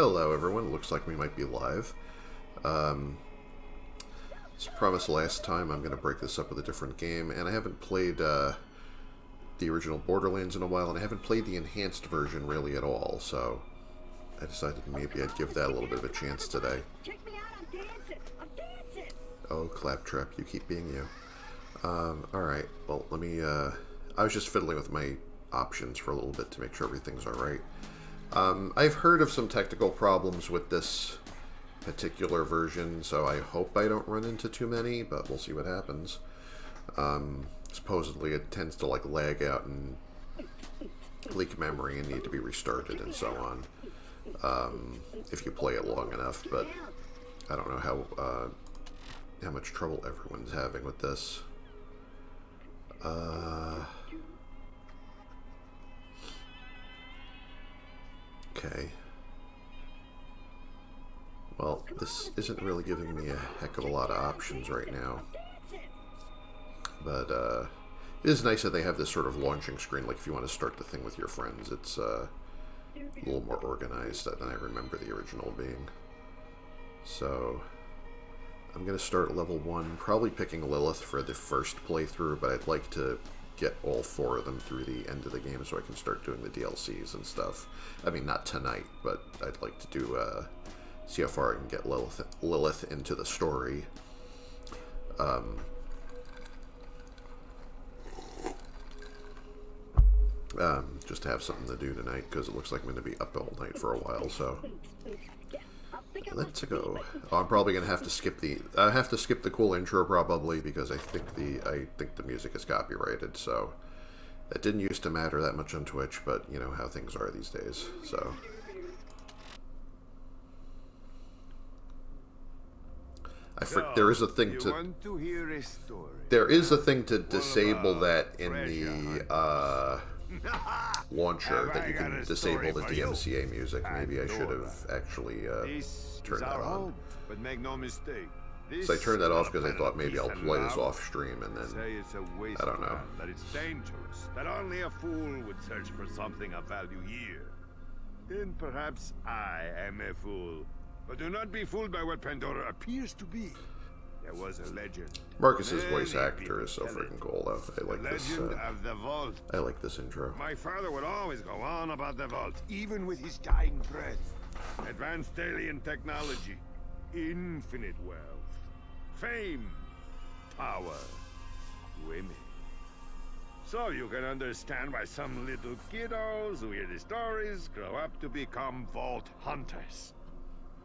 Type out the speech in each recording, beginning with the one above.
Hello everyone, looks like we might be live. As promised last time, I'm going to break this up with a different game, and I haven't played the original Borderlands in a while, and I haven't played the enhanced version really at all, so I decided maybe I'd give that a little bit of a chance today. Oh, Claptrap, you keep being you. Alright, well, let me, I was just fiddling with my options for a little bit to make sure everything's alright. I've heard of some technical problems with this particular version, so I hope I don't run into too many, but we'll see what happens. Supposedly it tends to like lag out and leak memory and need to be restarted and so on, if you play it long enough, but I don't know how much trouble everyone's having with this. Okay. Well, this isn't really giving me a heck of a lot of options right now. But, it is nice that they have this sort of launching screen, like if you want to start the thing with your friends. It's, a little more organized than I remember the original being. So, I'm going to start level 1, probably picking Lilith for the first playthrough, but I'd like to get all 4 of them through the end of the game so I can start doing the DLCs and stuff. I mean, not tonight, but I'd like to do, see how far I can get Lilith into the story. Just to have something to do tonight, because it looks like I'm going to be up all night for a while, so let's go. Oh, I'm probably going to have to skip the cool intro probably, because I think the music is copyrighted, so that didn't used to matter that much on Twitch, but you know how things are these days, so. There is a thing to disable that in the launcher, that you can disable the DMCA music. Maybe I should have actually turned that on. But make no mistake. So I turned that off because I thought maybe I'll play this off stream and then I don't know. That it's dangerous. That only a fool would search for something of value here. Then perhaps I am a fool. But do not be fooled by what Pandora appears to be. There was a legend. Marcus's voice actor is so freaking cool, though. I like this. Of the vault. I like this intro. My father would always go on about the vault, even with his dying breath. Advanced alien technology, infinite wealth, fame, power, women. So you can understand why some little kiddos who hear the stories grow up to become vault hunters.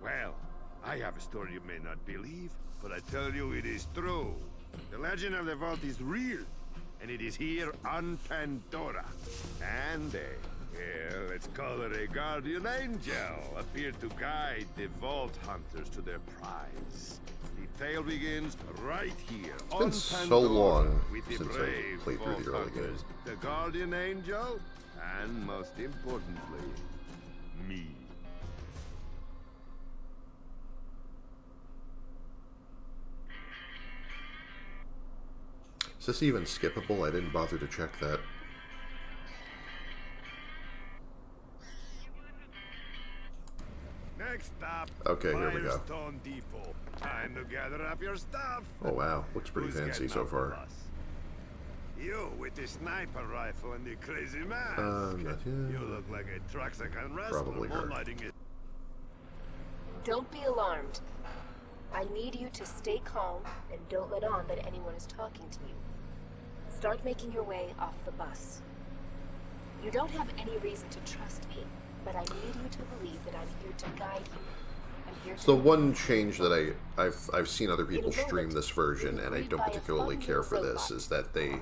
Well, I have a story you may not believe, but I tell you it is true. The legend of the vault is real, and it is here on Pandora. And let's call it a guardian angel, appeared to guide the vault hunters to their prize. The tale begins right here on Pandora. It's been so long with the since brave I played through the early game. The guardian angel, and most importantly, me. Is this even skippable? I didn't bother to check that. Next stop. Okay, here we go. Firestone Depot. Time to gather up your stuff. Oh wow, looks pretty fancy so far. You with the sniper rifle and the crazy mask. You look like a Traxican wrestler. Probably her. Don't be alarmed. I need you to stay calm and don't let on that anyone is talking to you. Start making your way off the bus. You don't have any reason to trust me, but I need you to believe that I'm here to guide you. I'm here to So one change that I've seen other people stream this version, and I don't particularly care for this, is that they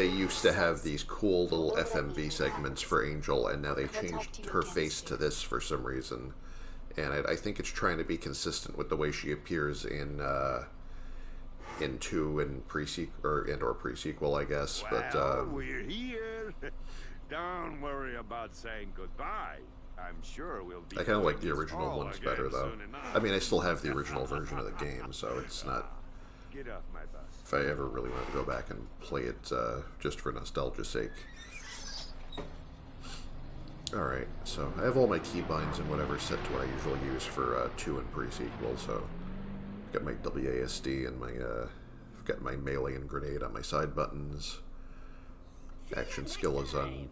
used to have these cool little FMV segments for Angel, and now they changed her face to this for some reason. And I think it's trying to be consistent with the way she appears in 2 and pre-sequel, I guess. But we're here. Don't worry about saying goodbye. I'm sure we'll be. I kind of like the original ones better, though. I mean, I still have the original version of the game, so it's not. Get off my bus. If I ever really wanted to go back and play it just for nostalgia's sake. Alright, so I have all my keybinds and whatever set to what I usually use for 2 and pre-sequel, so I've got my WASD and my, I've got my melee and grenade on my side buttons. Action skill is on,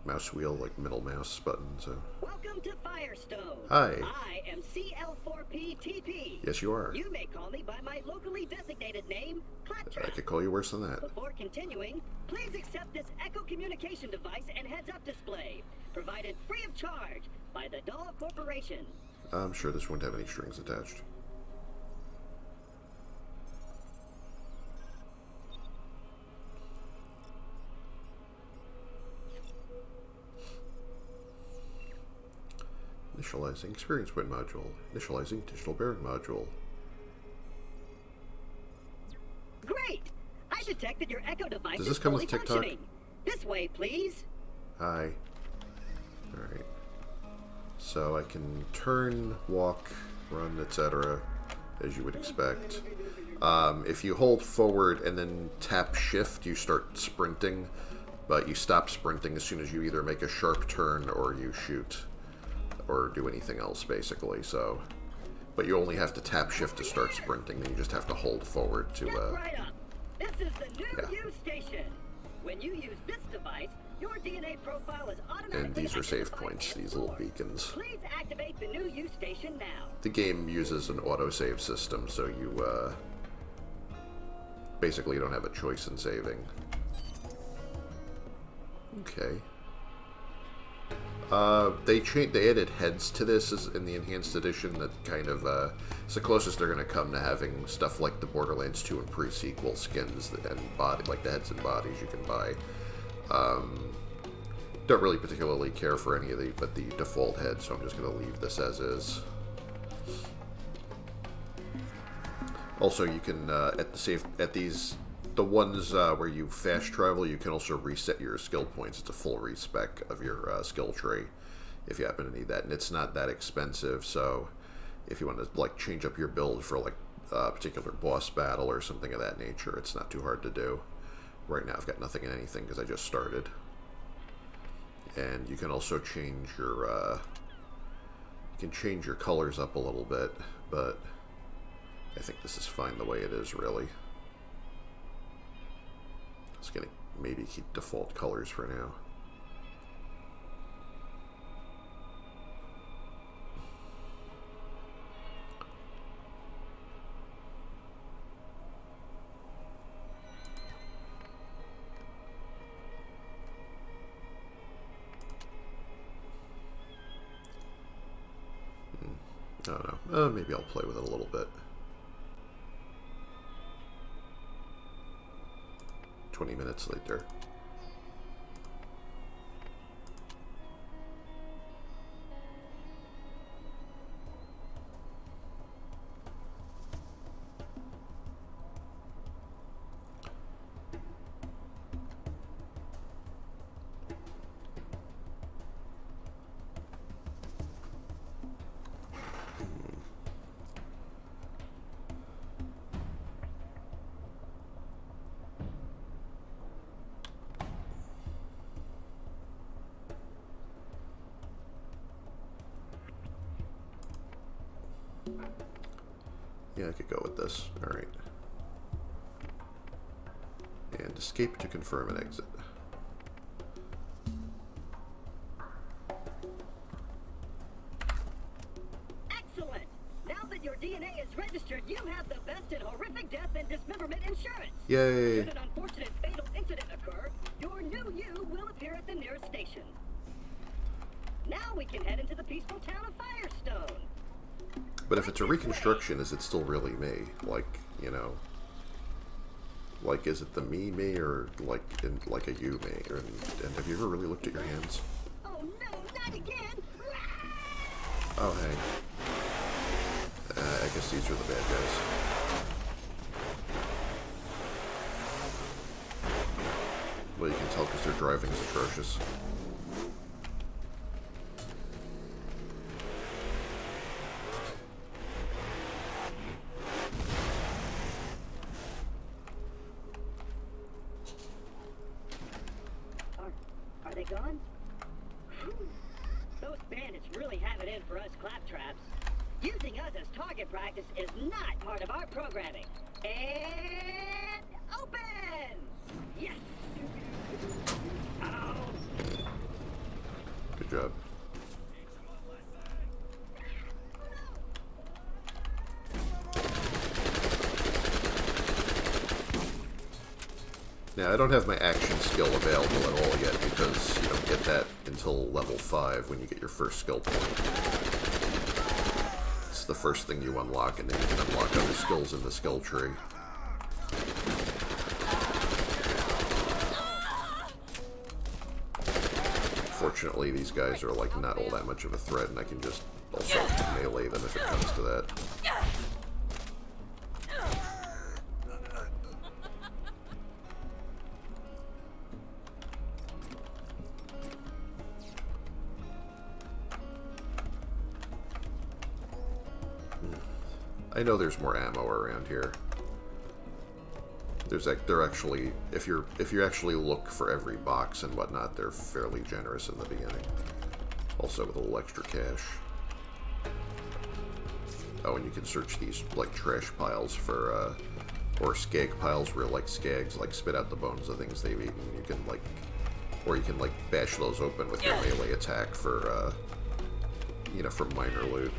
mouse wheel, like middle mouse button, so... Welcome to Firestone. Hi. I am CL4PTP. Yes, you are. You may call me by my locally designated name, Claptrap. I could call you worse than that. Before continuing, please accept this Echo communication device and heads-up display, provided free of charge by the Dahl Corporation. I'm sure this wouldn't have any strings attached. Initializing experience point module. Initializing digital bearing module. Great! I detect that your Echo device Does this is come fully with TikTok? functioning. This way, please. Hi. Alright. So I can turn, walk, run, etc. as you would expect. If you hold forward and then tap shift, you start sprinting, but you stop sprinting as soon as you either make a sharp turn or you shoot. Or do anything else, basically, so... But you only have to tap shift to start sprinting, then you just have to hold forward to, Step right up. This is the new U station. When you use this device, your DNA profile is automatically... And these are save identified points, and these little stored. beacons. Please activate the new U station now. The game uses an autosave system, so you, basically don't have a choice in saving. Okay. They added heads to this in the enhanced edition. That kind of it's the closest they're going to come to having stuff like the Borderlands 2 and pre-sequel skins and body, like the heads and bodies you can buy. Don't really particularly care for any of the but the default head, so I'm just going to leave this as is. Also, you can the ones where you fast travel, you can also reset your skill points. It's a full respec of your skill tree if you happen to need that, and it's not that expensive. So if you want to like change up your build for like a particular boss battle or something of that nature, it's not too hard to do. Right now I've got nothing in anything because I just started. And you can also change your colors up a little bit, but I think this is fine the way it is, really. Just gonna maybe keep default colors for now. I don't know. Maybe I'll play with it a little bit. 20 minutes later. Yeah, I could go with this. Alright. And escape to confirm an exit. Excellent! Now that your DNA is registered, you have the best in horrific death and dismemberment insurance. Yay! Should an unfortunate fatal incident occur, your new you will appear at the nearest station. Now we can head into the peaceful town of Firestone. But if it's a reconstruction, is it still really me? Like, you know, like, is it the me, or like a you me? And have you ever really looked at your hands? Oh no, not again! Oh, hey. I guess these are the bad guys. Well, you can tell because their driving is atrocious. gone? Whew. Those bandits really have it in for us claptraps. Using us as target practice is not part of our programming. And open! Yes! Ow! Good job. Now, I don't have my action skill available at all yet because you don't get that until level 5 when you get your first skill point. It's the first thing you unlock, and then you can unlock other skills in the skill tree. Fortunately, these guys are like not all that much of a threat, and I can just also melee them if it comes to that. I know there's more ammo around here. They're actually, if you actually look for every box and whatnot, they're fairly generous in the beginning. Also with a little extra cash. Oh, and you can search these like trash piles for or skag piles where like skags like spit out the bones of things they've eaten. You can like, or you can like bash those open with your melee attack for you know, for minor loot.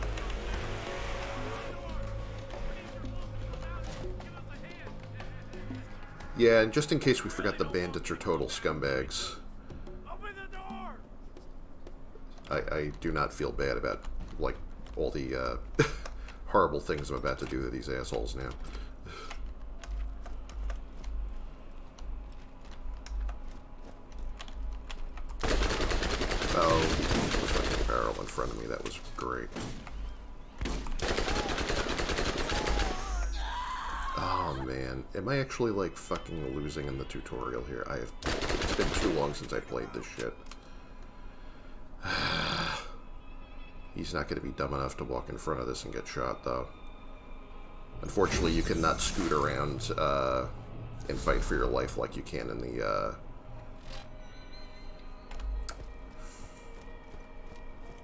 Yeah, and just in case we forgot, the bandits are total scumbags. Open the door! I do not feel bad about, like, all the horrible things I'm about to do to these assholes now. Oh, fucking barrel in front of me. That was great. Oh man, am I actually like fucking losing in the tutorial here? It's been too long since I played this shit. He's not going to be dumb enough to walk in front of this and get shot, though. Unfortunately, you cannot scoot around and fight for your life like you can in the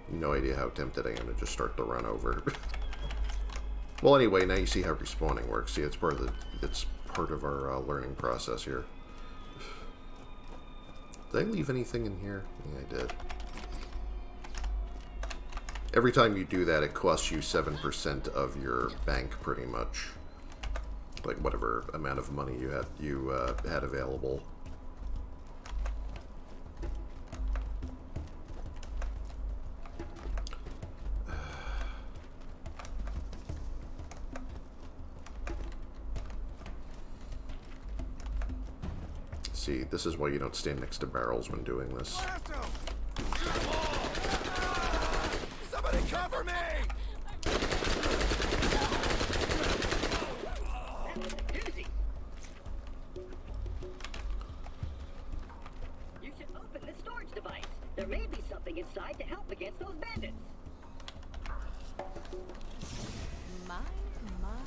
no idea how tempted I am to just start the run over. Well, anyway, now you see how respawning works. See, it's part of our learning process here. Did I leave anything in here? Yeah, I did. Every time you do that, it costs you 7% of your bank, pretty much. Like whatever amount of money you had available. See, this is why you don't stand next to barrels when doing this. Somebody cover me! That was a doozy. You should open the storage device. There may be something inside to help against those bandits. Mine, and mine.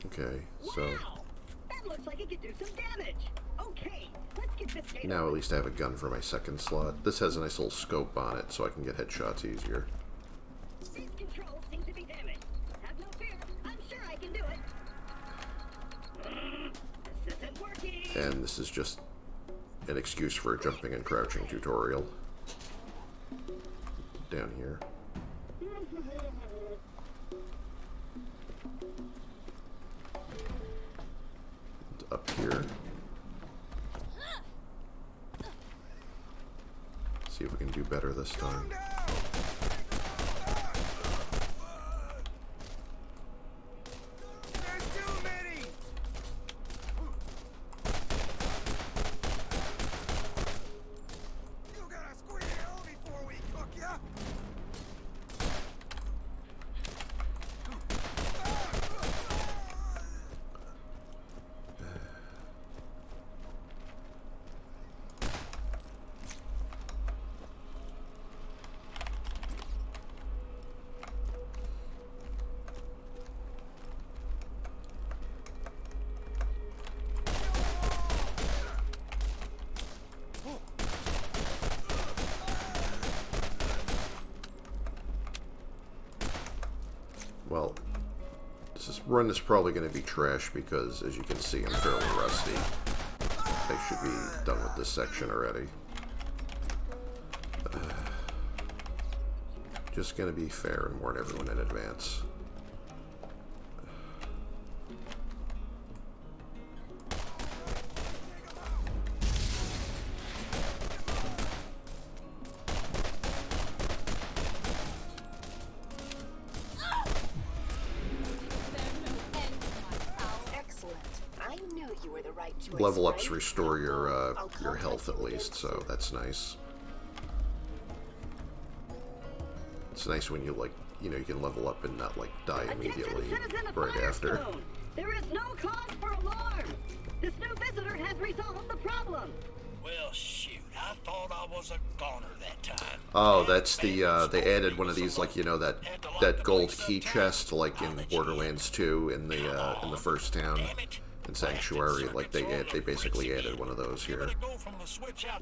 Okay, so Wow! That looks like it could do some damage. Okay, let's get this game. now at least I have a gun for my second slot. This has a nice little scope on it, so I can get headshots easier. These controls seem to be damaged. Have no fear. I'm sure I can do it. This isn't working. And this is just an excuse for a jumping and crouching tutorial. Down here. Up here. See if we can do better this time. There's too many! You gotta squeal before we cook ya! Well, this run is probably going to be trash because, as you can see, I'm fairly rusty. I should be done with this section already. Just going to be fair and warn everyone in advance. Level ups restore your health at least, so that's nice. It's nice when you you can level up and not die immediately right after. There is no cause for alarm. This new visitor has resolved the problem. Well, shoot, I thought I was a goner that time. Oh, that's the they added one of these that gold key chest like in Borderlands 2 in the first town. In Sanctuary, they basically added one of those here.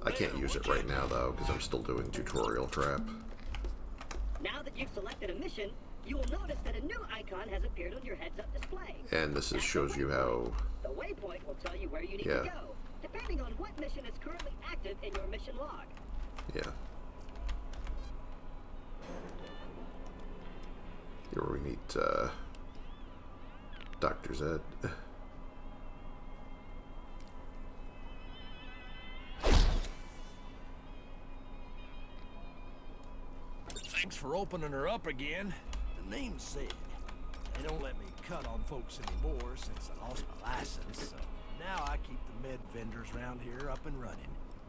I can't use it right now though because I'm still doing tutorial crap. Now that you've selected a mission, you will notice that a new icon has appeared on your heads-up display. And this shows you how. The waypoint will tell you where you need to go, depending on what mission is currently active in your mission log. Yeah. Here we meet Dr. Zed. Thanks for opening her up again. The name's Zed. They don't let me cut on folks anymore since I lost my license, so now I keep the med vendors around here up and running.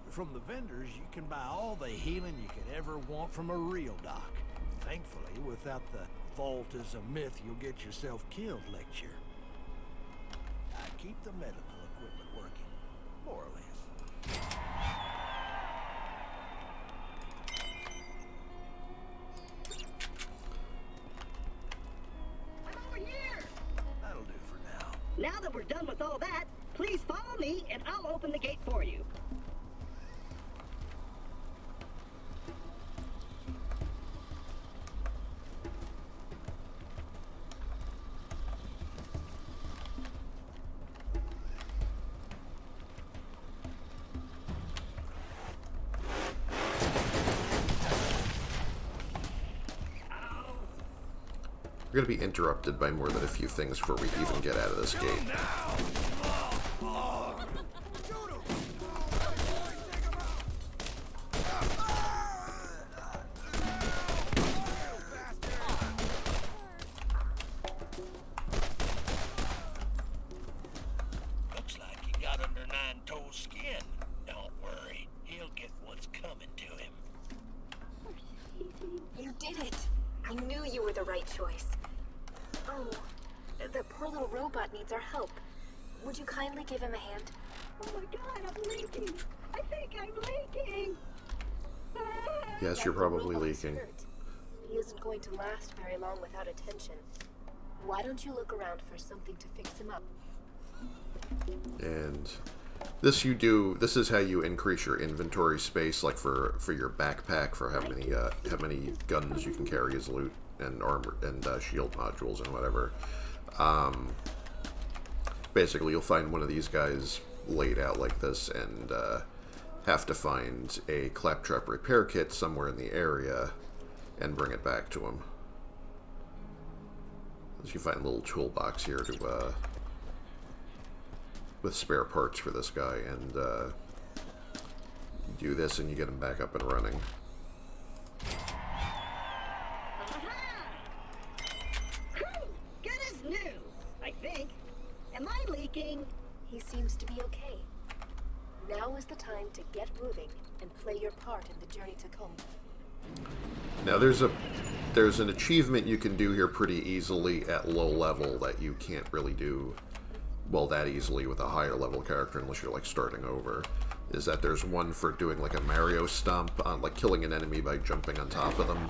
From the vendors, you can buy all the healing you could ever want from a real doc. Thankfully, without the vault is a myth you'll get yourself killed lecture. I keep the medical equipment working, more or less. Now that we're done with all that, please follow me and I'll open the gate for you. We're going to be interrupted by more than a few things before we even get out of this gate. Looks like he got under Nine-Toes' skin. Don't worry, he'll get what's coming to him. You did it! I knew you were the right choice. Oh, the poor little robot needs our help. Would you kindly give him a hand? Oh my god, I'm leaking! I think I'm leaking! Yes, you're probably leaking. He isn't going to last very long without attention. Why don't you look around for something to fix him up? And this is how you increase your inventory space, like for your backpack, for how many guns you can carry as loot and armor and shield modules and whatever. Basically, you'll find one of these guys laid out like this and have to find a claptrap repair kit somewhere in the area and bring it back to him. So you find a little toolbox here to with spare parts for this guy, and do this and you get him back up and running. Good as new, I think. Am I leaking? He seems to be okay. Now is the time to get moving and play your part in the journey to come. Now there's an achievement you can do here pretty easily at low level that you can't really do that easily with a higher level character unless you're like starting over. Is that there's one for doing like a Mario stomp on like killing an enemy by jumping on top of them.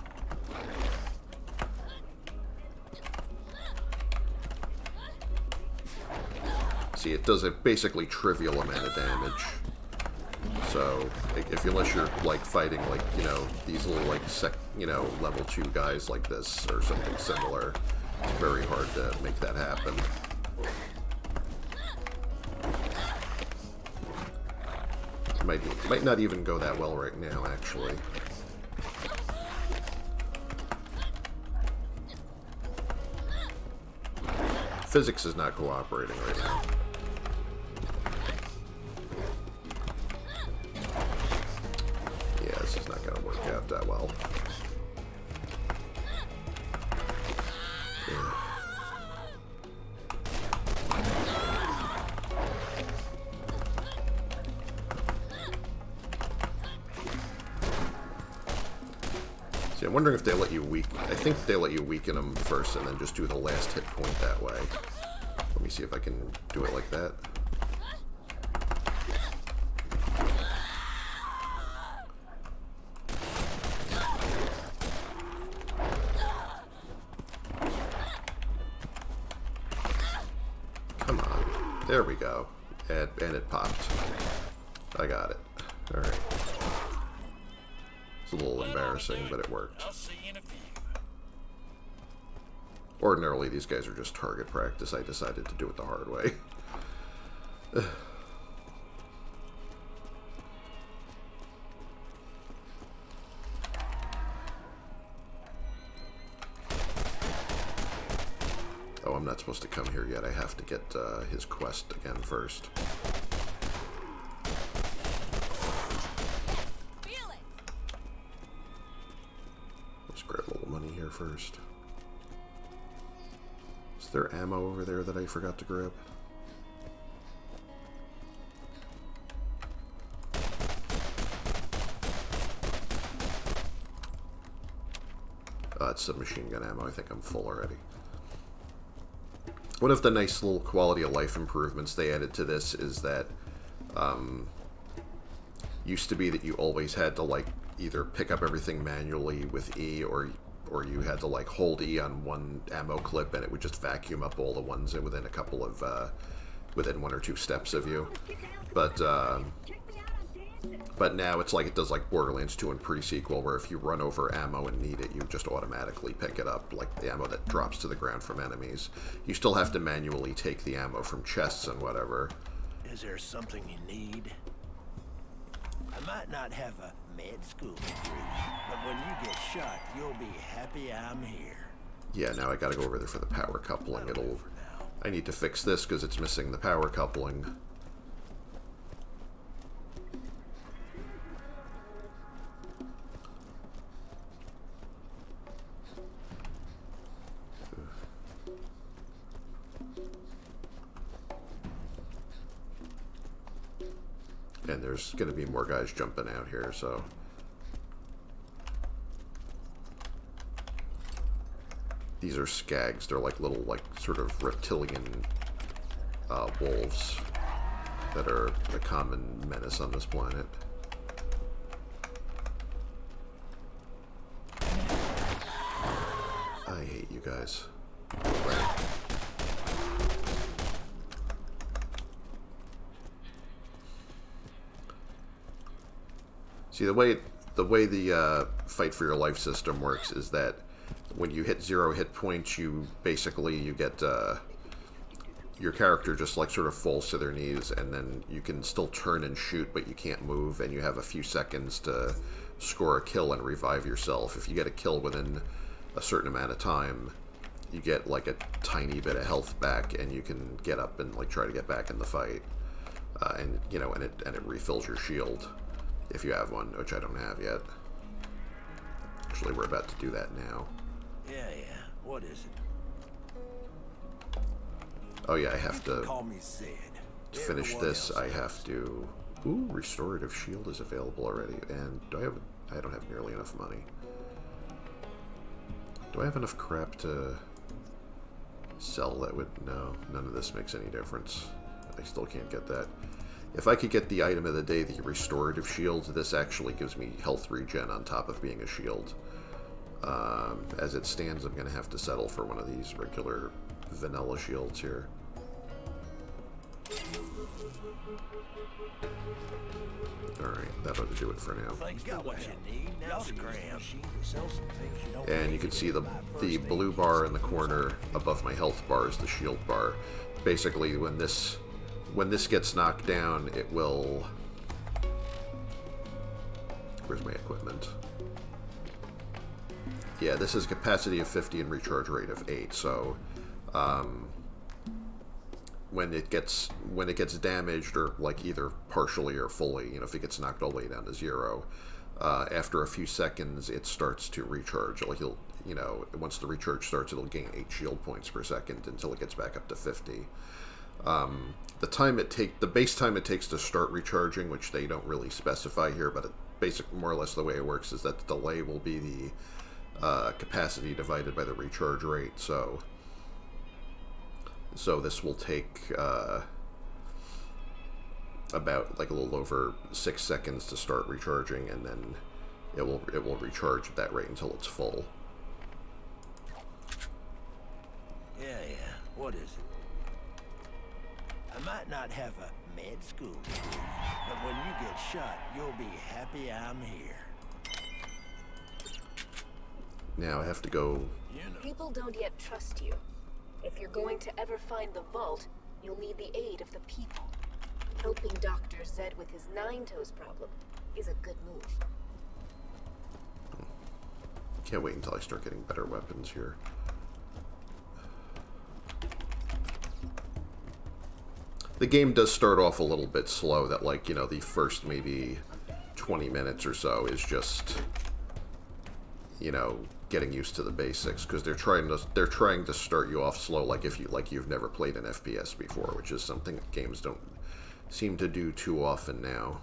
See, it does a basically trivial amount of damage. So, unless you're like fighting like, these little like level 2 guys like this or something similar, It's very hard to make that happen. Might not even go that well right now, actually. Physics is not cooperating right now. Yeah, this is not going to work out that well. Yeah. See, I'm wondering if they let you I think they let you weaken them first and then just do the last hit point that way. Let me see if I can do it like that. Come on. There we go. And it popped. I got it. Alright. It's a little embarrassing, but it worked. Ordinarily, these guys are just target practice. I decided to do it the hard way. Oh, I'm not supposed to come here yet. I have to get his quest again first. Let's grab a little money here first. Is there ammo over there that I forgot to grab? It's submachine gun ammo. I think I'm full already. One of the nice little quality of life improvements they added to this is that used to be that you always had to like either pick up everything manually with E or you had to like hold E on one ammo clip and it would just vacuum up all the ones within a couple of within 1 or 2 steps of you. But now it's like it does like Borderlands 2 and pre-sequel, where if you run over ammo and need it, you just automatically pick it up, like the ammo that drops to the ground from enemies. You still have to manually take the ammo from chests and whatever. Is there something you need? I might not have a med school degree, but when you get shot, you'll be happy I'm here. Yeah, now I gotta go over there for the power coupling. I need to fix this because it's missing the power coupling. And there's going to be more guys jumping out here, so... These are skags. They're like little, like, sort of reptilian wolves that are a common menace on this planet. I hate you guys. See, the way the fight for your life system works is that when you hit 0 hit points, you get your character just like sort of falls to their knees, and then you can still turn and shoot, but you can't move, and you have a few seconds to score a kill and revive yourself. If you get a kill within a certain amount of time, you get like a tiny bit of health back, and you can get up and like try to get back in the fight, and you know, and it refills your shield. If you have one, which I don't have yet. Actually, we're about to do that now. Yeah. What is it? Oh yeah, I have to... Call me Zed. To finish this, I have to... Ooh, restorative shield is available already. And I don't have nearly enough money. Do I have enough crap to sell that would... No, none of this makes any difference. I still can't get that. If I could get the item of the day, the restorative shield, this actually gives me health regen on top of being a shield. As it stands, I'm going to have to settle for one of these regular vanilla shields here. Alright, that ought to do it for now. Thanks for what you need. Now scram. And you can see the blue bar in the corner above my health bar is the shield bar. Basically, when this gets knocked down, it will... Where's my equipment? Yeah, this is capacity of 50 and recharge rate of 8, so when it gets damaged, or like either partially or fully, you know, if it gets knocked all the way down to 0, after a few seconds it starts to recharge. Like once the recharge starts, it'll gain 8 shield points per second until it gets back up to 50. The base time it takes to start recharging, which they don't really specify here, but more or less the way it works is that the delay will be the capacity divided by the recharge rate. So this will take about like a little over 6 seconds to start recharging, and then it will recharge at that rate until it's full. Yeah. What is it? I might not have a med school degree, but when you get shot, you'll be happy I'm here. Now I have to go... People don't yet trust you. If you're going to ever find the vault, you'll need the aid of the people. Helping Dr. Zed with his nine-toes problem is a good move. Can't wait until I start getting better weapons here. The game does start off a little bit slow, that like, you know, the first maybe 20 minutes or so is just, you know, getting used to the basics, because they're trying to start you off slow, like you've never played an FPS before, which is something that games don't seem to do too often now.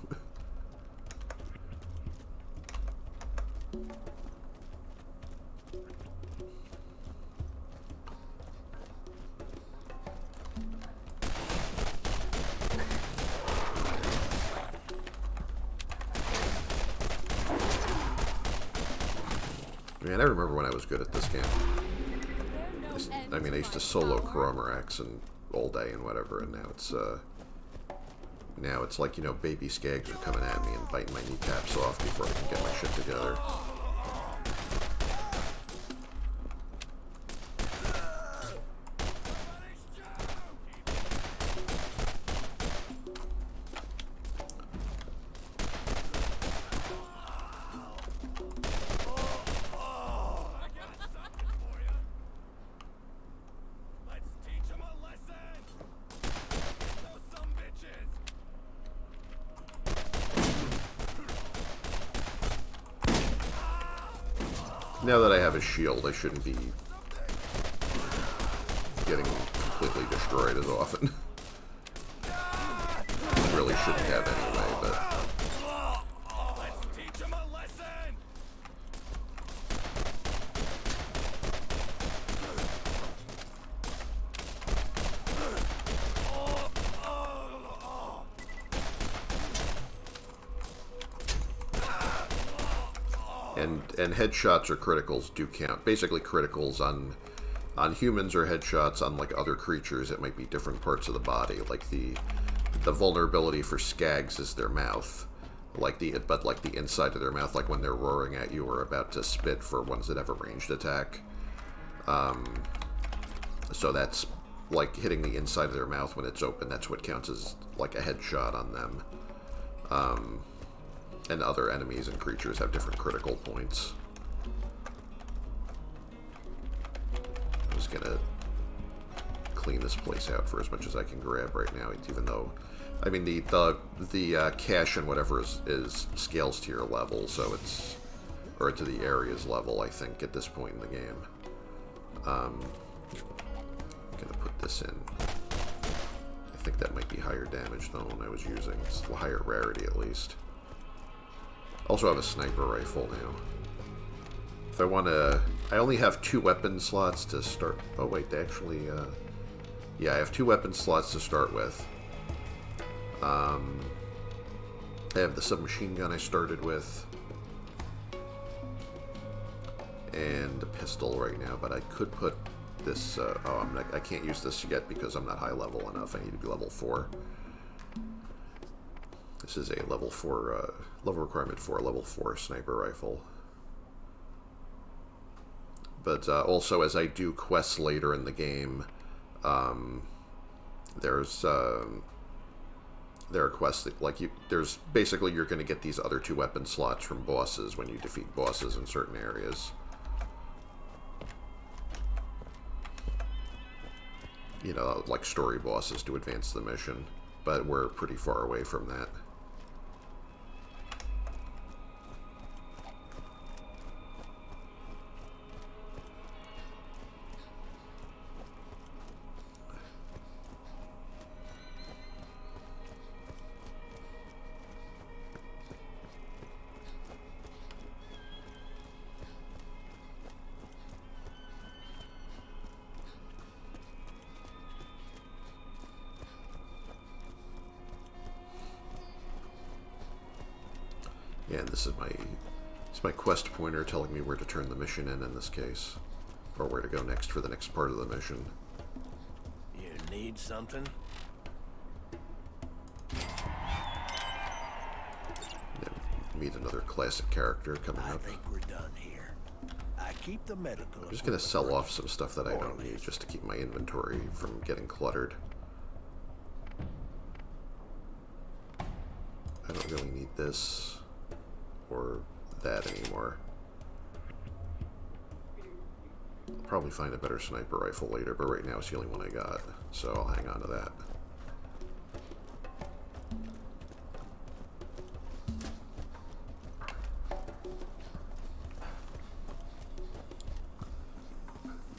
Man, I remember when I was good at this game. I used to solo Coromarax and all day and whatever, and now it's like, you know, baby skags are coming at me and biting my kneecaps off before I can get my shit together. Now that I have a shield, I shouldn't be getting completely destroyed as often. Really shouldn't have anyway, but... Let's teach him a lesson! And headshots or criticals do count. Basically, criticals on humans or headshots on like other creatures, it might be different parts of the body. Like the vulnerability for skags is their mouth, but the inside of their mouth, like when they're roaring at you or about to spit for ones that have a ranged attack. So that's like hitting the inside of their mouth when it's open. That's what counts as like a headshot on them. And other enemies and creatures have different critical points. I'm just gonna clean this place out for as much as I can grab right now, even though, I mean, the cache and whatever is scales to your level, so it's, or to the area's level, I think, at this point in the game. I'm gonna put this in. I think that might be higher damage than the one I was using. It's a higher rarity, at least. Also have a sniper rifle now. If I want to... I only have 2 weapon slots to start... Oh wait, they actually... Yeah, I have 2 weapon slots to start with. I have the submachine gun I started with. And the pistol right now, but I could put this... I can't use this yet because I'm not high level enough. I need to be level 4. This is a level 4, level requirement for a level 4 sniper rifle. But also, as I do quests later in the game, there are quests that, like, there's basically, you're going to get these other 2 weapon slots from bosses when you defeat bosses in certain areas. You know, like story bosses to advance the mission, but we're pretty far away from that. Yeah, and this is my quest pointer telling me where to turn the mission in this case. Or where to go next for the next part of the mission. You need something? Yeah, meet another classic character coming I up. think we're done here. I keep the medical. I'm just going to sell off some stuff that I don't need just to keep my inventory from getting cluttered. I don't really need this or that anymore. I'll probably find a better sniper rifle later, but right now it's the only one I got, so I'll hang on to that.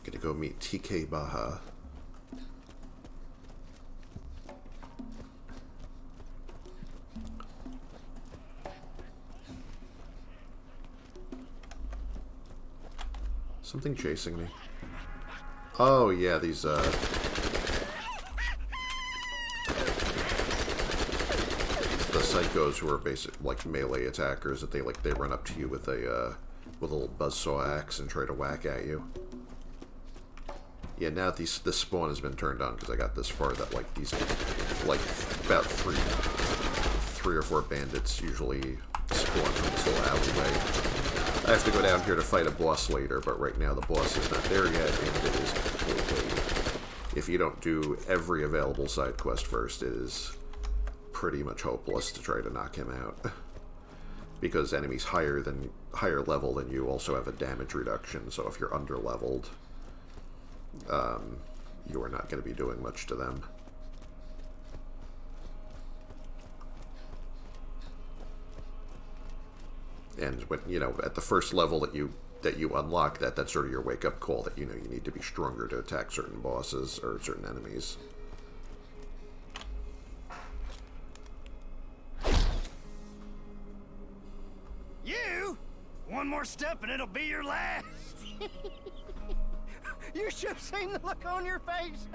Gonna go meet TK Baha. Something chasing me. Oh yeah, these the psychos who are basic like melee attackers that they run up to you with a little buzzsaw axe and try to whack at you. Yeah, now this spawn has been turned on because I got this far that like these like about three or 4 bandits usually spawn from this little alleyway. I have to go down here to fight a boss later, but right now the boss is not there yet, and it is completely... If you don't do every available side quest first, it is pretty much hopeless to try to knock him out. Because enemies higher level than you also have a damage reduction, so if you're under-leveled, you are not going to be doing much to them. And when, you know, at the first level that you unlock, that's sort of your wake-up call that, you know, you need to be stronger to attack certain bosses or certain enemies. You? One more step and it'll be your last. You should have seen the look on your face.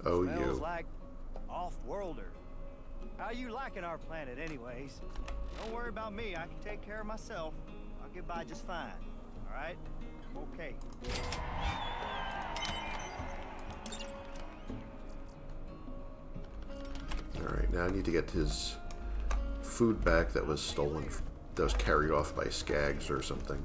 Oh, Smells you. like off-worlder. How you liking our planet anyways? Don't worry about me, I can take care of myself. I'll get by just fine, alright? I'm okay. Alright, now I need to get his food back that was stolen, that was carried off by skags or something.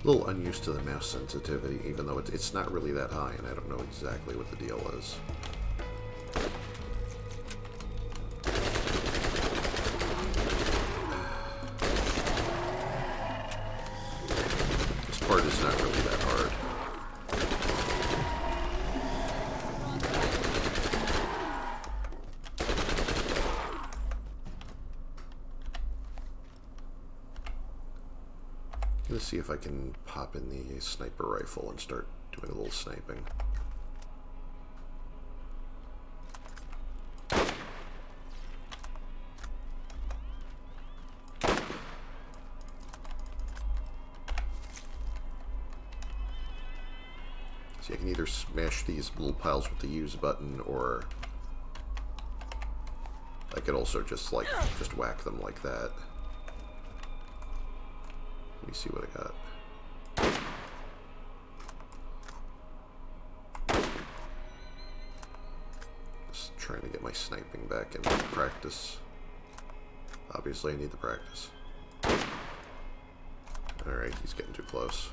A little unused to the mouse sensitivity, even though it's not really that high, and I don't know exactly what the deal is. This part is not really that hard. Let's see if I can pop in the sniper rifle and start doing a little sniping. See, I can either smash these little piles with the use button, or I could also just whack them like that. Let me see what I got. Just trying to get my sniping back in practice. Obviously, I need the practice. Alright, he's getting too close.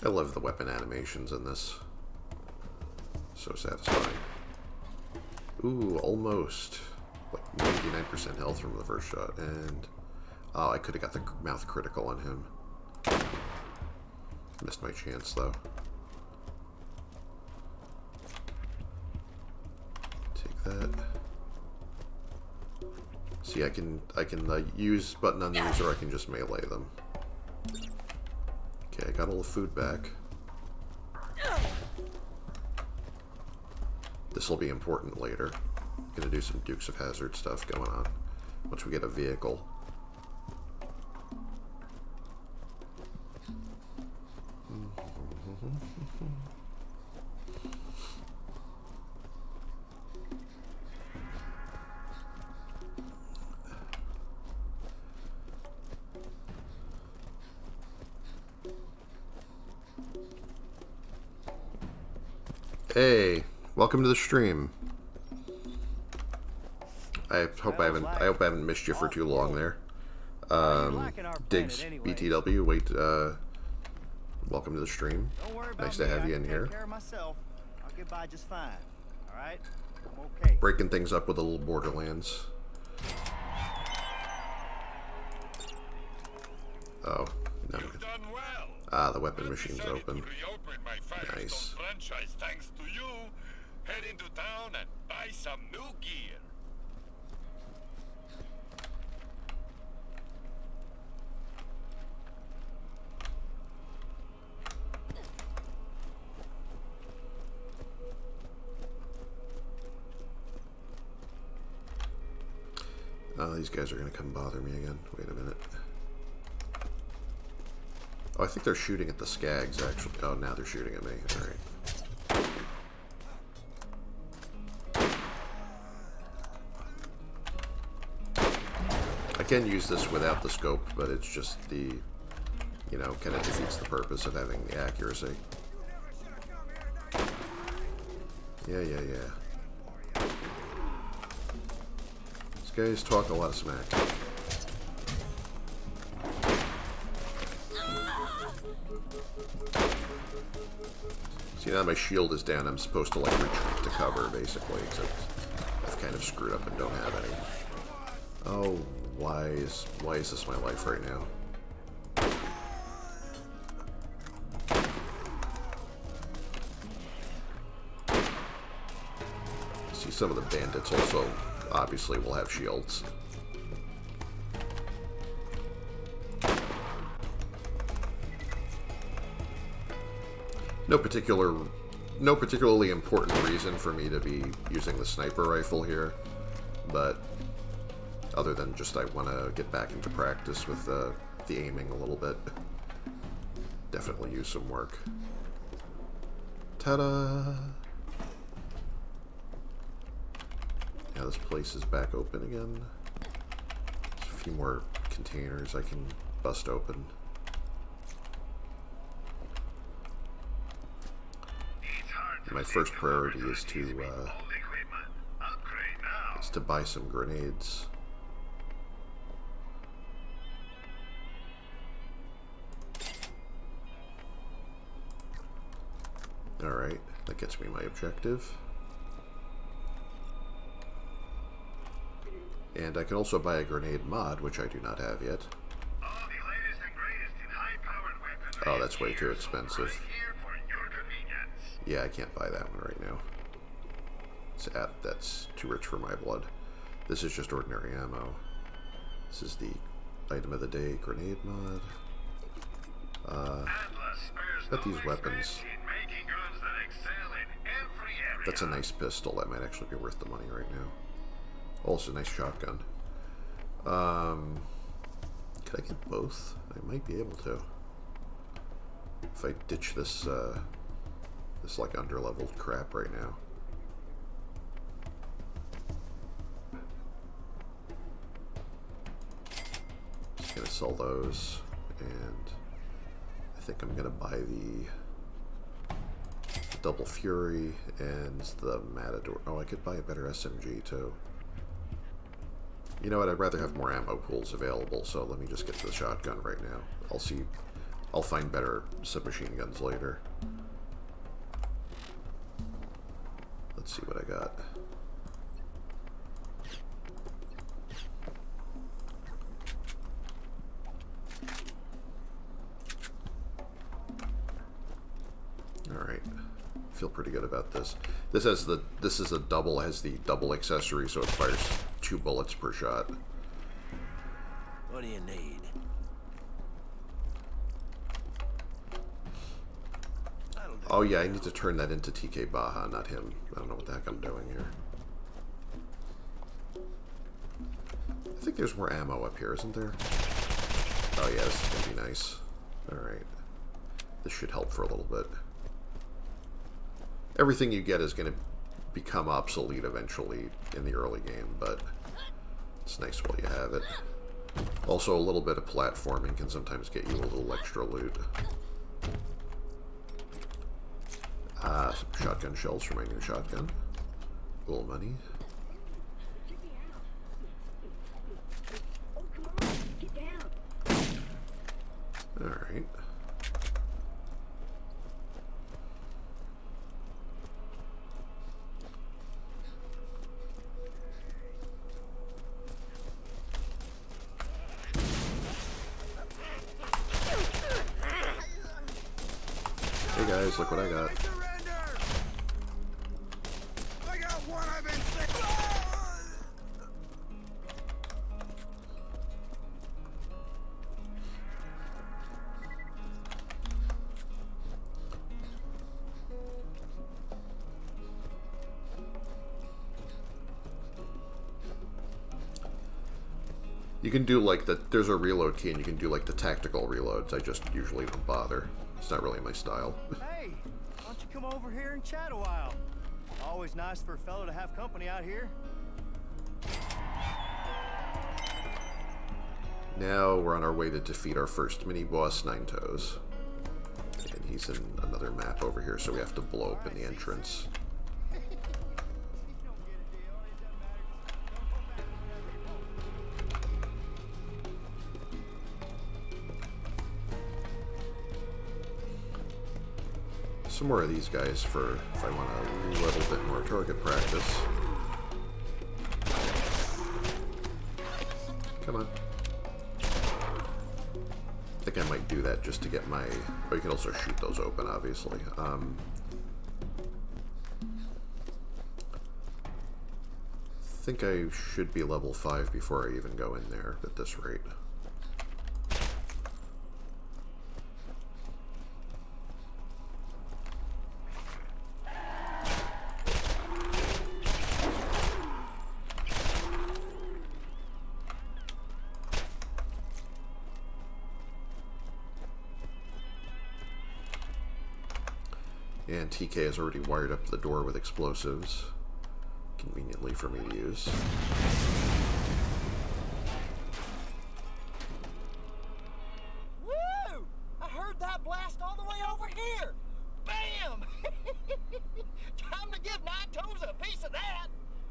I love the weapon animations in this. So satisfying. Ooh, almost. Like 99% health from the first shot. And oh, I could have got the mouth critical on him. Missed my chance though. Take that. See, I can use button on these, or I can just melee them. Okay, I got all the food back. This will be important later. Gonna do some Dukes of Hazzard stuff going on once we get a vehicle. Hey, welcome to the stream. I hope I haven't missed you for too long there. Diggs BTW, wait, welcome to the stream. Nice to have you in here. Breaking things up with a little Borderlands. Oh, no. Ah, the weapon machine's open. Nice. Thanks to you, head into town and buy some new gear. Oh, these guys are gonna come bother me again. Wait a minute. Oh, I think they're shooting at the Skags, actually. Oh, now they're shooting at me. Alright. I can use this without the scope, but it's just the, you know, kind of defeats the purpose of having accuracy. Yeah. These guys talk a lot of smack. See, now my shield is down, I'm supposed to, like, retreat to cover, basically, except I've kind of screwed up and don't have any. Oh, why is this my life right now? See, some of the bandits also, obviously, will have shields. No particularly important reason for me to be using the sniper rifle here, but other than just I want to get back into practice with the aiming a little bit. Definitely use some work. Ta-da! Now this place is back open again. There's a few more containers I can bust open. My first priority is to buy some grenades. Alright, that gets me my objective. And I can also buy a grenade mod, which I do not have yet. Oh, that's way too expensive. Yeah, I can't buy that one right now. That's too rich for my blood. This is just ordinary ammo. This is the item of the day, grenade mod. Got these weapons. That's a nice pistol. That might actually be worth the money right now. Also, nice shotgun. Could I get both? I might be able to. If I ditch this, this like underleveled crap right now. Just gonna sell those, and I think I'm gonna buy the Double Fury and the Matador. Oh, I could buy a better SMG too. You know what? I'd rather have more ammo pools available, so let me just get to the shotgun right now. I'll find better submachine guns later. Let's see what I got. Alright. Feel pretty good about this. This is a double, has the double accessory, so it fires 2 bullets per shot. What do you need? Oh yeah, I need to turn that into TK Baja, not him. I don't know what the heck I'm doing here. I think there's more ammo up here, isn't there? Oh yeah, this is gonna be nice. Alright. This should help for a little bit. Everything you get is gonna become obsolete eventually in the early game, but it's nice while you have it. Also, a little bit of platforming can sometimes get you a little extra loot. Some shotgun shells for my new shotgun. A little money. Alright. Hey guys, look what I got. I got one I've been sick. You can do like the, there's a reload key and you can do like the tactical reloads. I just usually don't bother. It's not really my style. Hey, why don't you come over here and chat a while? Always nice for a fellow to have company out here. Now we're on our way to defeat our first mini-boss, Nine Toes. And he's in another map over here, so we have to blow open the entrance. Some more of these guys for if I want a little bit more target practice. Come on. I think I might do that just to get my... Oh, you can also shoot those open, obviously. I think I should be level 5 before I even go in there at this rate. And TK has already wired up the door with explosives, conveniently for me to use. Woo! I heard that blast all the way over here! Bam! Time to give Nine Toes a piece of that!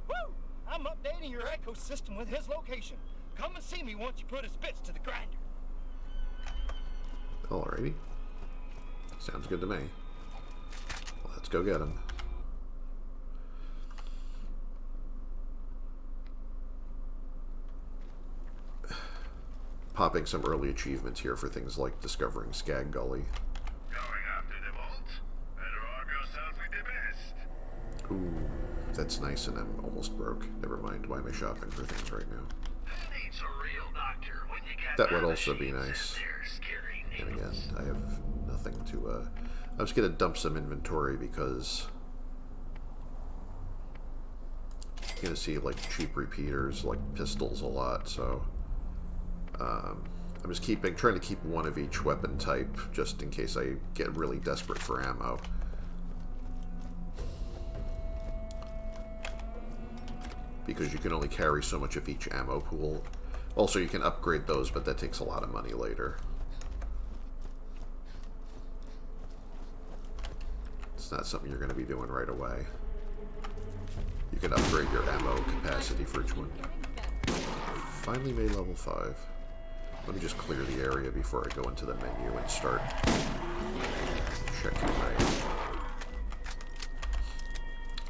Woo! I'm updating your ecosystem with his location. Come and see me once you put his bits to the grinder. Alrighty. Sounds good to me. Let's go get him. Popping some early achievements here for things like discovering Skag Gully. Going after the vault? Better arm yourself with the best. Ooh, that's nice, and I'm almost broke. Never mind, why am I shopping for things right now? Who needs a real knock That would also be nice. And again, I have nothing to, I'm just going to dump some inventory because you're going to see, like, cheap repeaters, like pistols a lot, so I'm just trying to keep one of each weapon type, just in case I get really desperate for ammo. Because you can only carry so much of each ammo pool. Also, you can upgrade those, but that takes a lot of money later. It's not something you're going to be doing right away. You can upgrade your ammo capacity for each one. Finally made level 5. Let me just clear the area before I go into the menu and start checking my...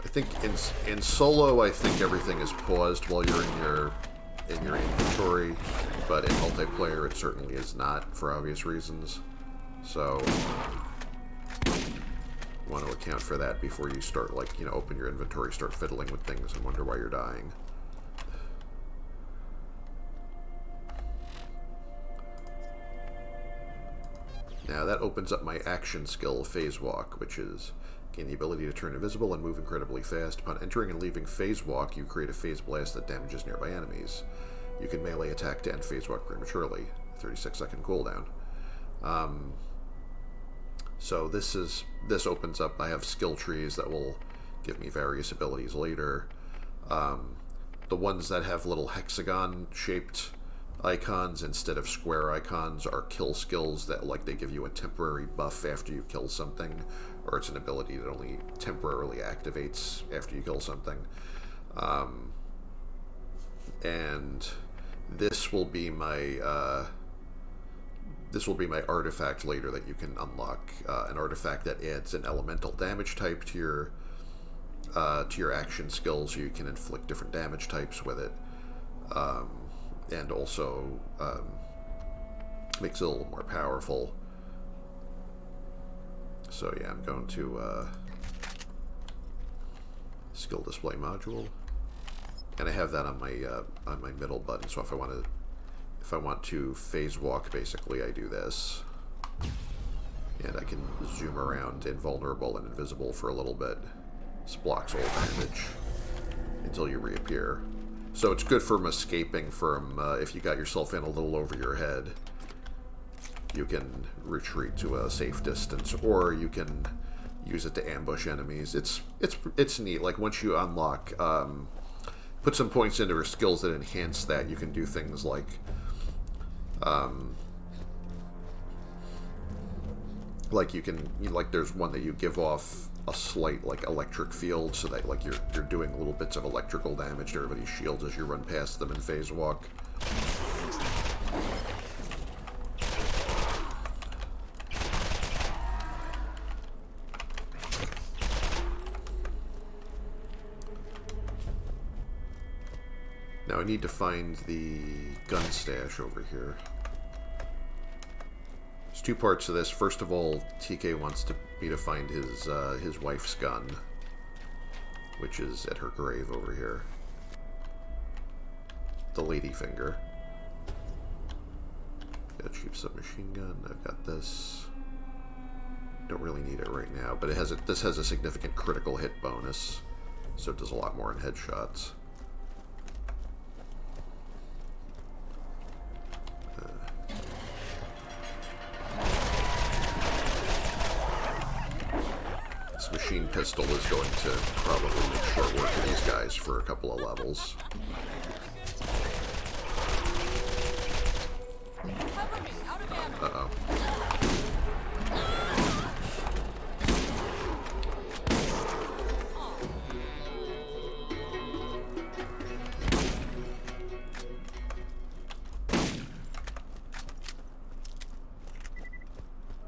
I think in solo, I think everything is paused while you're in your inventory, but in multiplayer, it certainly is not for obvious reasons. So, you want to account for that before you start, like, you know, open your inventory, start fiddling with things, and wonder why you're dying. Now that opens up my action skill, Phase Walk, which is gain the ability to turn invisible and move incredibly fast. Upon entering and leaving Phase Walk, you create a Phase Blast that damages nearby enemies. You can melee attack to end Phase Walk prematurely. 36-second cooldown. So this opens up, I have skill trees that will give me various abilities later. The ones that have little hexagon-shaped icons instead of square icons are kill skills that, like, they give you a temporary buff after you kill something, or it's an ability that only temporarily activates after you kill something. And this will be my artifact later that you can unlock, an artifact that adds an elemental damage type to your action skills, so you can inflict different damage types with it. And also makes it a little more powerful. So yeah, I'm going to skill display module, and I have that on my middle button. So if I want to phase walk, basically I do this, and I can zoom around invulnerable and invisible for a little bit. This blocks all damage until you reappear. So it's good from escaping from, if you got yourself in a little over your head, you can retreat to a safe distance, or you can use it to ambush enemies. It's neat. Like, once you unlock, put some points into your skills that enhance that, you can do things like, there's one that you give off a slight, like, electric field, so that, like, you're doing little bits of electrical damage to everybody's shields as you run past them in phase walk. Now I need to find the gun stash over here. There's two parts to this. First of all, TK wants me to find his wife's gun, which is at her grave over here. The Ladyfinger. Got a cheap submachine gun. I've got this. Don't really need it right now, but this has a significant critical hit bonus, so it does a lot more in headshots. Machine pistol is going to probably make short work of these guys for a couple of levels. Uh-oh.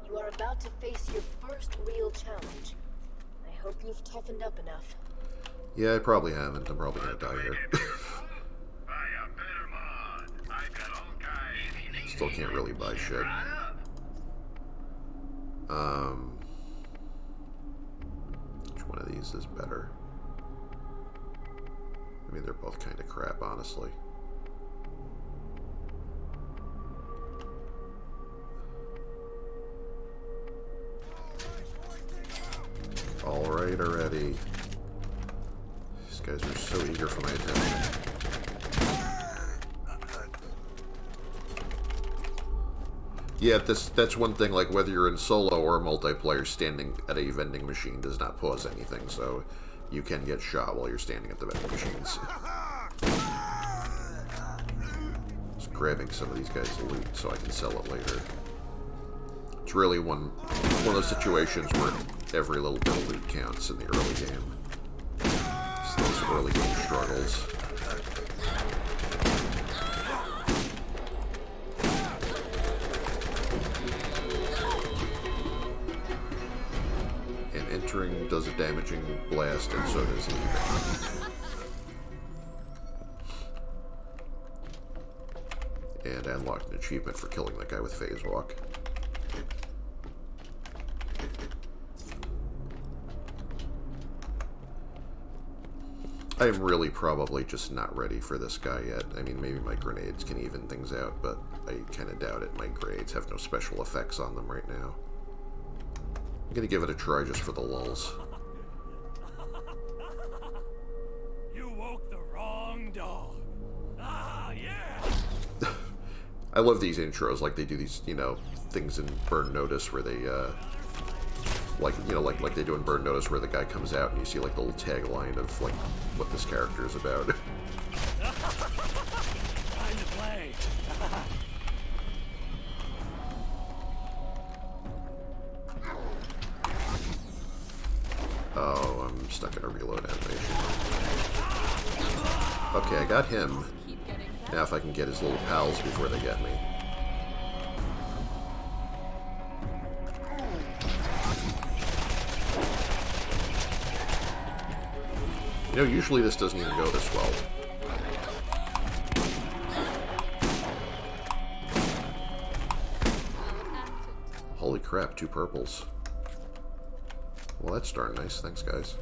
You are about to face your first real challenge. Hope you've toughened up enough. Yeah, I probably haven't. I'm probably gonna die here. Still can't really buy shit. Which one of these is better? I mean, they're both kind of crap, honestly. late already. These guys are so eager for my attention. Yeah, that's one thing, like, whether you're in solo or multiplayer, standing at a vending machine does not pause anything, so you can get shot while you're standing at the vending machines. Just grabbing some of these guys' loot so I can sell it later. It's really one of those situations where every little bit of loot counts in the early game. It's those early game struggles. And entering does a damaging blast, and so does leaving. And I unlocked an achievement for killing that guy with phase walk. I am really probably just not ready for this guy yet. I mean, maybe my grenades can even things out, but I kind of doubt it. My grenades have no special effects on them right now. I'm gonna give it a try just for the lulz. You woke the wrong dog. Ah, yeah! I love these intros, like they do these, you know, things in Burn Notice where they, like, you know, like they do in Burn Notice where the guy comes out and you see, like, the little tagline of, like, what this character is about. Time to play. Oh, I'm stuck in a reload animation. Okay, I got him. Now if I can get his little pals before they get me. You know, usually this doesn't even go this well. Holy crap, 2 purples. Well, that's darn nice. Thanks, guys.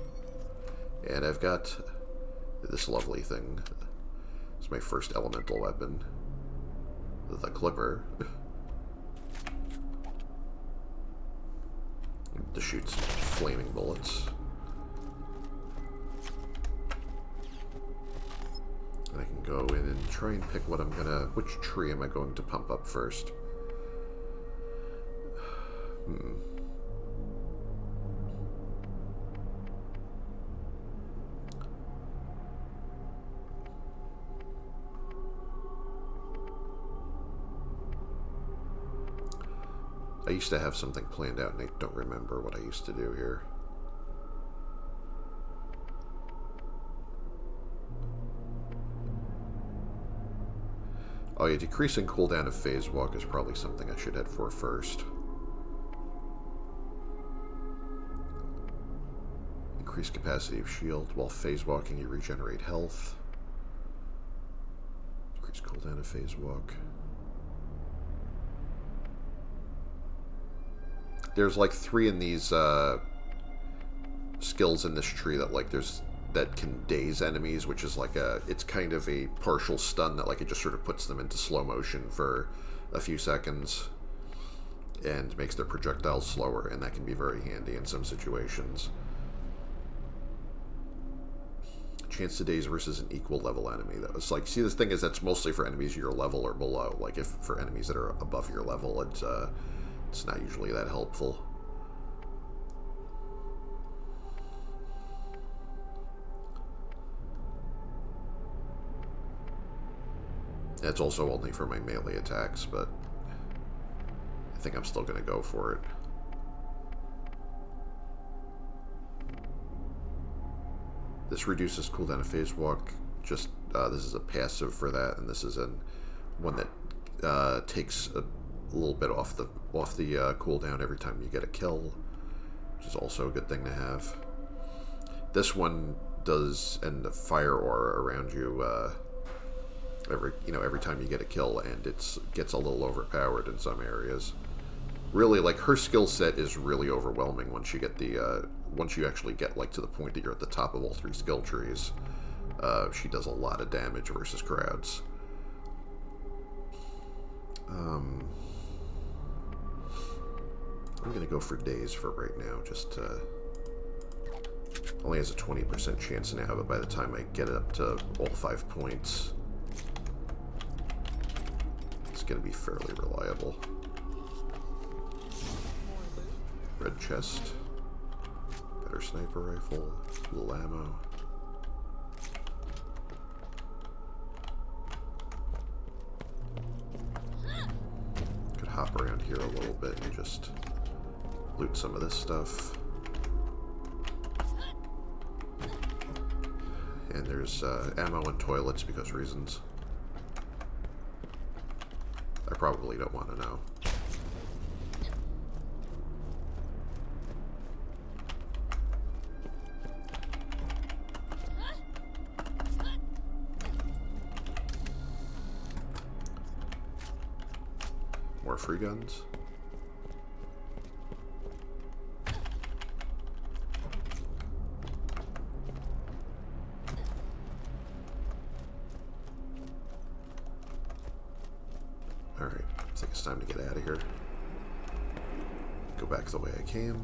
And I've got this lovely thing. It's my first elemental weapon. The Clipper. To shoot some flaming bullets. And I can go in and try and pick what I'm gonna... Which tree am I going to pump up first? I used to have something planned out, and I don't remember what I used to do here. Oh yeah, decreasing cooldown of phase walk is probably something I should head for first. Increase capacity of shield. While phase walking, you regenerate health. Decrease cooldown of phase walk. There's like 3 in these skills in this tree that that can daze enemies, which is like it's kind of a partial stun that like it just sort of puts them into slow motion for a few seconds and makes their projectiles slower, and that can be very handy in some situations. Chance to daze versus an equal level enemy. That was like, see, the thing is that's mostly for enemies your level or below. Like if for enemies that are above your level, it's not usually that helpful. It's also only for my melee attacks, but I think I'm still going to go for it. This reduces cooldown of phase walk. Just this is a passive for that, and this is one that takes a little bit off the cooldown every time you get a kill, which is also a good thing to have. This one does end the fire aura around you every time you get a kill, and it gets a little overpowered in some areas. Really, like, her skill set is really overwhelming once you get once you actually get like to the point that you're at the top of all 3 skill trees. She does a lot of damage versus crowds. I'm gonna go for daze for right now, just to Only has a 20% chance now, but by the time I get it up to all 5 points, it's going to be fairly reliable. Red chest. Better sniper rifle. Little ammo. Could hop around here a little bit and just loot some of this stuff. And there's ammo and toilets because reasons. I probably don't want to know. More free guns. Alright, I think it's time to get out of here. Go back the way I came.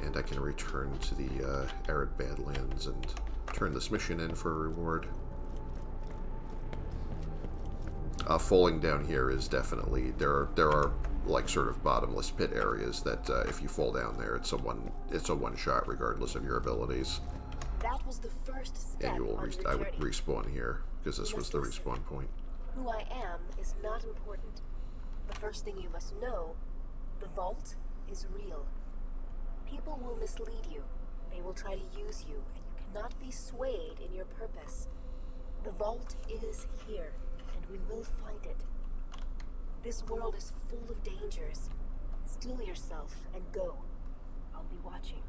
And I can return to the arid Badlands and turn this mission in for a reward. Falling down here is definitely, there are like sort of bottomless pit areas that if you fall down there, it's a one shot regardless of your abilities. That was the first step. And you will on your I would journey. respawn here because this was the respawn point. Who I am is not important. The first thing you must know, the vault is real. People will mislead you. They will try to use you, and you cannot be swayed in your purpose. The vault is here, and we will find it. This world is full of dangers. Steel yourself and go. I'll be watching.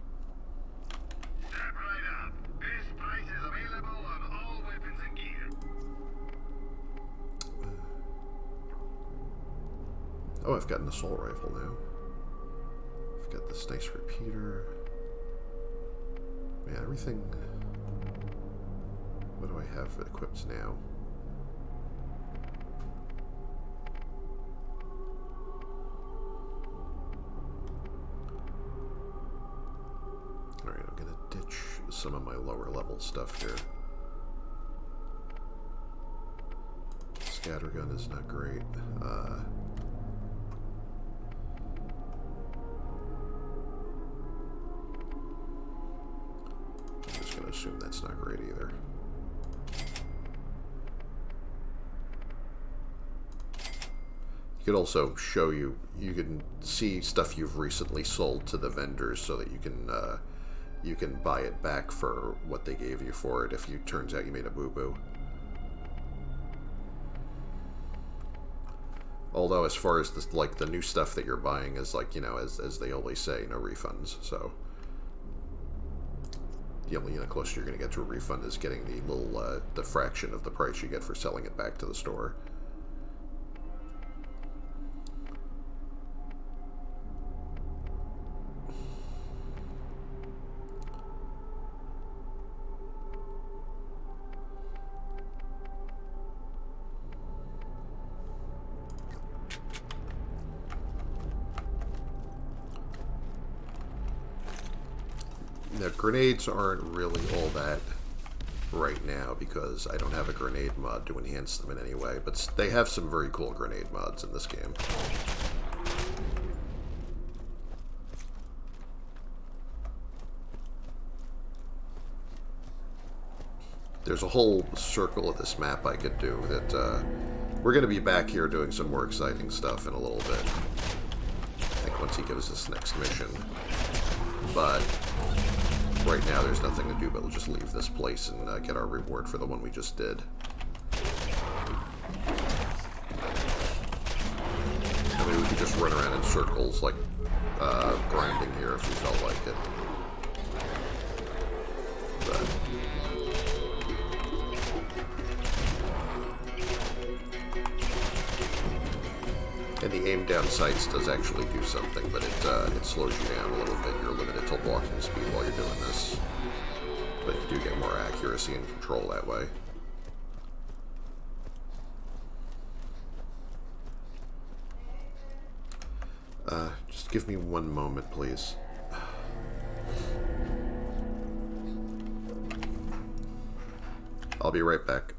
Step right up. This price is available on all weapons and gear. Oh, I've got an assault rifle now. I've got this nice repeater. Man, everything... What do I have equipped now? Alright, I'm gonna ditch some of my lower level stuff here. Scattergun is not great. I'm just gonna assume that's not great either. You could also show you can see stuff you've recently sold to the vendors so that you can buy it back for what they gave you for it if it turns out you made a boo-boo. Although as far as this, like the new stuff that you're buying is like, you know, as they always say, no refunds. So the only closer you're going to get to a refund is getting the little the fraction of the price you get for selling it back to the store. Now, grenades aren't really all that right now because I don't have a grenade mod to enhance them in any way, but they have some very cool grenade mods in this game. There's a whole circle of this map I could do that we're going to be back here doing some more exciting stuff in a little bit. I think once he gives us next mission. But right now there's nothing to do but we'll just leave this place and get our reward for the one we just did. I mean, we could just run around in circles like grinding here if we felt like it. But and the aim down sights does actually do something, but it slows you down a little bit. You're limited to walking speed while you're doing this. But you do get more accuracy and control that way. Just give me one moment, please. I'll be right back.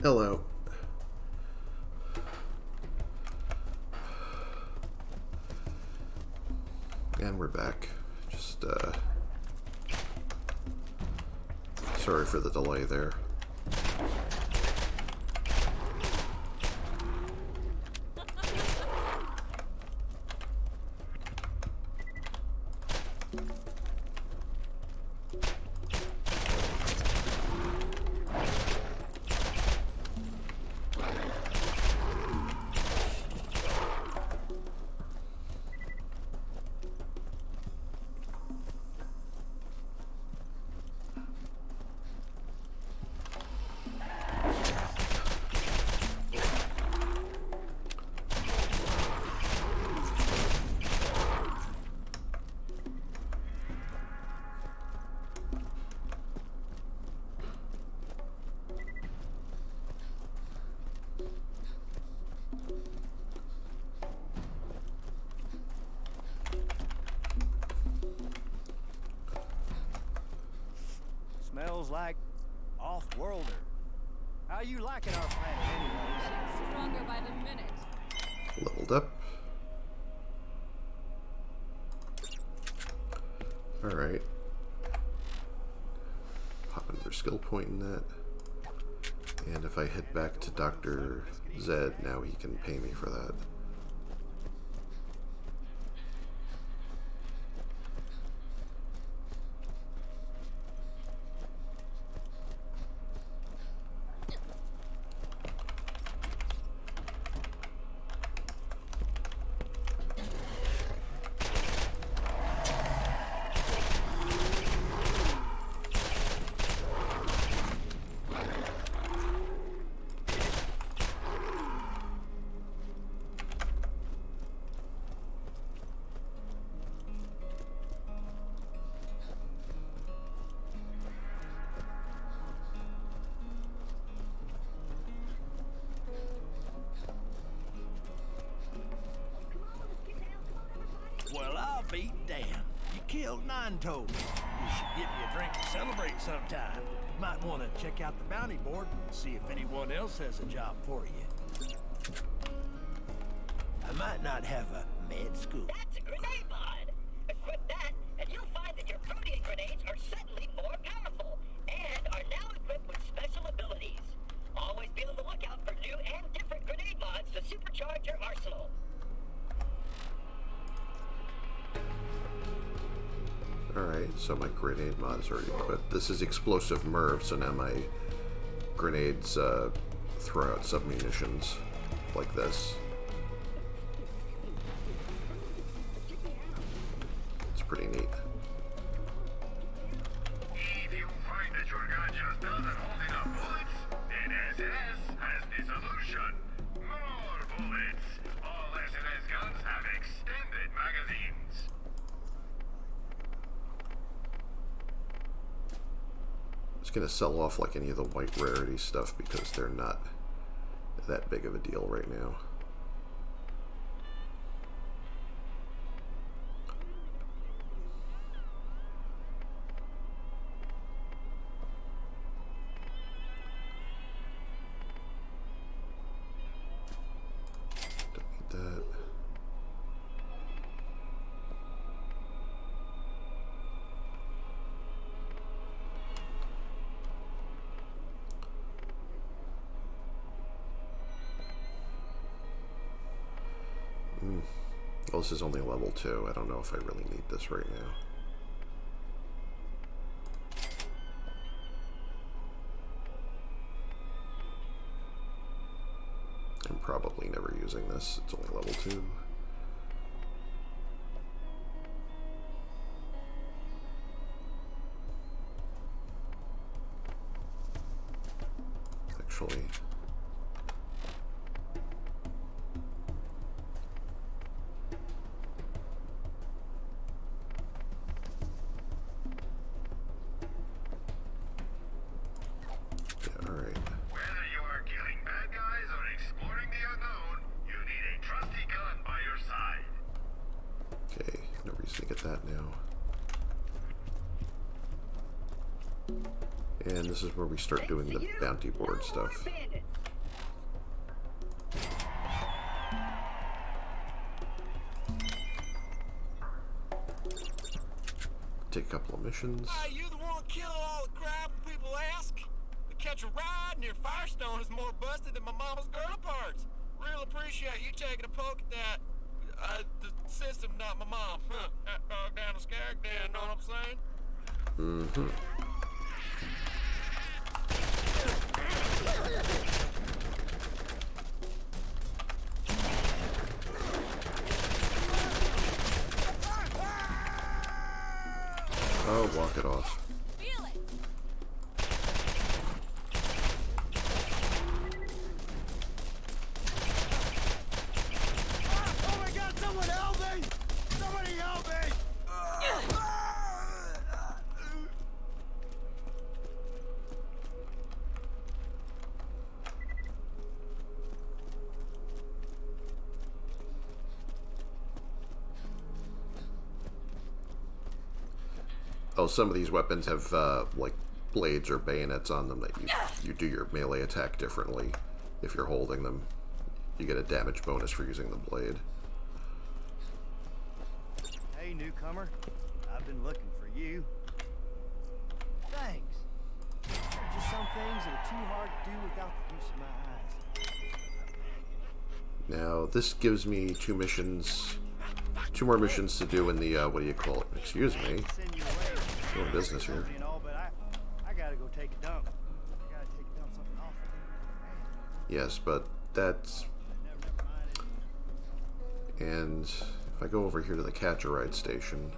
Hello. And we're back. Just, sorry for the delay there. Smells like off-worlder. How you liking our planet anyways? Stronger by the minute. Leveled up. Alright. another skill point in that. And if I head back to Dr. Zed, now he can pay me for that. Well, I'll be damned. You killed Nine Toes. You should get me a drink to celebrate sometime. Might want to check out the bounty board and see if anyone else has a job for you. I might not have a med school. That's a grenade mod. Equip that, and you'll find that your protein grenades are suddenly more powerful and are now equipped with special abilities. Always be on the lookout for new and different grenade mods to supercharge your arsenal. Alright, so my grenade mod is already equipped. This is explosive MIRV, so now my grenades throw out submunitions like this. It's pretty neat. If you find that your gun just doesn't hold enough bullets, then SS has the solution. More bullets. All SNS guns have extended magazines. It's going to sell off like any of the white rarity stuff because they're not that big of a deal right now. Don't need that. Well, this is only level 2. I don't know if I really need this right now. I'm probably never using this. It's only level 2. Actually... And this is where we start doing the bounty board stuff. Take a couple of missions. You the one killing all the crap people ask? To catch a ride near Firestone is more busted than my mama's girl parts. Real appreciate you taking a poke at that. The system, not my mom. That dog down the skag den, know what I'm saying? Mm-hmm. Oh, walk it off. Feel it. Oh my God! Someone help me! Somebody help me! Oh, some of these weapons have like blades or bayonets on them that you do your melee attack differently if you're holding them. You get a damage bonus for using the blade. Hey, newcomer. I've been looking for you. Thanks. things that are too hard to do without the use of my eyes. Now, this gives me two more missions to do in the, what do you call it? Excuse me. Doing business here. You know, but I gotta go take a dump. I gotta take a dump something awful. Yes, but that's... And if I go over here to the catch-a-ride station,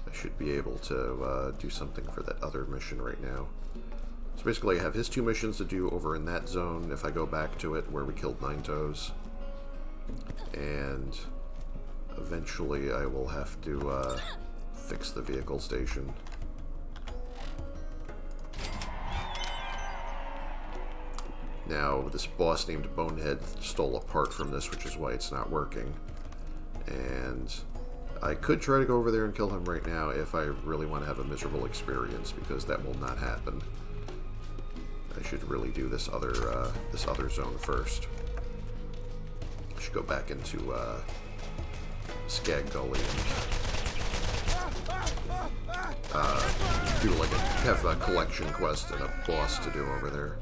I should be able to do something for that other mission right now. So basically I have his two missions to do over in that zone if I go back to it where we killed Nine Toes. And eventually I will have to fix the vehicle station. Now, this boss named Bonehead stole a part from this, which is why it's not working. And I could try to go over there and kill him right now if I really want to have a miserable experience, because that will not happen. I should really do this other zone first. I should go back into Skag Gully and do like have a collection quest and a boss to do over there.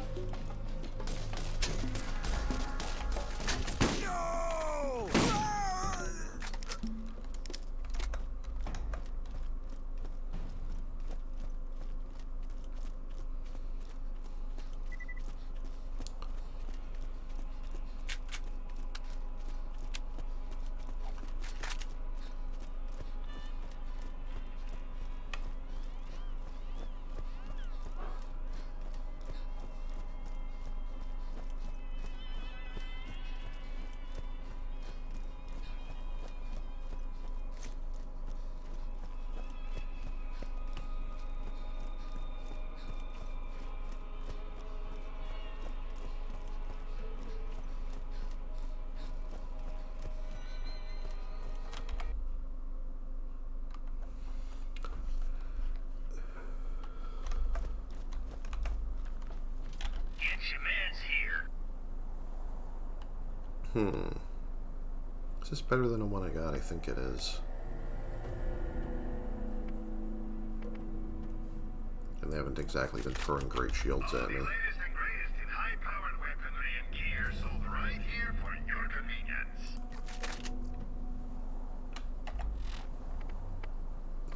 Is this better than the one I got? I think it is. And they haven't exactly been throwing great shields at me.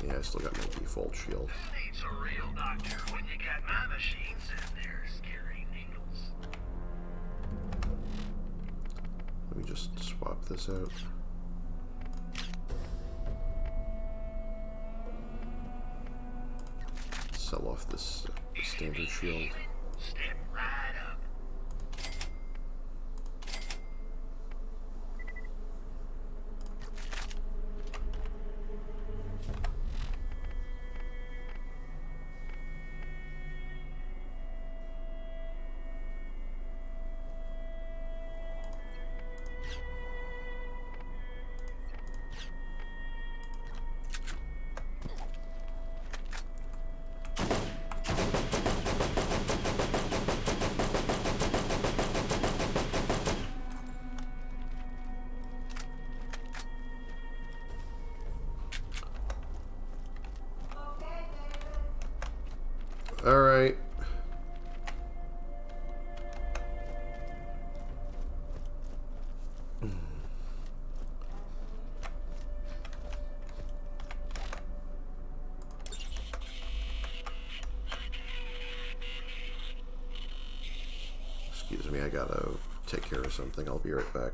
Yeah, I still got my default shield. Who needs a real doctor when you got my machines and their scary needles? Let me just swap this out. Sell off this standard shield. Step right up. All right. Excuse me, I gotta take care of something. I'll be right back.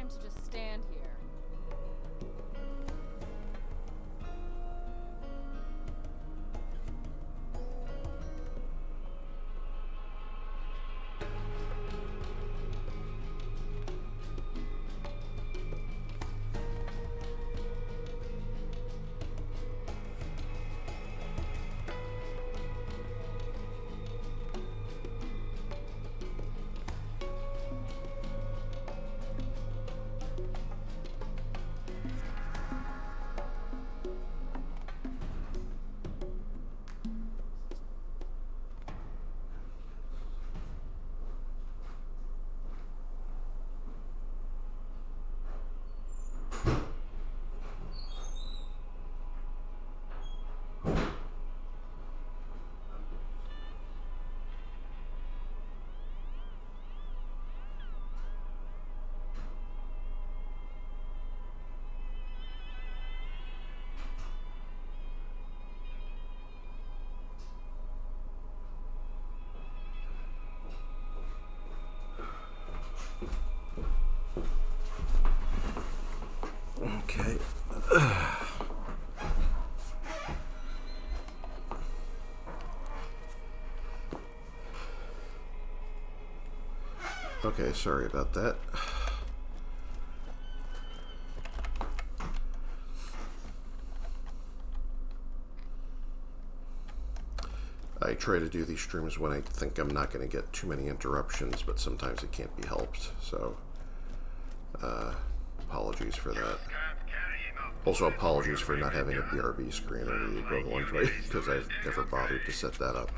time to just stand here. Okay. Okay, sorry about that. I try to do these streams when I think I'm not going to get too many interruptions, but sometimes it can't be helped, so apologies for that. Also, apologies for not having a BRB screen or the equivalent, right? Because I've never bothered to set that up.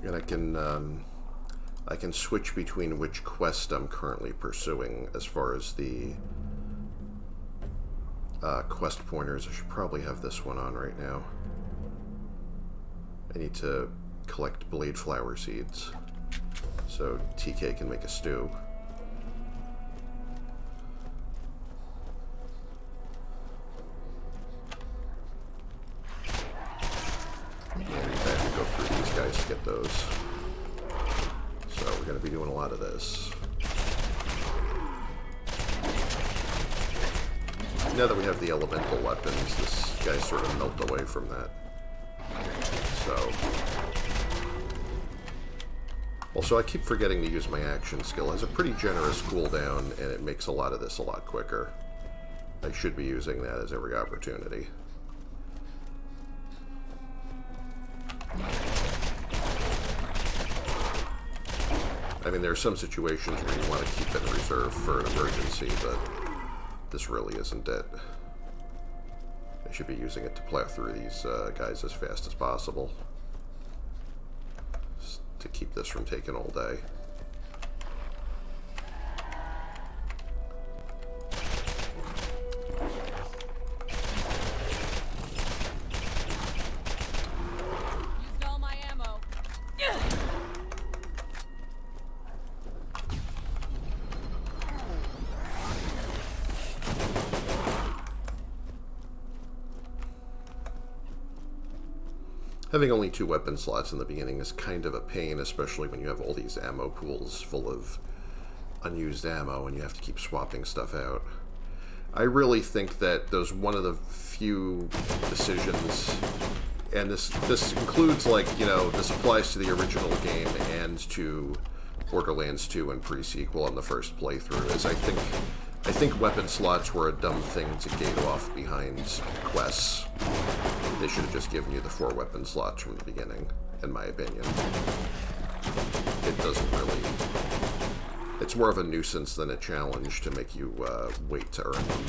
And I can switch between which quest I'm currently pursuing as far as the quest pointers. I should probably have this one on right now. I need to collect blade flower seeds so TK can make a stew. And I have to go through these guys to get those. So we're going to be doing a lot of this. Now that we have the elemental weapons, this guy sort of melt away from that. So... Also, I keep forgetting to use my action skill. It has a pretty generous cooldown, and it makes a lot of this a lot quicker. I should be using that as every opportunity. I mean, there are some situations where you want to keep it in reserve for an emergency, but this really isn't it. I should be using it to plow through these guys as fast as possible. To keep this from taking all day. Used all my ammo. Having only 2 weapon slots in the beginning is kind of a pain, especially when you have all these ammo pools full of unused ammo and you have to keep swapping stuff out. I really think that those one of the few decisions, and this includes, like, you know, this applies to the original game and to Borderlands 2 and pre-sequel on the first playthrough, is I think weapon slots were a dumb thing to gate off behind quests. They should have just given you the 4 weapon slots from the beginning, in my opinion. It doesn't really... It's more of a nuisance than a challenge to make you wait to earn them.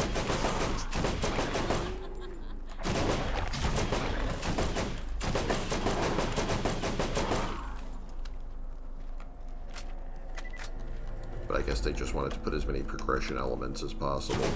But I guess they just wanted to put as many progression elements as possible.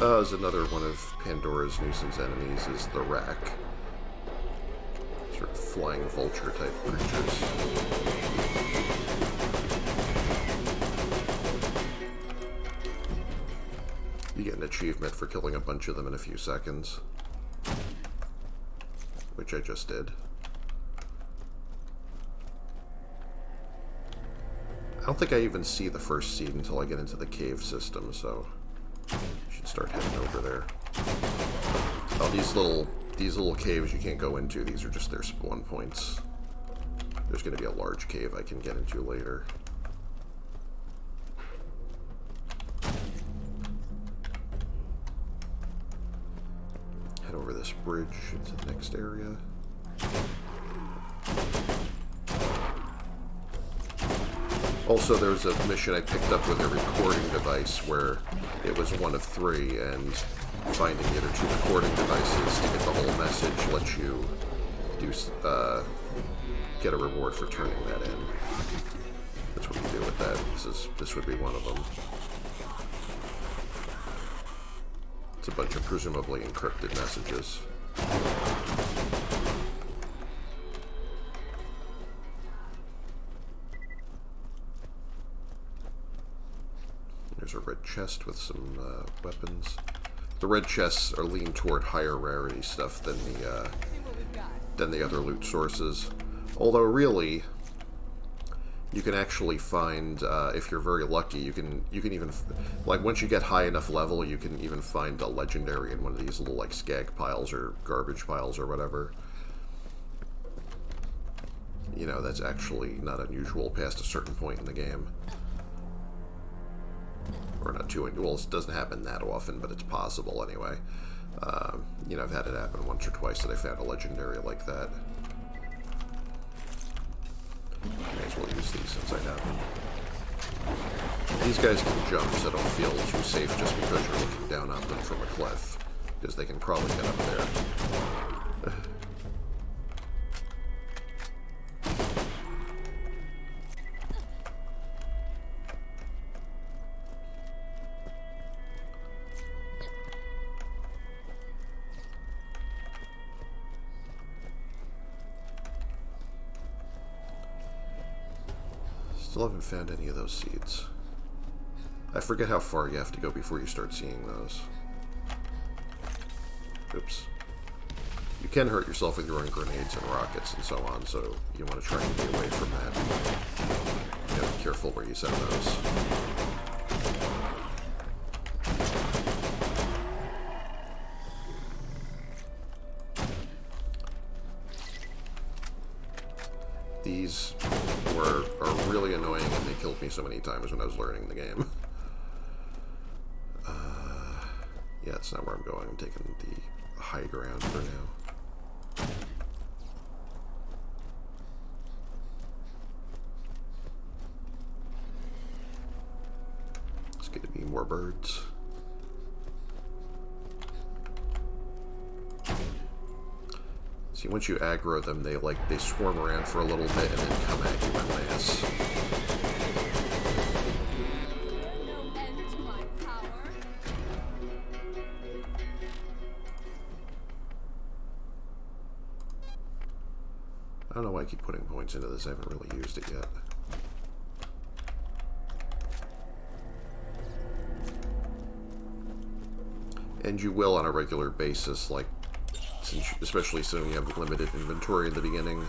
Is another one of Pandora's nuisance enemies is the Rack. Sort of flying vulture type creatures. You get an achievement for killing a bunch of them in a few seconds. Which I just did. I don't think I even see the first seed until I get into the cave system, so I should start heading over there. Oh, these little caves you can't go into. These are just their spawn points. There's going to be a large cave I can get into later. Head over this bridge into the next area. Also, there's a mission I picked up with a recording device where it was one of 3, and finding the other 2 recording devices to get the whole message lets you do get a reward for turning that in. That's what you do with that. This would be one of them. It's a bunch of presumably encrypted messages. There's a red chest with some weapons. The red chests are leaned toward higher rarity stuff than the other loot sources. Although really, you can actually find, if you're very lucky, you can even, like, once you get high enough level, you can even find a legendary in one of these little, like, skag piles or garbage piles or whatever. You know, that's actually not unusual past a certain point in the game. Or not too, well, it doesn't happen that often, but it's possible anyway. You know, I've had it happen once or twice that I found a legendary like that. May as well use these since I have them. These guys can jump, so don't feel too safe just because you're looking down on them from a cliff, because they can probably get up there. Still haven't found any of those seeds. I forget how far you have to go before you start seeing those. Oops. You can hurt yourself with your own grenades and rockets and so on, so you want to try and be away from that. You gotta be careful where you send those. These are really annoying, and they killed me so many times when I was learning the game. Yeah, it's not where I'm going. I'm taking the high ground for now. It's going to be more birds. See, once you aggro them, they swarm around for a little bit and then come at you en masse. No end to my power. I don't know why I keep putting points into this. I haven't really used it yet. And you will on a regular basis, like, especially since you have limited inventory in the beginning,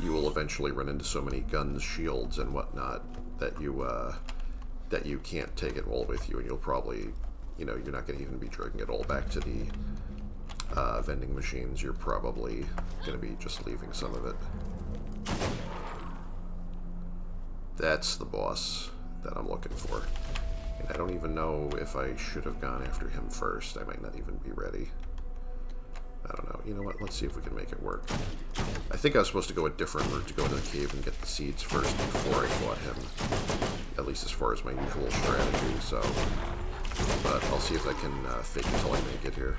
you will eventually run into so many guns, shields, and whatnot that you can't take it all with you, and you'll probably, you know, you're not going to even be dragging it all back to the vending machines. You're probably going to be just leaving some of it. That's the boss that I'm looking for. And I don't even know if I should have gone after him first. I might not even be ready. I don't know. You know what? Let's see if we can make it work. I think I was supposed to go a different route to go into the cave and get the seeds first before I fought him. At least as far as my usual strategy, so... But I'll see if I can fake it till I make it here.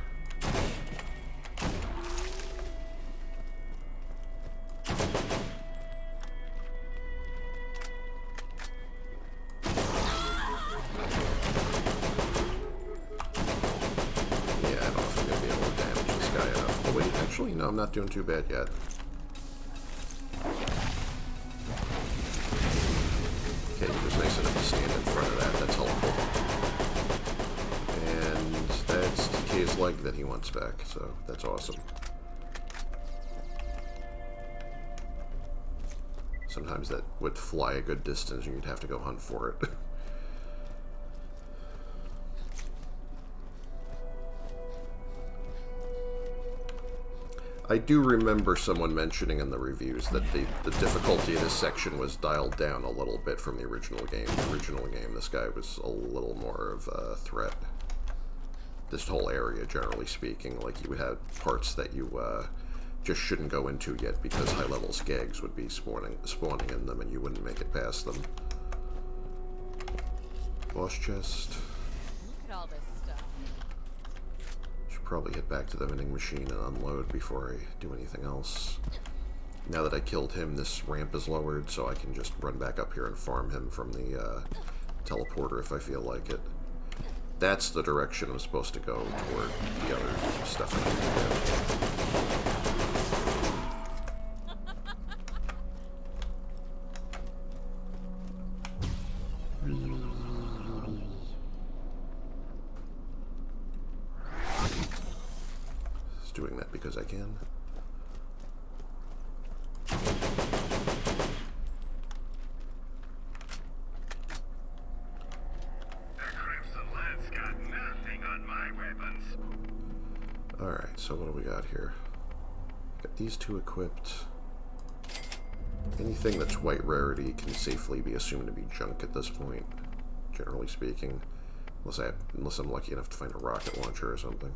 Actually, no, I'm not doing too bad yet. Okay, he was nice enough to stand in front of that. That's helpful. And that's TK's leg that he wants back, so that's awesome. Sometimes that would fly a good distance and you'd have to go hunt for it. I do remember someone mentioning in the reviews that the difficulty of this section was dialed down a little bit from the original game. The original game, this guy was a little more of a threat. This whole area, generally speaking, like you would have parts that you just shouldn't go into yet because high-level skags would be spawning in them and you wouldn't make it past them. Boss chest. Look at all this stuff. Should probably head back to the vending machine and unload before I do anything else. Now that I killed him, this ramp is lowered, so I can just run back up here and farm him from the teleporter if I feel like it. That's the direction I'm supposed to go toward the other stuff I need to do. Just doing that because I can. Alright, so what do we got here? Got these two equipped. Anything that's white rarity can safely be assumed to be junk at this point, generally speaking. Unless I'm lucky enough to find a rocket launcher or something.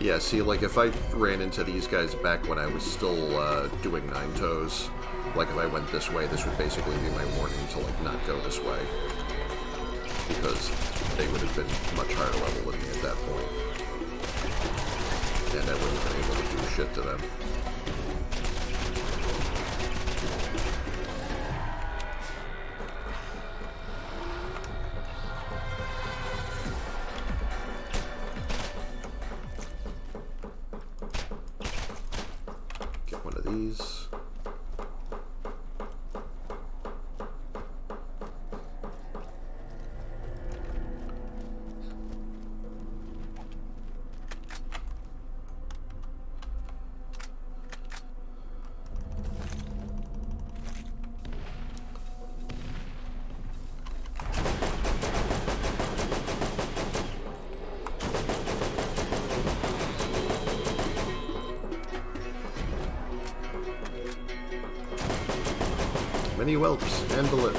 Yeah, see, like, if I ran into these guys back when I was still doing 9 toes, like, if I went this way, this would basically be my warning to, like, not go this way. Because they would have been much higher level than me at that point. And I wouldn't have been able to do shit to them. These. Many whelps, handle it.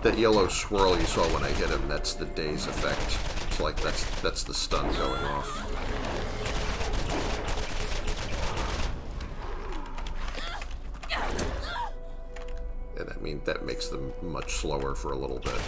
That yellow swirl you saw when I hit him, that's the daze effect. It's like that's the stun going off. And I mean, that makes them much slower for a little bit.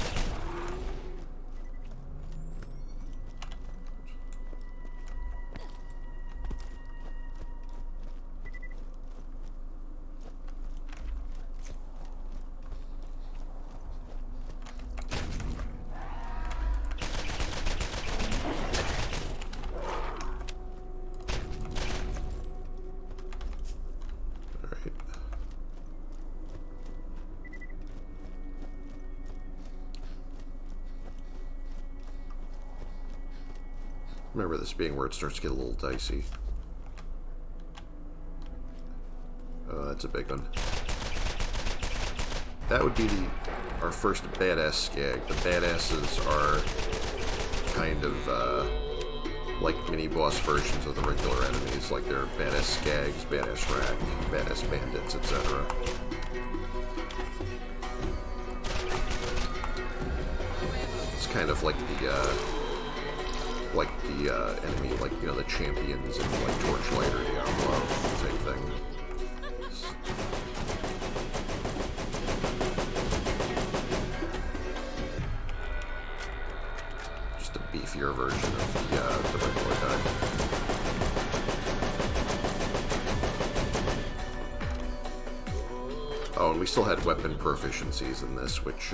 Remember this being where it starts to get a little dicey. Oh, that's a big one. That would be our first badass skag. The badasses are kind of like mini-boss versions of the regular enemies. Like they're badass skags, badass rack, badass bandits, etc. It's kind of like the enemy, like, you know, the champions in like Torchlight or Diablo type thing. Just a beefier version of the regular guy. Oh, and we still had weapon proficiencies in this, which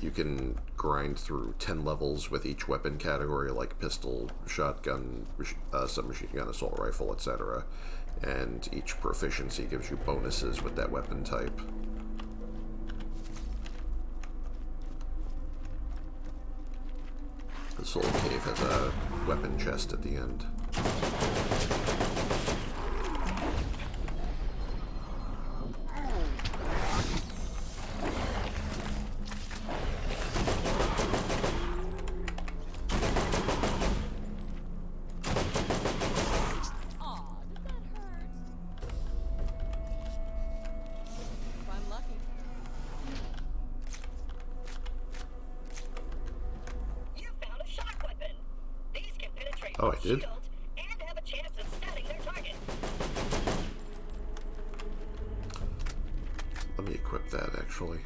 you can grind through 10 levels with each weapon category, like pistol, shotgun, submachine gun, assault rifle, etc. And each proficiency gives you bonuses with that weapon type. This little cave has a weapon chest at the end. Oh, I did? And have a chance of stunning their target. Let me equip that, actually.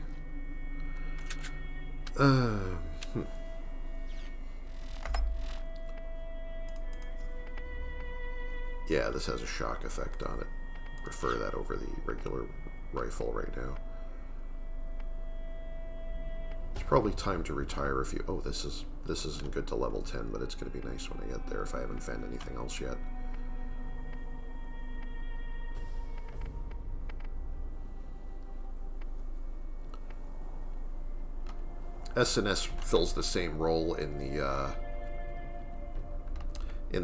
Yeah, this has a shock effect on it. Prefer that over the regular rifle right now. It's probably time to retire if you... Oh, this isn't good to level 10, but it's going to be nice when I get there if I haven't found anything else yet. S&S fills the same role in the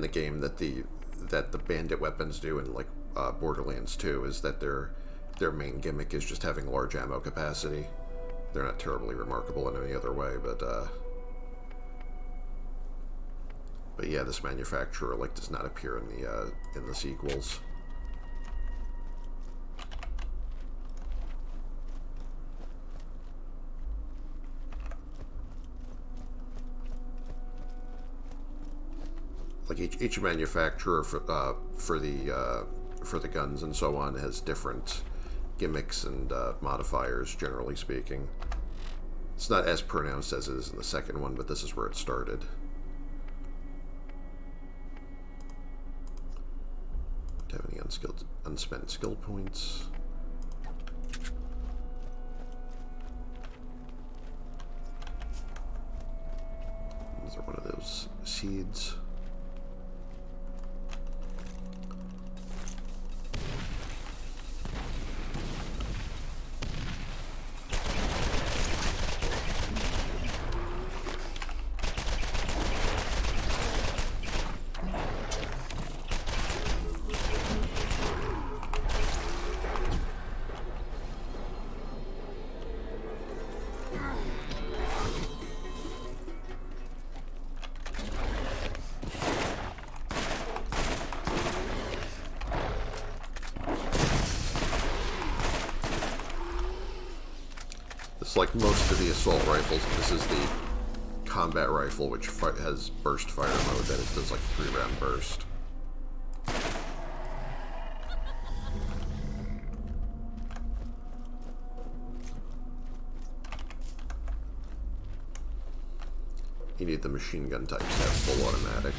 game that the bandit weapons do in like Borderlands 2, is that their main gimmick is just having large ammo capacity. They're not terribly remarkable in any other way, but yeah, this manufacturer like does not appear in the sequels. Like each manufacturer for the guns and so on has different gimmicks and modifiers, generally speaking. It's not as pronounced as it is in the second one, but this is where it started. Do you have any unspent skill points? Is there one of those seeds? It's like most of the assault rifles. This is the combat rifle, which has burst fire mode that it does like 3-round burst. You need the machine gun types to have full automatic.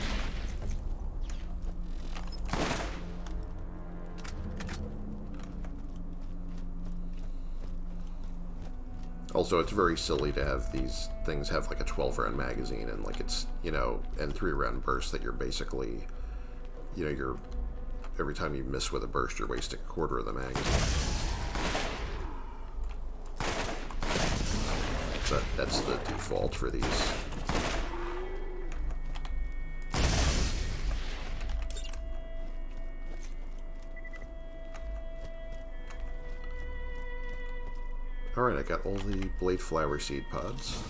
Also, it's very silly to have these things have like a 12-round magazine and like it's, you know, and 3-round bursts that you're basically, you know, you're, every time you miss with a burst, you're wasting a quarter of the magazine. But that's the default for these. Alright, I got all the blade flower seed pods.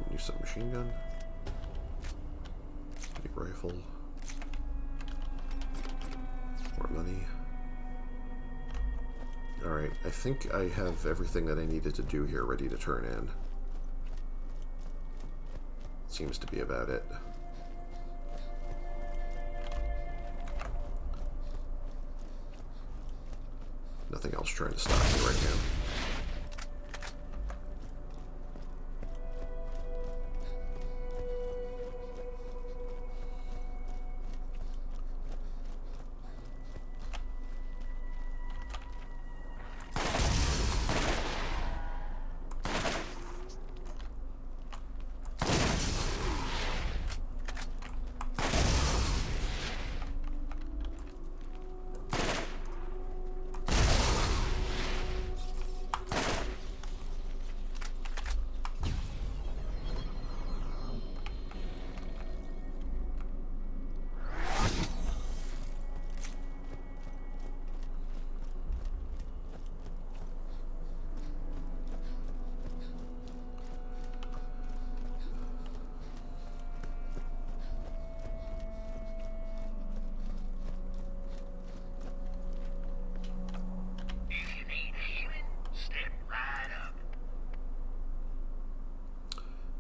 New submachine gun. New rifle. More money. Alright, I think I have everything that I needed to do here ready to turn in. Seems to be about it. Nothing else trying to stop me right now.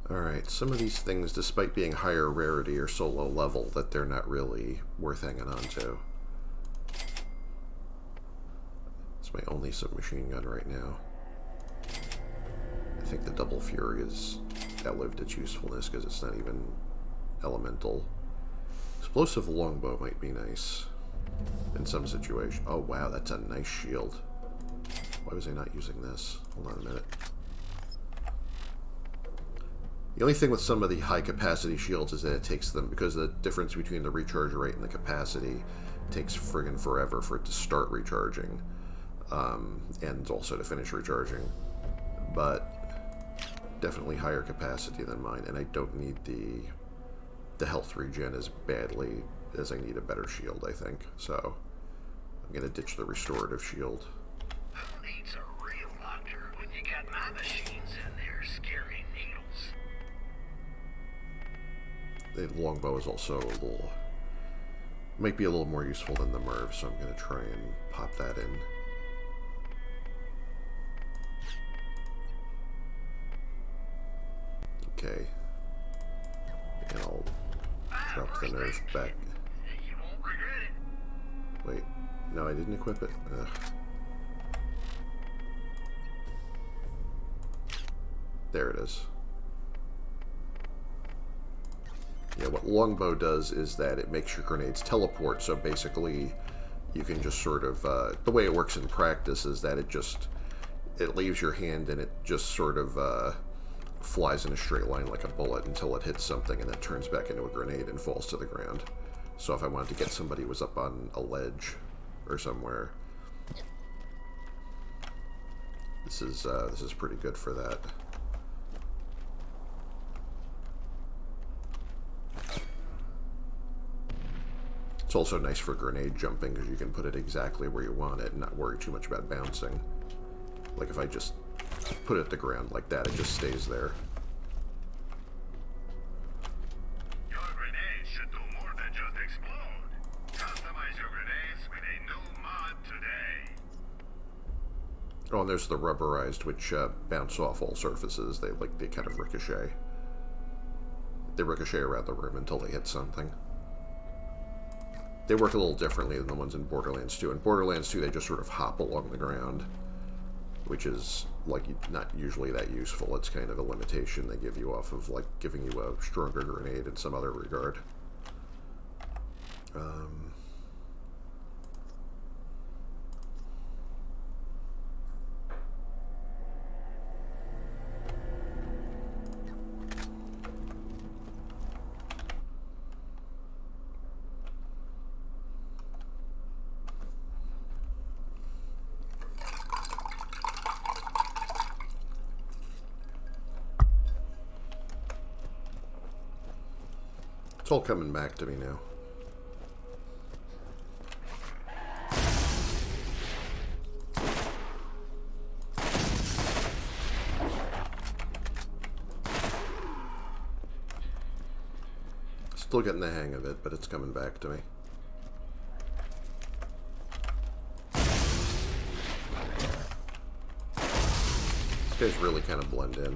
Alright, some of these things, despite being higher rarity, are so low level that they're not really worth hanging on to. It's my only submachine gun right now. I think the Double Fury has outlived its usefulness because it's not even elemental. Explosive longbow might be nice in some situations. Oh wow, that's a nice shield. Why was I not using this? Hold on a minute. The only thing with some of the high capacity shields is that it takes them, because the difference between the recharge rate and the capacity takes friggin' forever for it to start recharging, and also to finish recharging. But definitely higher capacity than mine, and I don't need the health regen as badly as I need a better shield, I think. So I'm gonna ditch the restorative shield. Who needs a real doctor when you got my machines in there scaring needles? The longbow is also a little, might be a little more useful than the Merv, so I'm going to try and pop that in. Okay. And I'll drop the Nerf back. You won't regret it. Wait, no, I didn't equip it? Ugh. There it is. Yeah, what longbow does is that it makes your grenades teleport, so basically you can just sort of, the way it works in practice is that it leaves your hand and it just sort of flies in a straight line like a bullet until it hits something and then turns back into a grenade and falls to the ground. So if I wanted to get somebody who was up on a ledge or somewhere, this is pretty good for that. It's also nice for grenade jumping because you can put it exactly where you want it and not worry too much about bouncing. Like if I just put it at the ground like that, it just stays there. Your grenades should do more than just explode. Customize your grenades with a new mod today. Oh, and there's the rubberized, which bounce off all surfaces. They kind of ricochet. They ricochet around the room until they hit something. They work a little differently than the ones in Borderlands 2. In Borderlands 2, they just sort of hop along the ground, which is, like, not usually that useful. It's kind of a limitation they give you off of, like, giving you a stronger grenade in some other regard. It's all coming back to me now. Still getting the hang of it, but it's coming back to me. These guys really kind of blend in.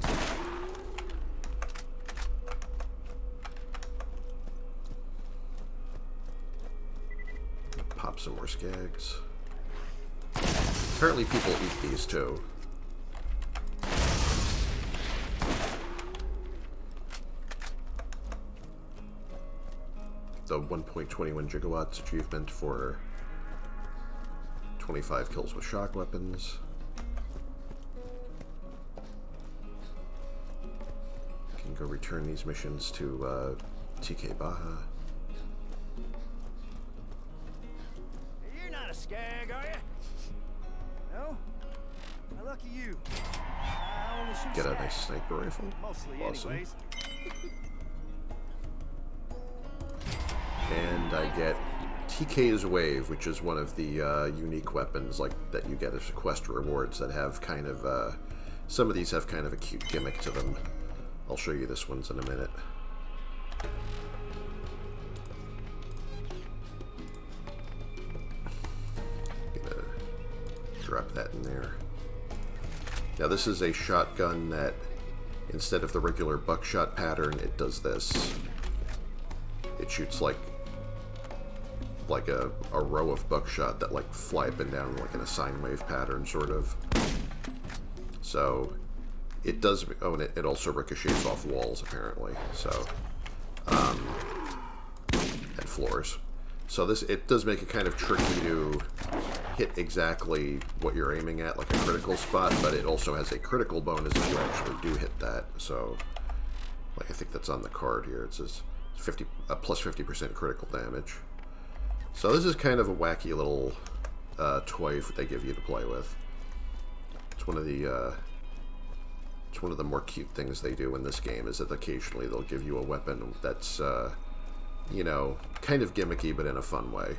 Pop some more skags. Apparently people eat these too. The 1.21 gigawatts achievement for 25 kills with shock weapons. Can go return these missions to TK Baja. You're not a skag, are you? No? Well, lucky you. I only shoot Get a skags. nice sniper rifle. Mostly, Awesome. anyways. And I get TK's Wave, which is one of the unique weapons like that you get as quest rewards that have kind of some of these have kind of a cute gimmick to them. I'll show you this one's in a minute. Gonna drop that in there. Now this is a shotgun that instead of the regular buckshot pattern, it does this. It shoots like a row of buckshot that like fly up and down like in a sine wave pattern, sort of. So it does. Oh, and it also ricochets off walls apparently. So and floors. So it does make it kind of tricky to hit exactly what you're aiming at, like a critical spot. But it also has a critical bonus if you actually do hit that. So like I think that's on the card here. It says plus 50% critical damage. So this is kind of a wacky little toy they give you to play with. It's one of the more cute things they do in this game is that occasionally they'll give you a weapon that's you know, kind of gimmicky but in a fun way.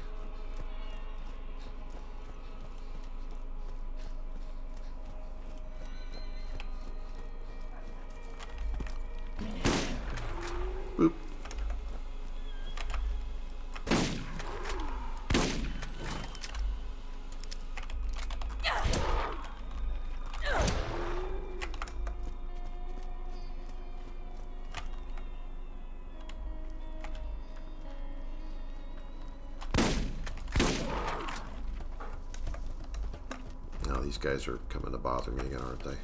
Boop. These guys are coming to bother me again, aren't they?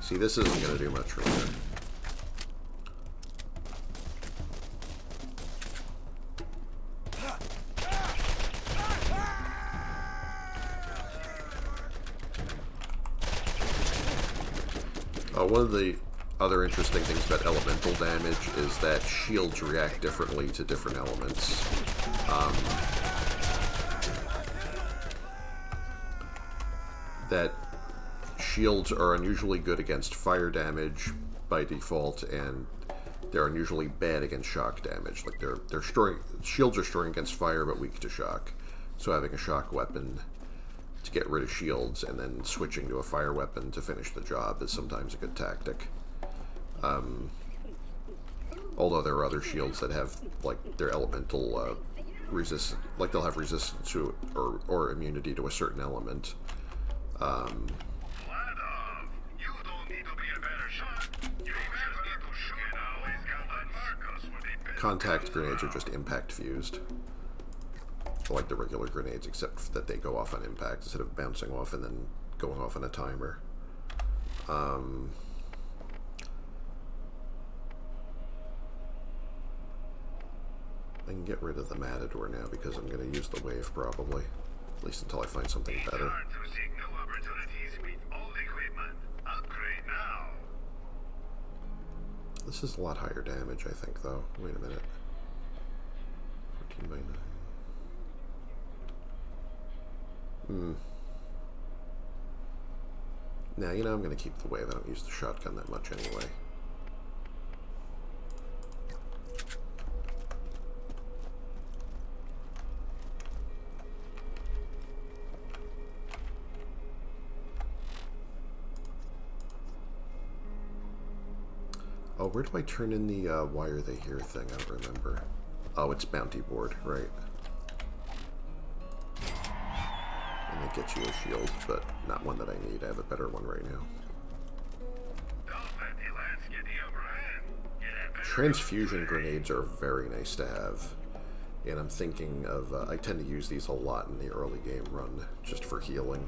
See, this isn't going to do much from here. One of the other interesting things about elemental damage is that shields react differently to different elements. That shields are unusually good against fire damage by default, and they're unusually bad against shock damage. Like shields are strong against fire but weak to shock. So having a shock weapon to get rid of shields and then switching to a fire weapon to finish the job is sometimes a good tactic. Although there are other shields that have like their elemental resist, like they'll have resistance to or immunity to a certain element. Flat off. You don't need to be a better shot. You just need to shoot. You always got that Marcos with the best. Contact grenades are just impact fused, like the regular grenades, except that they go off on impact instead of bouncing off and then going off on a timer. I can get rid of the Matador now because I'm going to use the wave probably, at least until I find something better. Hard to seek new opportunities with old equipment. Upgrade now. This is a lot higher damage, I think, though. Wait a minute. 14 by 9. Now, you know, I'm going to keep the wave. I don't use the shotgun that much anyway. Oh, where do I turn in the why are they here thing? I don't remember. Oh, it's bounty board, right. And it gets you a shield, but not one that I need. I have a better one right now. Transfusion grenades are very nice to have. And I'm thinking of, I tend to use these a lot in the early game run, just for healing.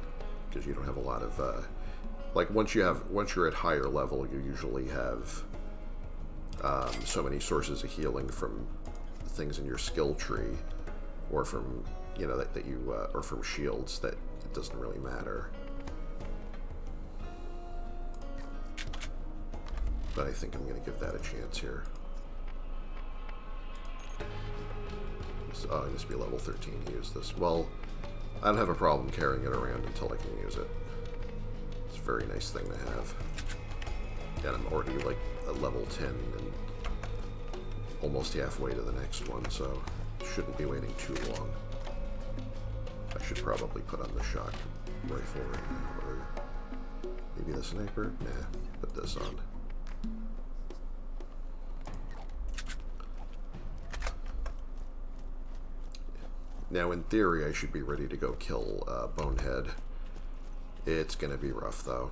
Because you don't have a lot of, like once you're at higher level, you usually have so many sources of healing from things in your skill tree, or from, you know, that you, or from shields, that it doesn't really matter. But I think I'm going to give that a chance here. Oh, I must be level 13 to use this. Well, I don't have a problem carrying it around until I can use it. It's a very nice thing to have. And I'm already like a level 10 and almost halfway to the next one, so shouldn't be waiting too long. I should probably put on the shock rifle right now, or maybe the sniper? Nah, put this on. Now, in theory, I should be ready to go kill Bonehead. It's gonna be rough, though.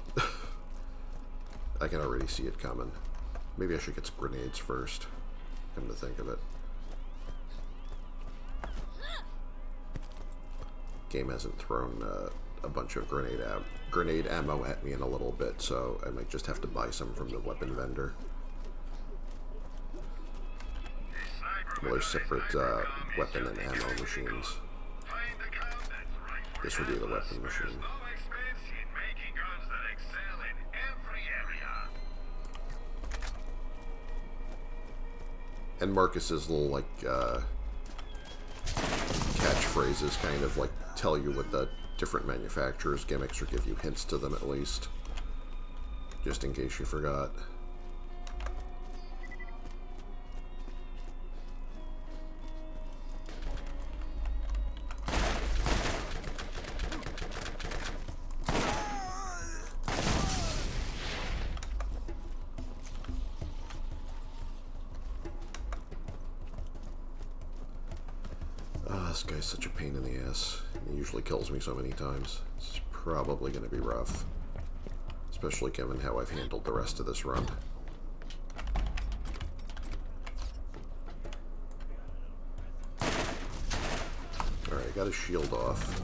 I can already see it coming. Maybe I should get some grenades first, come to think of it. Game hasn't thrown a bunch of grenade ammo at me in a little bit, so I might just have to buy some from the weapon vendor. Well, there's separate weapon and ammo machines. This would be the weapon machine. And Marcus's little, like, catchphrases kind of, like, tell you what the different manufacturers' gimmicks, or give you hints to them at least. Just in case you forgot. This guy's such a pain in the ass. He usually kills me so many times. It's probably going to be rough. Especially given how I've handled the rest of this run. Alright, got his shield off.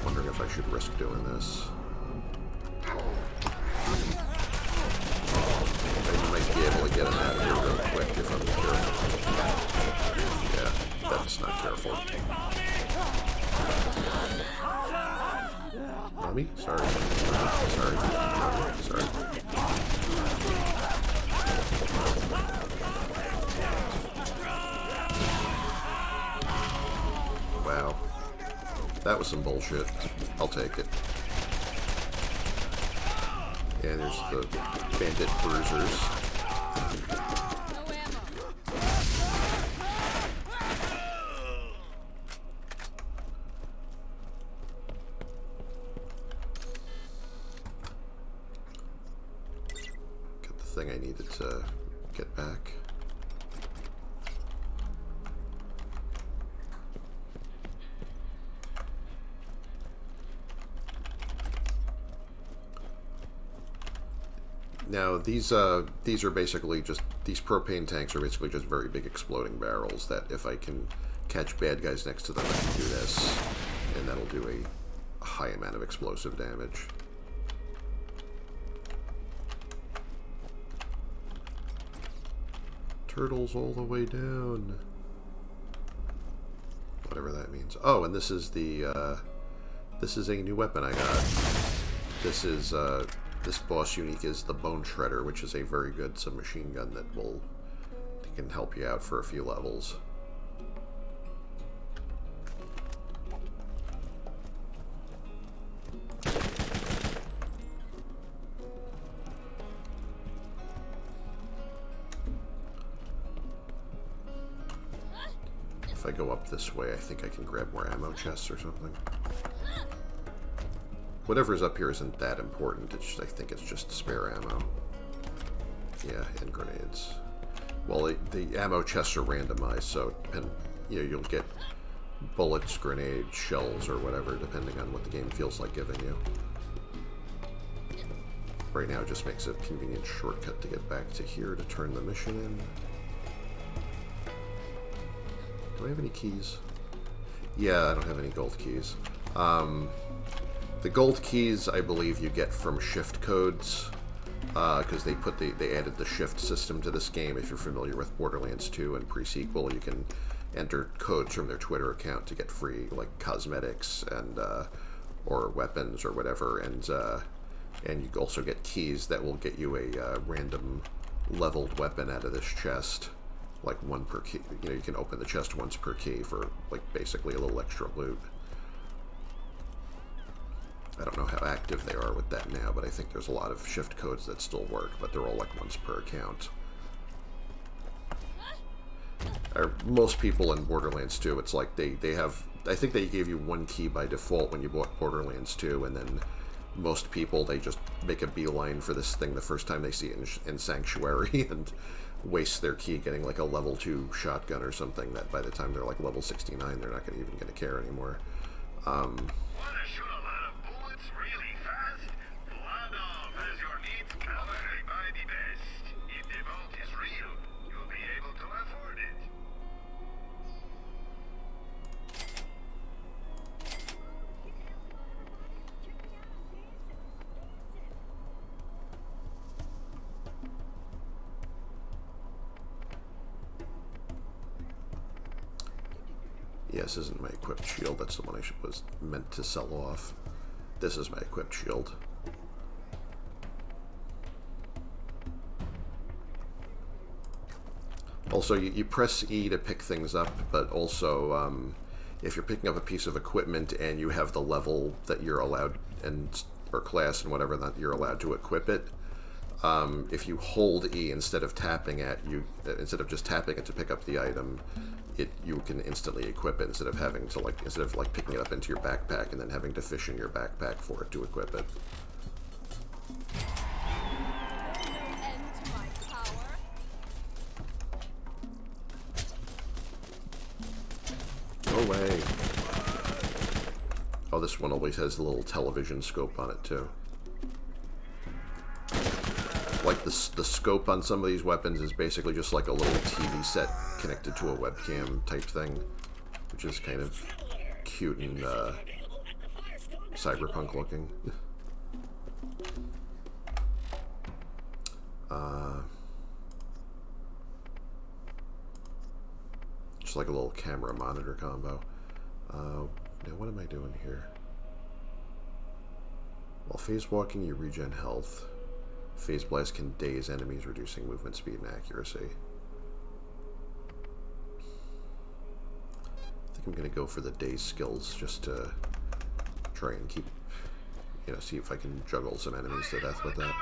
Wondering if I should risk doing this. I might be able to get him out of here real quick if I'm careful. Yeah, that's not careful. Mommy? Sorry. Sorry. Sorry. Wow. That was some bullshit. I'll take it. And there's the bandit bruisers. Got the thing I needed to get back. Now, these are basically just... These propane tanks are basically just very big exploding barrels that if I can catch bad guys next to them, I can do this. And that'll do a high amount of explosive damage. Turtles all the way down. Whatever that means. Oh, and this is the, this is a new weapon I got. This is, this boss unique is the Bone Shredder, which is a very good submachine gun that can help you out for a few levels. If I go up this way, I think I can grab more ammo chests or something. Whatever's up here isn't that important. I think it's just spare ammo. Yeah, and grenades. Well, the ammo chests are randomized, so you'll get bullets, grenades, shells, or whatever, depending on what the game feels like giving you. Right now, it just makes a convenient shortcut to get back to here to turn the mission in. Do I have any keys? Yeah, I don't have any gold keys. The gold keys, I believe, you get from shift codes, because they added the shift system to this game. If you're familiar with Borderlands 2 and pre-sequel, you can enter codes from their Twitter account to get free, like cosmetics and or weapons or whatever, and you also get keys that will get you a random leveled weapon out of this chest. Like one per key. You can open the chest once per key for, like, basically a little extra loot. I don't know how active they are with that now, but I think there's a lot of shift codes that still work, but they're all, like, once per account. Most people in Borderlands 2, it's like they have... I think they gave you one key by default when you bought Borderlands 2, and then most people, they just make a beeline for this thing the first time they see it in Sanctuary, and waste their key getting like a level 2 shotgun or something that by the time they're like level 69 they're not even going to care anymore. Wanna shoot a lot of bullets really fast? Vladov has your needs covered by the best. If the vault is real, you'll be able to afford it. Yeah, this isn't my equipped shield. That's the one I was meant to sell off. This is my equipped shield. Also, you press E to pick things up, but also if you're picking up a piece of equipment and you have the level that you're allowed or class and whatever that you're allowed to equip it, if you hold E instead of tapping instead of just tapping it to pick up the item, you can instantly equip it instead of having to instead of picking it up into your backpack and then having to fish in your backpack for it to equip it. No way. Oh, this one always has a little television scope on it too. Like the scope on some of these weapons is basically just like a little TV set connected to a webcam type thing, which is kind of cute and cyberpunk looking. Just like a little camera monitor combo. Now what am I doing here? While phase walking, you regen health. Phase Blast can daze enemies, reducing movement speed and accuracy. I think I'm going to go for the daze skills just to try and keep, see if I can juggle some enemies to death with that.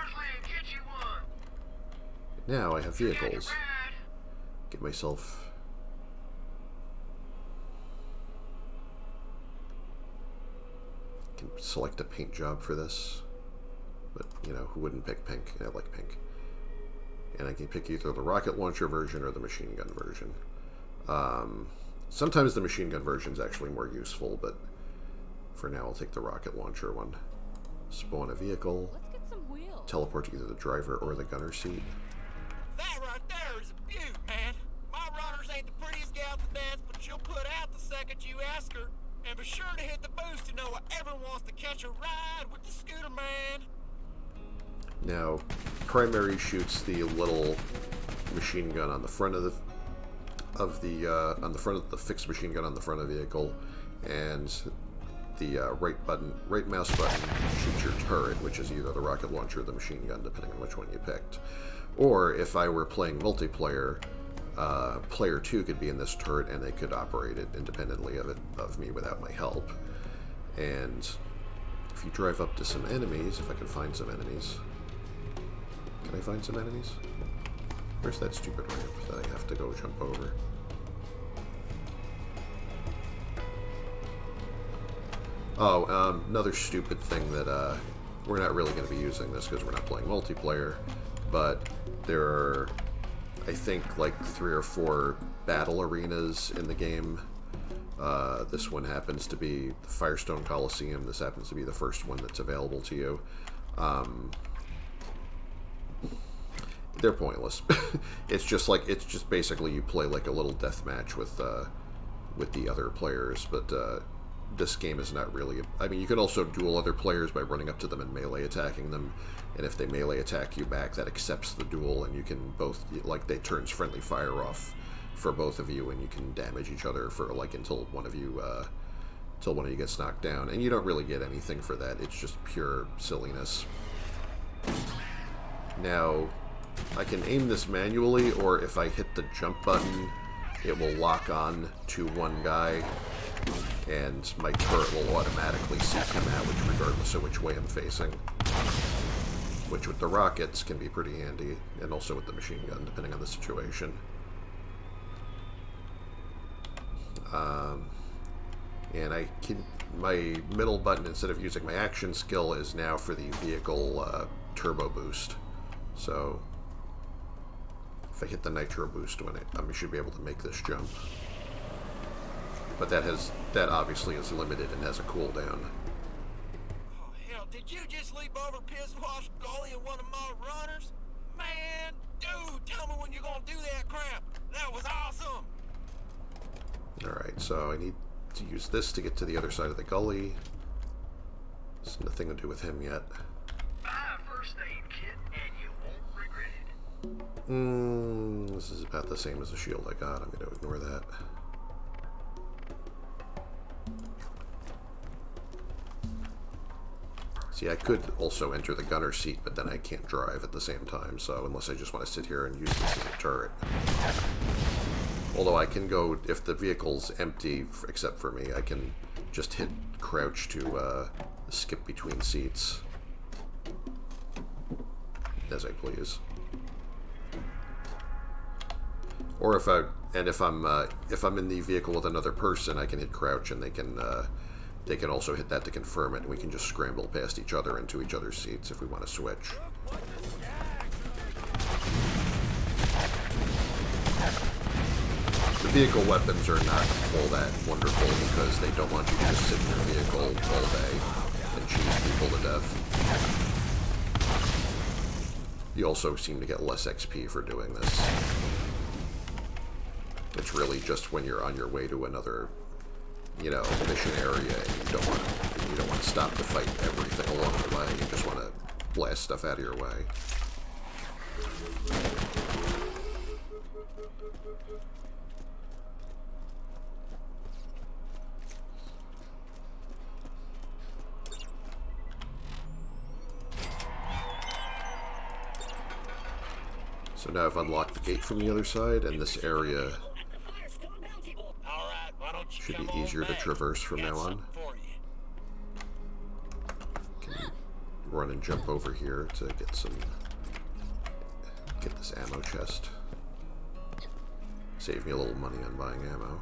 Now I have vehicles. Get myself... can select a paint job for this. But, who wouldn't pick pink? I like pink. And I can pick either the rocket launcher version or the machine gun version. Sometimes the machine gun version is actually more useful, but for now I'll take the rocket launcher one. Spawn a vehicle. Let's get some wheels. teleport to either the driver or the gunner seat. That right there is a beaut, man. My runners ain't the prettiest gal to dance, but she'll put out the second you ask her. And be sure to hit the boost to know whoever wants to catch a ride with the scooter man. Now, primary shoots the little machine gun on the front of the fixed machine gun on the front of the vehicle, and the right mouse button shoots your turret, which is either the rocket launcher or the machine gun, depending on which one you picked. Or if I were playing multiplayer, player 2 could be in this turret and they could operate it independently of me without my help. And if you drive up to some enemies, if I can find some enemies. Can I find some enemies? Where's that stupid ramp that I have to go jump over? Oh, another stupid thing that, we're not really going to be using this because we're not playing multiplayer, but there are, I think, like 3 or 4 battle arenas in the game. This one happens to be the Firestone Coliseum. This happens to be the first one that's available to you. They're pointless. It's just basically you play like a little death match with the other players, but this game is not really... I mean, you can also duel other players by running up to them and melee attacking them, and if they melee attack you back, that accepts the duel, and you can both... Like, they turns friendly fire off for both of you, and you can damage each other for, like, until one of you gets knocked down, and you don't really get anything for that. It's just pure silliness. Now, I can aim this manually, or if I hit the jump button, it will lock on to one guy, and my turret will automatically seek him out, regardless of which way I'm facing. Which with the rockets can be pretty handy, and also with the machine gun, depending on the situation. And my middle button, instead of using my action skill, is now for the vehicle turbo boost. So if I hit the nitro boost when I should be able to make this jump. But that obviously is limited and has a cooldown. Oh, hell, did you just leap over piss wash Gully and one of my runners? Man, dude, tell me when you're gonna do that crap. That was awesome. Alright, so I need to use this to get to the other side of the gully. There's nothing to do with him yet. Buy a first aid kit and you won't regret it. This is about the same as the shield I got. I'm going to ignore that. See, I could also enter the gunner seat, but then I can't drive at the same time, so unless I just want to sit here and use this as a turret. Although I can go, if the vehicle's empty, except for me, I can just hit crouch to skip between seats as I please. Or if I'm in the vehicle with another person, I can hit crouch, and they can also hit that to confirm it, and we can just scramble past each other into each other's seats if we want to switch. The vehicle weapons are not all that wonderful because they don't want you to just sit in your vehicle all day and cheese people to death. You also seem to get less XP for doing this. It's really just when you're on your way to another, mission area, and you don't want to stop to fight everything along the way. You just want to blast stuff out of your way. So now I've unlocked the gate from the other side, and this area should be easier to traverse from now on. Can run and jump over here to get this ammo chest. Save me a little money on buying ammo.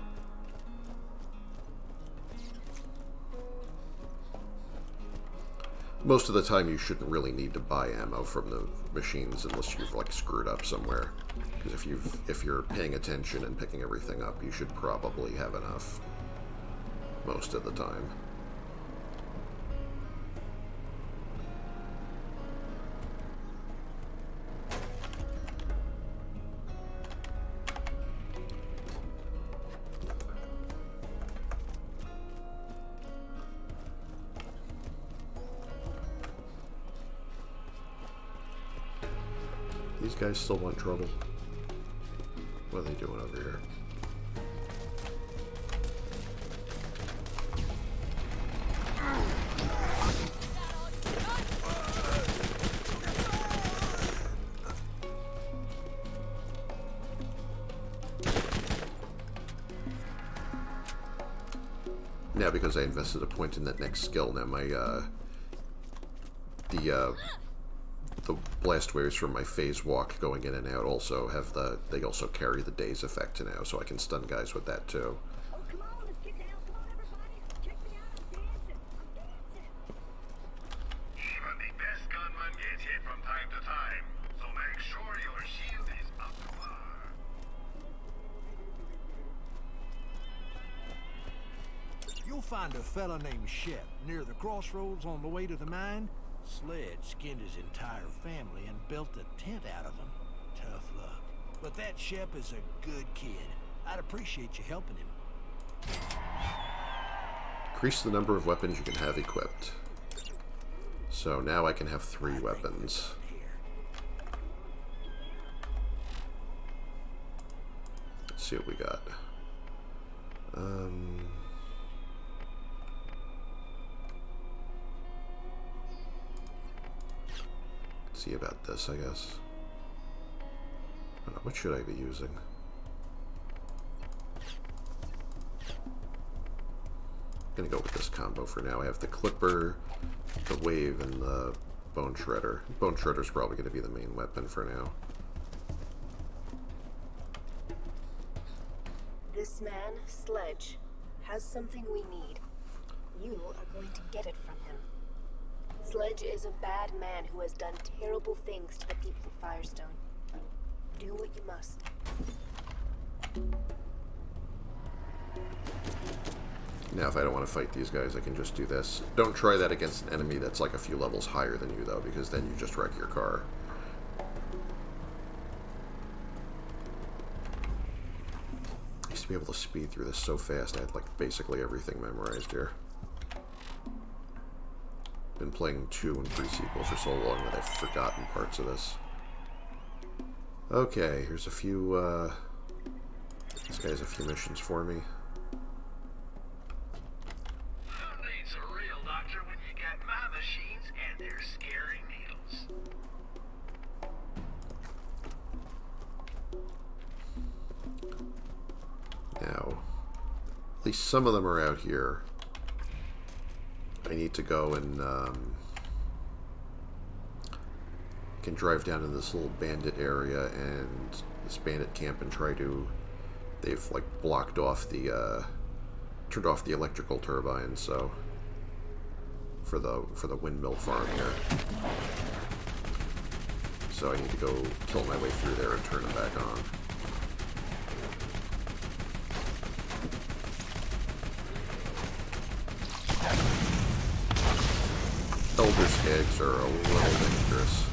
Most of the time you shouldn't really need to buy ammo from the machines unless you've screwed up somewhere. Because if you're paying attention and picking everything up, you should probably have enough most of the time. These guys still want trouble. What are they doing over here? Now, because I invested a point in that next skill, now my, the blast waves from my phase walk going in and out also have they also carry the daze effect now, so I can stun guys with that too. Oh, come on, let's get down. Come on, everybody. Check me out. I'm dancing. I'm dancing. Even the best gunman gets hit from time to time, so make sure your shield is up to par. You'll find a fella named Shep near the crossroads on the way to the mine. Sledge skinned his entire family and built a tent out of them. Tough luck. But that Shep is a good kid. I'd appreciate you helping him. Increase the number of weapons you can have equipped. So now I can have 3 weapons. Let's see what we got. See about this, I guess. I don't know, what should I be using? I'm gonna go with this combo for now. I have the Clipper, the Wave, and the Bone Shredder. Bone Shredder's probably gonna be the main weapon for now. This man, Sledge, has something we need. You are going to get it from him. Sledge is a bad man who has done terrible things to the people of Firestone. Do what you must. Now, if I don't want to fight these guys, I can just do this. Don't try that against an enemy that's like a few levels higher than you, though, because then you just wreck your car. I used to be able to speed through this so fast. I had, like, basically everything memorized here. Been playing 2 and 3 sequel for so long that I've forgotten parts of this. Okay, here's a few, this guy has a few missions for me. Who needs a real doctor when you got my machines and their scary needles? Now, at least some of them are out here. I need to go and can drive down in this little bandit area and this bandit camp and try to. They've like blocked off the turned off the electrical turbine, so for the windmill farm here. So I need to go kill my way through there and turn them back on. Elder's eggs are a little dangerous.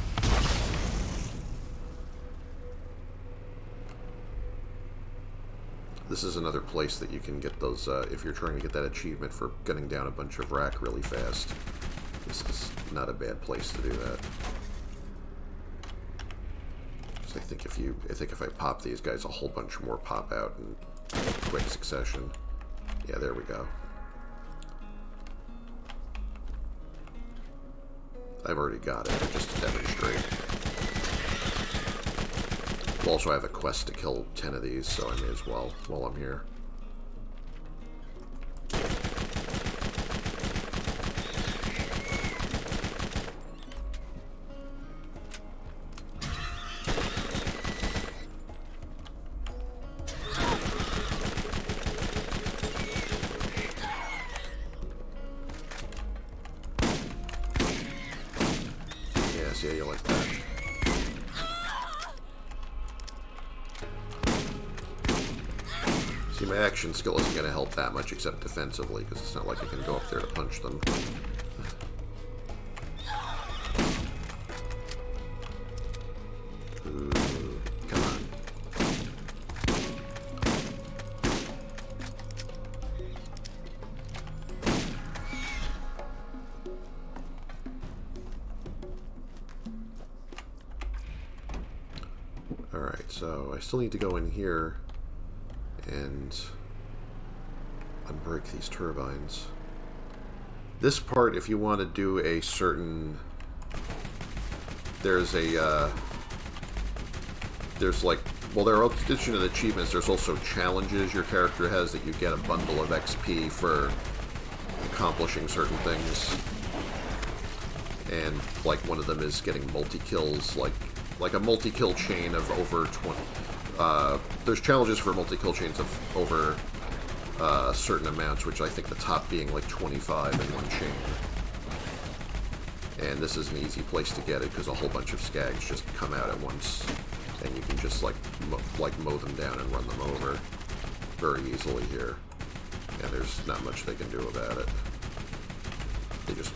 This is another place that you can get those, if you're trying to get that achievement for gunning down a bunch of rack really fast. This is not a bad place to do that. So I think if I pop these guys, a whole bunch more pop out in quick succession. Yeah, there we go. I've already got it, but just to demonstrate. Also, I have a quest to kill 10 of these, so I may as well while I'm here. Yes, yeah, you like that. See, my action skill isn't going to help that much except defensively, because it's not like I can go up there to punch them. Ooh, come on. Alright, so I still need to go in here and unbreak these turbines. This part, if you want to do a certain... There's a, there's like... Well, there are addition to the achievements, there's also challenges your character has that you get a bundle of XP for accomplishing certain things. And, like, one of them is getting multi-kills, like a multi-kill chain of over 20... there's challenges for multi-kill chains of over certain amounts, which I think the top being like 25 in one chain. And this is an easy place to get it, because a whole bunch of skags just come out at once, and you can just, like mow them down and run them over very easily here. And there's not much they can do about it.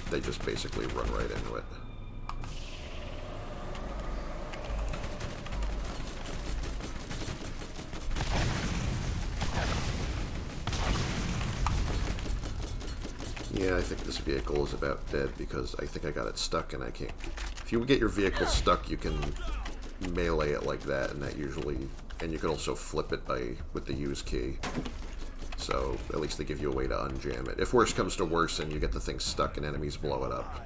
They just basically run right into it. Yeah, I think this vehicle is about dead because I think I got it stuck and I can't... If you get your vehicle stuck, you can melee it like that, and that usually... And you can also flip it with the use key. So, at least they give you a way to unjam it. If worse comes to worse and you get the thing stuck and enemies blow it up.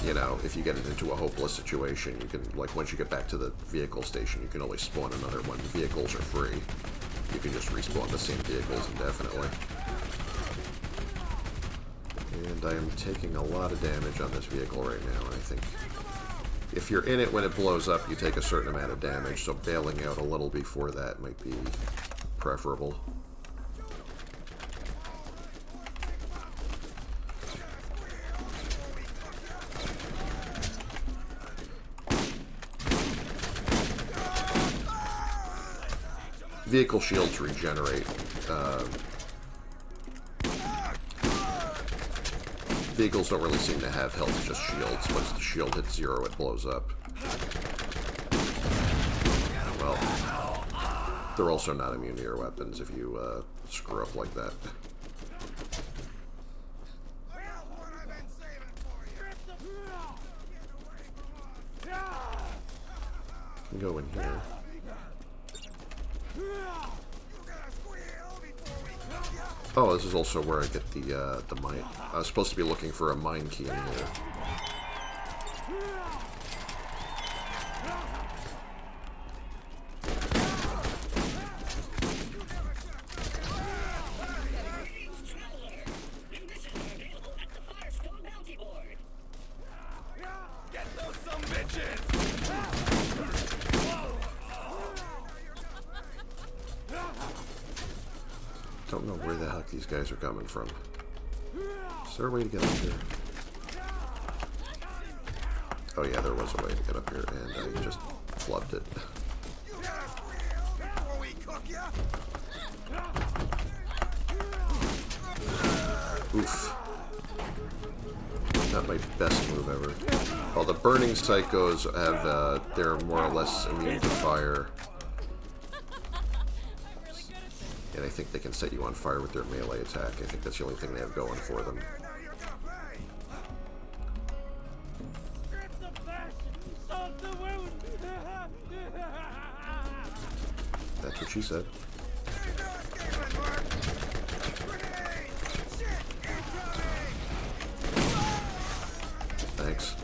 You know, if you get it into a hopeless situation, you can, like, once you get back to the vehicle station, you can always spawn another one. Vehicles are free. You can just respawn the same vehicles indefinitely. And I am taking a lot of damage on this vehicle right now, and I think if you're in it when it blows up, you take a certain amount of damage, so bailing out a little before that might be preferable. Vehicle shields regenerate. Vehicles don't really seem to have health, just shields. Once the shield hits 0, it blows up. Well, they're also not immune to your weapons if you screw up like that. Go in here. Oh, this is also where I get the mine. I was supposed to be looking for a mine key in here. Don't know where the heck these guys are coming from. Is there a way to get up here? Oh yeah, there was a way to get up here, and I just flubbed it. Oof. Not my best move ever. Well, the burning psychos have, they're more or less immune to fire. And I think they can set you on fire with their melee attack. I think that's the only thing they have going for them. That's what she said. Thanks.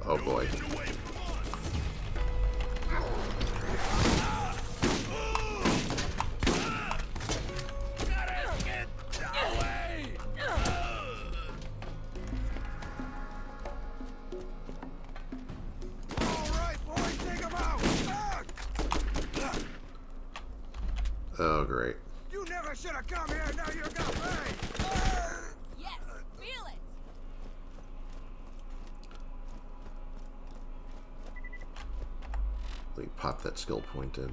Oh boy. Oh, great. You never should have come here, now you're gonna pay! Yes, feel it. Let me pop that skill point in.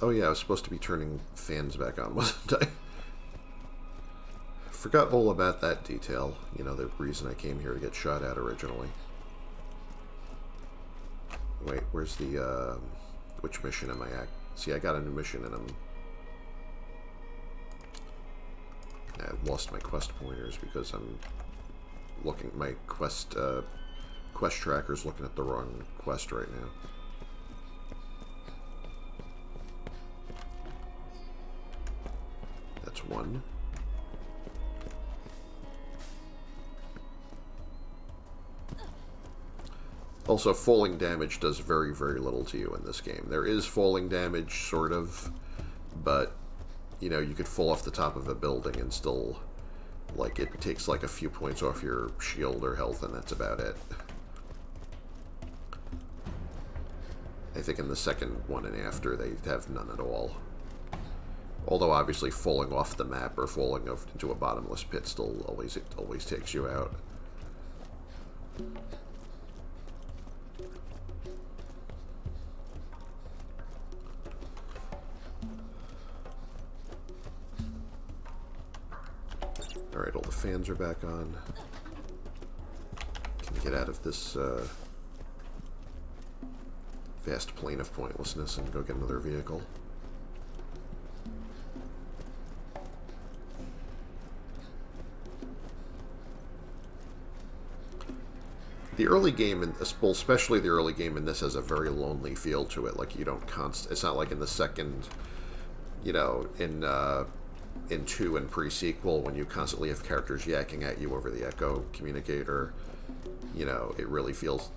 Oh yeah, I was supposed to be turning fans back on, wasn't I? Forgot all about that detail. You know, the reason I came here to get shot at originally. Wait, where's the, which mission am I at? See, I got a new mission and I lost my quest pointers because I'm looking, my quest tracker's looking at the wrong quest right now. That's one. Also, falling damage does very, very little to you in this game. There is falling damage, sort of, but, you know, you could fall off the top of a building and still, like, it takes, like, a few points off your shield or health, and that's about it. I think in the second one and after, they have none at all. Although, obviously, falling off the map or falling into a bottomless pit still always takes you out. Alright, all the fans are back on. Can get out of this vast plane of pointlessness and go get another vehicle. The early game, especially the early game in this, has a very lonely feel to it. Like, you don't it's not like in the second, you know, in 2 and pre-sequel, when you constantly have characters yakking at you over the echo communicator. You know, it really feels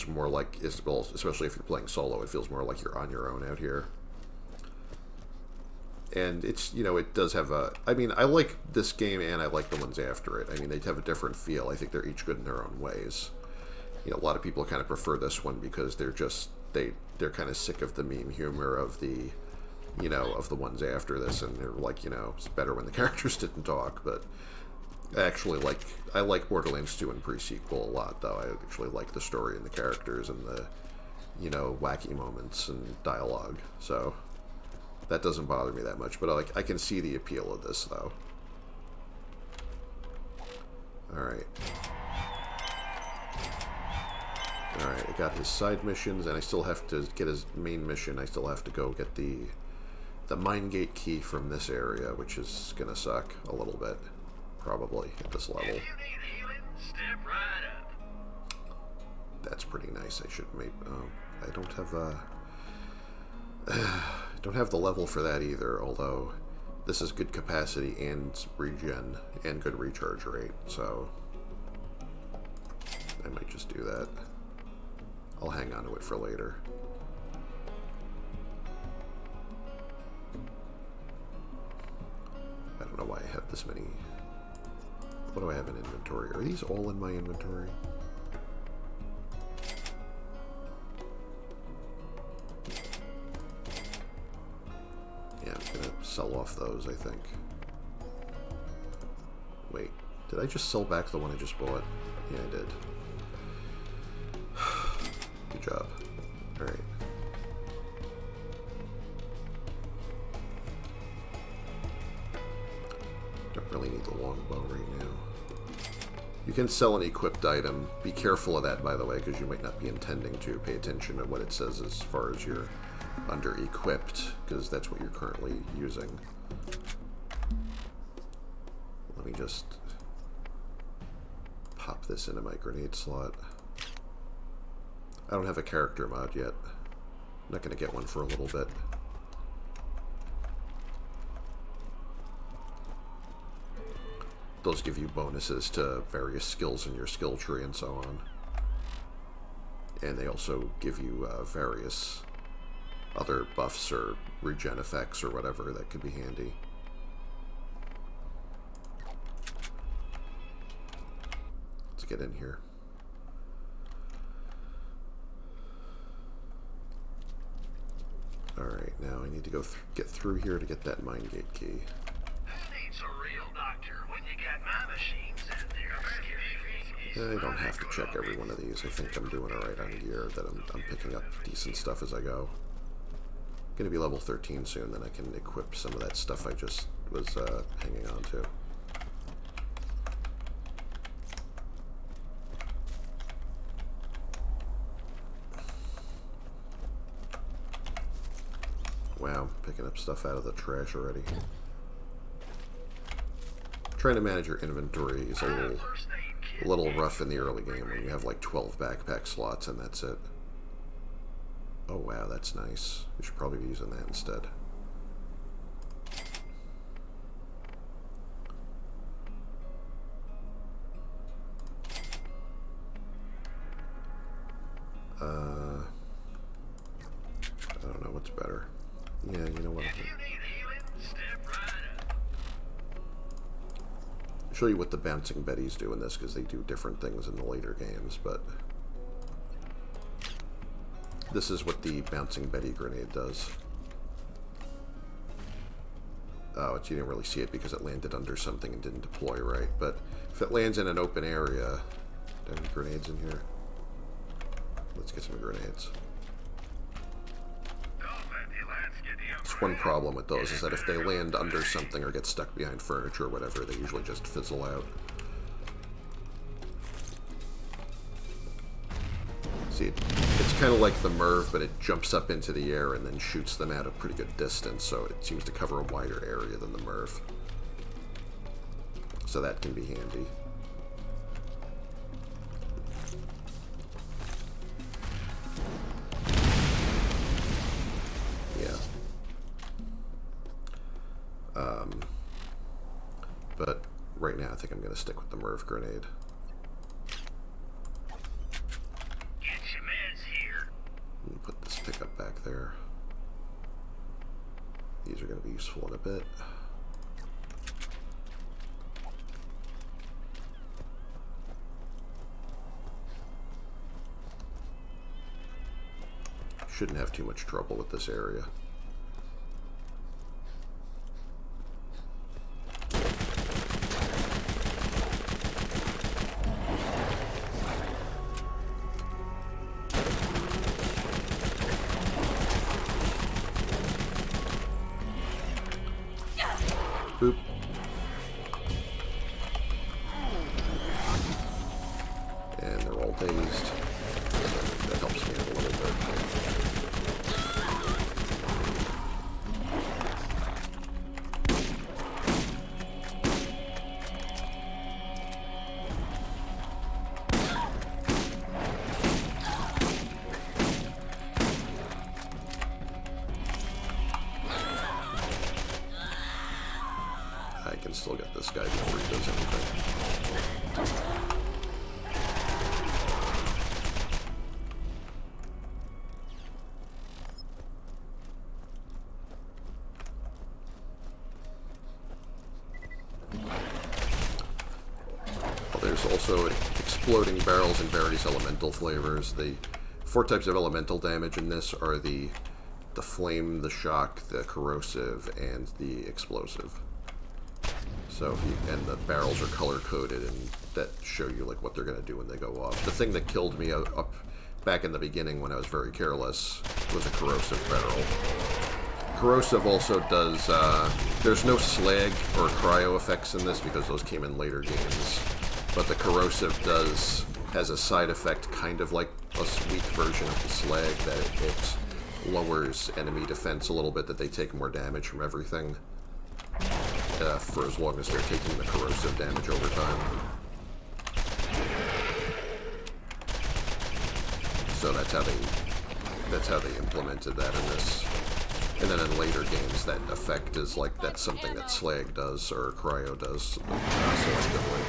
more like, especially if you're playing solo, it feels more like you're on your own out here. And it's, you know, it does have a, I mean, I like this game and I like the ones after it. I mean, they have a different feel. I think they're each good in their own ways. You know, a lot of people kind of prefer this one because they're just, they're kind of sick of the meme humor of the, you know, of the ones after this, and they're like, you know, it's better when the characters didn't talk. But I actually I like Borderlands 2 and pre-sequel a lot, though. I actually like the story and the characters and the, you know, wacky moments and dialogue. So that doesn't bother me that much, but I can see the appeal of this, though. Alright. Alright, I got his side missions, and I still have to get his main mission. I still have to go get the mine gate key from this area, which is gonna suck a little bit, probably, at this level. If you need healing, step right up. That's pretty nice. I should maybe... I don't have the level for that either, although this is good capacity and regen and good recharge rate, so I might just do that. I'll hang on to it for later. I don't know why I have this many. What do I have in inventory? Are these all in my inventory? Yeah, I'm gonna sell off those, I think. Wait, did I just sell back the one I just bought? Yeah, I did. Good job. Alright. Don't really need the longbow right now. You can sell an equipped item. Be careful of that, by the way, because you might not be intending to. Pay attention to what it says as far as you're under equipped, because that's what you're currently using. Let me just pop this into my grenade slot. I don't have a character mod yet. I'm not going to get one for a little bit. Those give you bonuses to various skills in your skill tree and so on. And they also give you various other buffs or regen effects or whatever that could be handy. Let's get in here. Alright, now I need to go get through here to get that mine gate key. Who needs a real doctor when you got my machines in there? I don't have to check every one of these. I think I'm doing alright on gear, that I'm picking up decent stuff as I go. going to be level 13 soon, then I can equip some of that stuff I just was hanging on to. Wow, picking up stuff out of the trash already. Trying to manage your inventory is a little rough in the early game when you have like 12 backpack slots and that's it. Oh wow, that's nice. We should probably be using that instead. I don't know what's better. Yeah, you know what? I'll show you what the bouncing betties do in this because they do different things in the later games, but this is what the bouncing Betty grenade does. Oh, you didn't really see it because it landed under something and didn't deploy right, but if it lands in an open area... Do I have any grenades in here? Let's get some grenades. That's one problem with those, is that if they land under something or get stuck behind furniture or whatever, they usually just fizzle out. See, it's kind of like the Merv, but it jumps up into the air and then shoots them at a pretty good distance, so it seems to cover a wider area than the Merv. So that can be handy. Yeah. But right now I think I'm going to stick with the Merv grenade. Put this pickup back there. These are going to be useful in a bit. Shouldn't have too much trouble with this area. Boop. And they're all dazed. That helps me out a little bit. I can still get this guy before he does anything. Well, there's also exploding barrels and various elemental flavors. The 4 types of elemental damage in this are the flame, the shock, the corrosive, and the explosive. So, and the barrels are color-coded, and that show you like what they're going to do when they go off. The thing that killed me up back in the beginning when I was very careless was a corrosive barrel. Corrosive also does, there's no slag or cryo effects in this because those came in later games, but the corrosive has a side effect kind of like a weak version of the slag, that it lowers enemy defense a little bit, that they take more damage from everything. For as long as they're taking the corrosive damage over time. So that's how they implemented that in this. And then in later games, that effect is like that's something that slag does or cryo does selectively,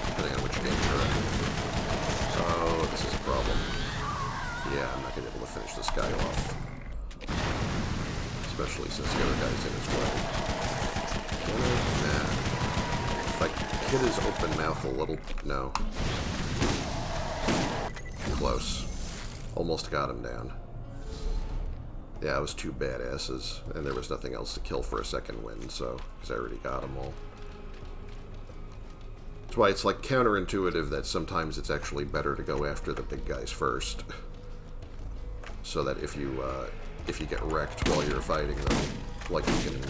depending on which game you're in. Oh, this is a problem. Yeah, I'm not gonna be able to finish this guy off. Especially since the other guy's in his way. Nah. If I hit his open mouth a little... No. Close. Almost got him down. Yeah, it was 2 badasses, and there was nothing else to kill for a second win, so... Because I already got them all. That's why it's like counterintuitive that sometimes it's actually better to go after the big guys first. So that if you if you get wrecked while you're fighting them, like you can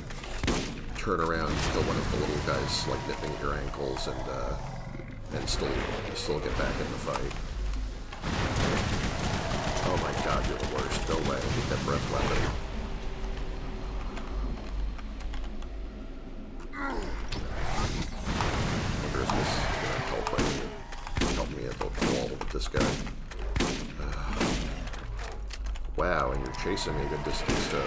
turn around, kill one of the little guys like nipping at your ankles, and still get back in the fight. Oh my god, you're the worst. No way. Get that breath weapon. I wonder if this is help me at the wall with this guy. Wow, and you're chasing me a good distance, so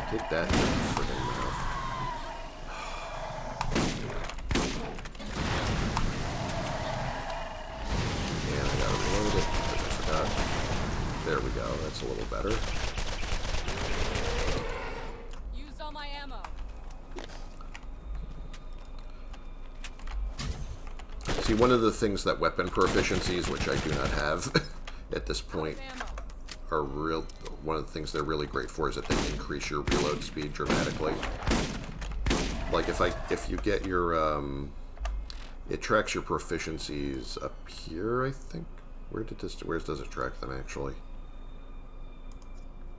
take that in your friggin' mouth. And I gotta reload it, because I forgot. There we go, that's a little better. Used all my ammo. See, one of the things that weapon proficiencies, which I do not have at this point, are one of the things they're really great for is that they increase your reload speed dramatically. Like if you get your it tracks your proficiencies up here, I think. Where does it track them actually?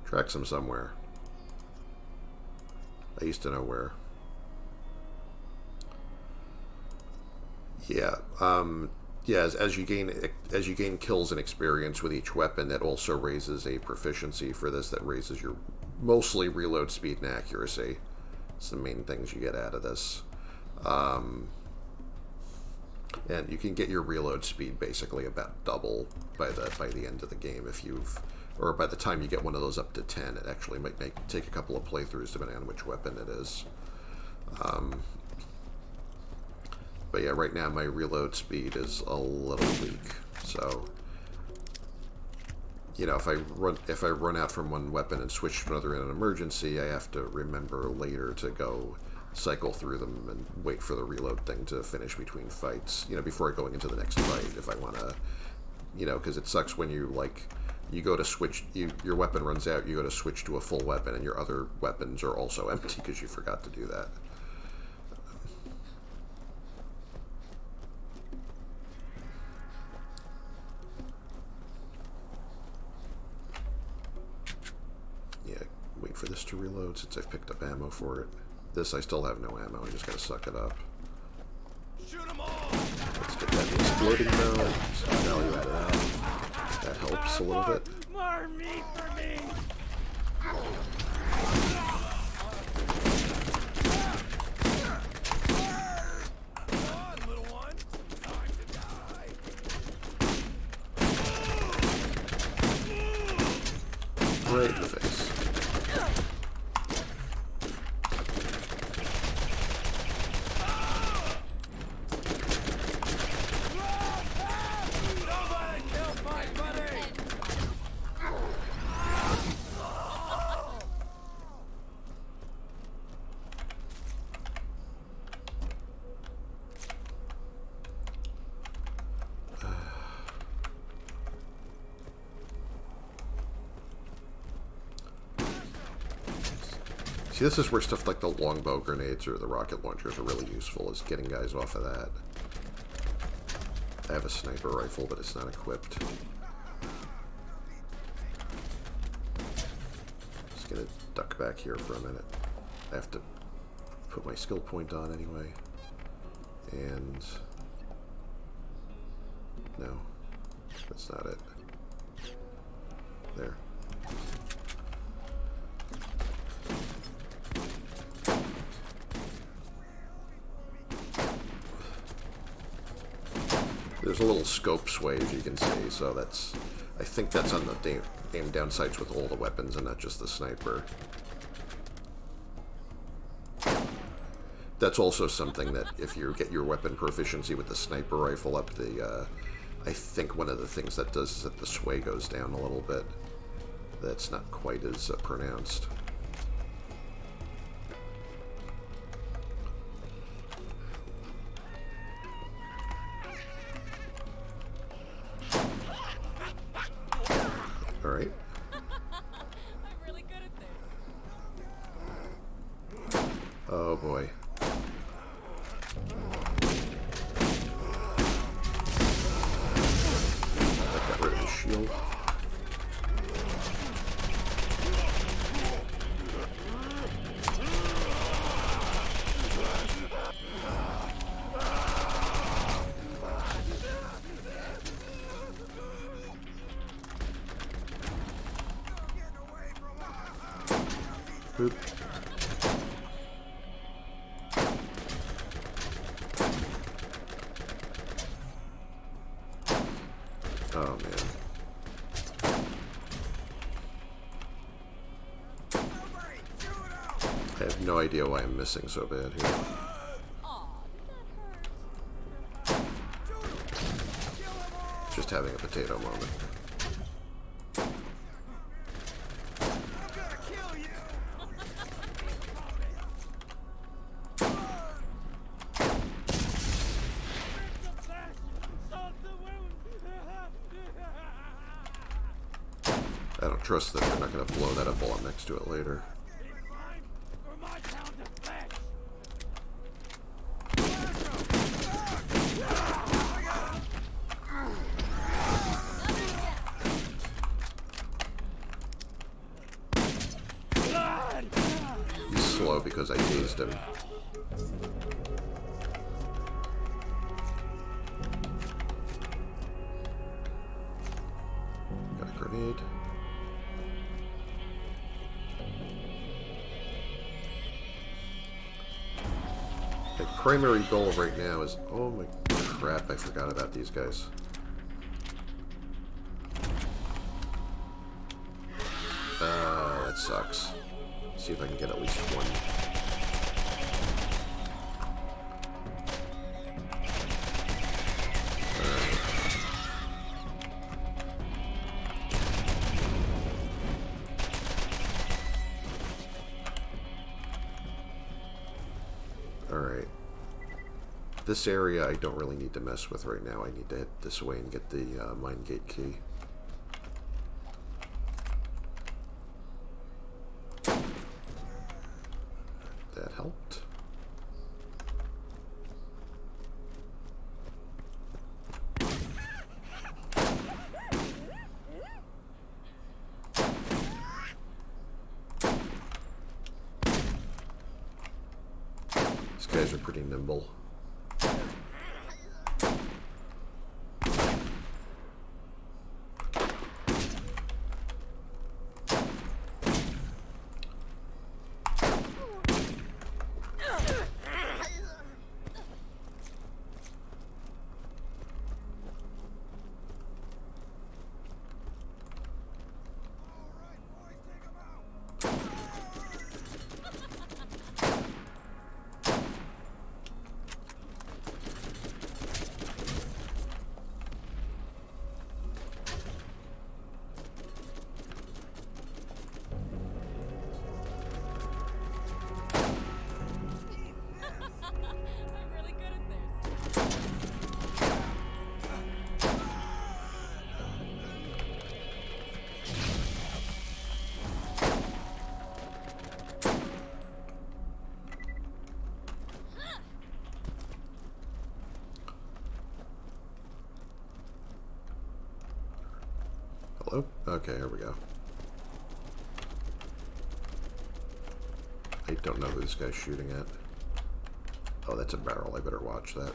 Tracks them somewhere. I used to know where. Yeah, yeah. As you gain kills and experience with each weapon, that also raises a proficiency for this. That raises your mostly reload speed and accuracy. It's the main things you get out of this. And you can get your reload speed basically about double by the end of the game or by the time you get one of those up to 10. It actually might take a couple of playthroughs depending on which weapon it is. But yeah, right now my reload speed is a little weak, so you know, if I run out from one weapon and switch to another in an emergency, I have to remember later to go cycle through them and wait for the reload thing to finish between fights, you know, before going into the next fight if I want to, you know, because it sucks when you go to switch, your weapon runs out, you go to switch to a full weapon and your other weapons are also empty because you forgot to do that. Wait for this to reload since I've picked up ammo for it. This, I still have no ammo. I just gotta suck it up. Shoot 'em all! Let's get that exploding though. Some value added out. That helps a little bit. More meat for me! Come on, little one. Time to die. Right in the face. See, this is where stuff like the longbow grenades or the rocket launchers are really useful, is getting guys off of that. I have a sniper rifle, but it's not equipped. Just gonna duck back here for a minute. I have to put my skill point on anyway. And... no, that's not it. There. There's a little scope sway, as you can see, so that's... I think that's on the aim down sights with all the weapons and not just the sniper. That's also something that if you get your weapon proficiency with the sniper rifle up, I think one of the things that does is that the sway goes down a little bit. That's not quite as pronounced. Alright. I'm really good at this. Oh boy. That got rid of his shield. Oh, man. I have no idea why I'm missing so bad here. Aw, did that hurt? Just having a potato moment. I don't trust that they're not going to blow that up while I'm next to it later. He's slow because I dazed him. Got a grenade. My primary goal right now is... Oh my crap, I forgot about these guys. That sucks. Let's see if I can get at least one. Alright. This area I don't really need to mess with right now. I need to head this way and get the mine gate key. That helped. These guys are pretty nimble. I'm really good at this. Hello? Okay, here we go. I don't know who this guy's shooting at. Oh, that's a barrel. I better watch that.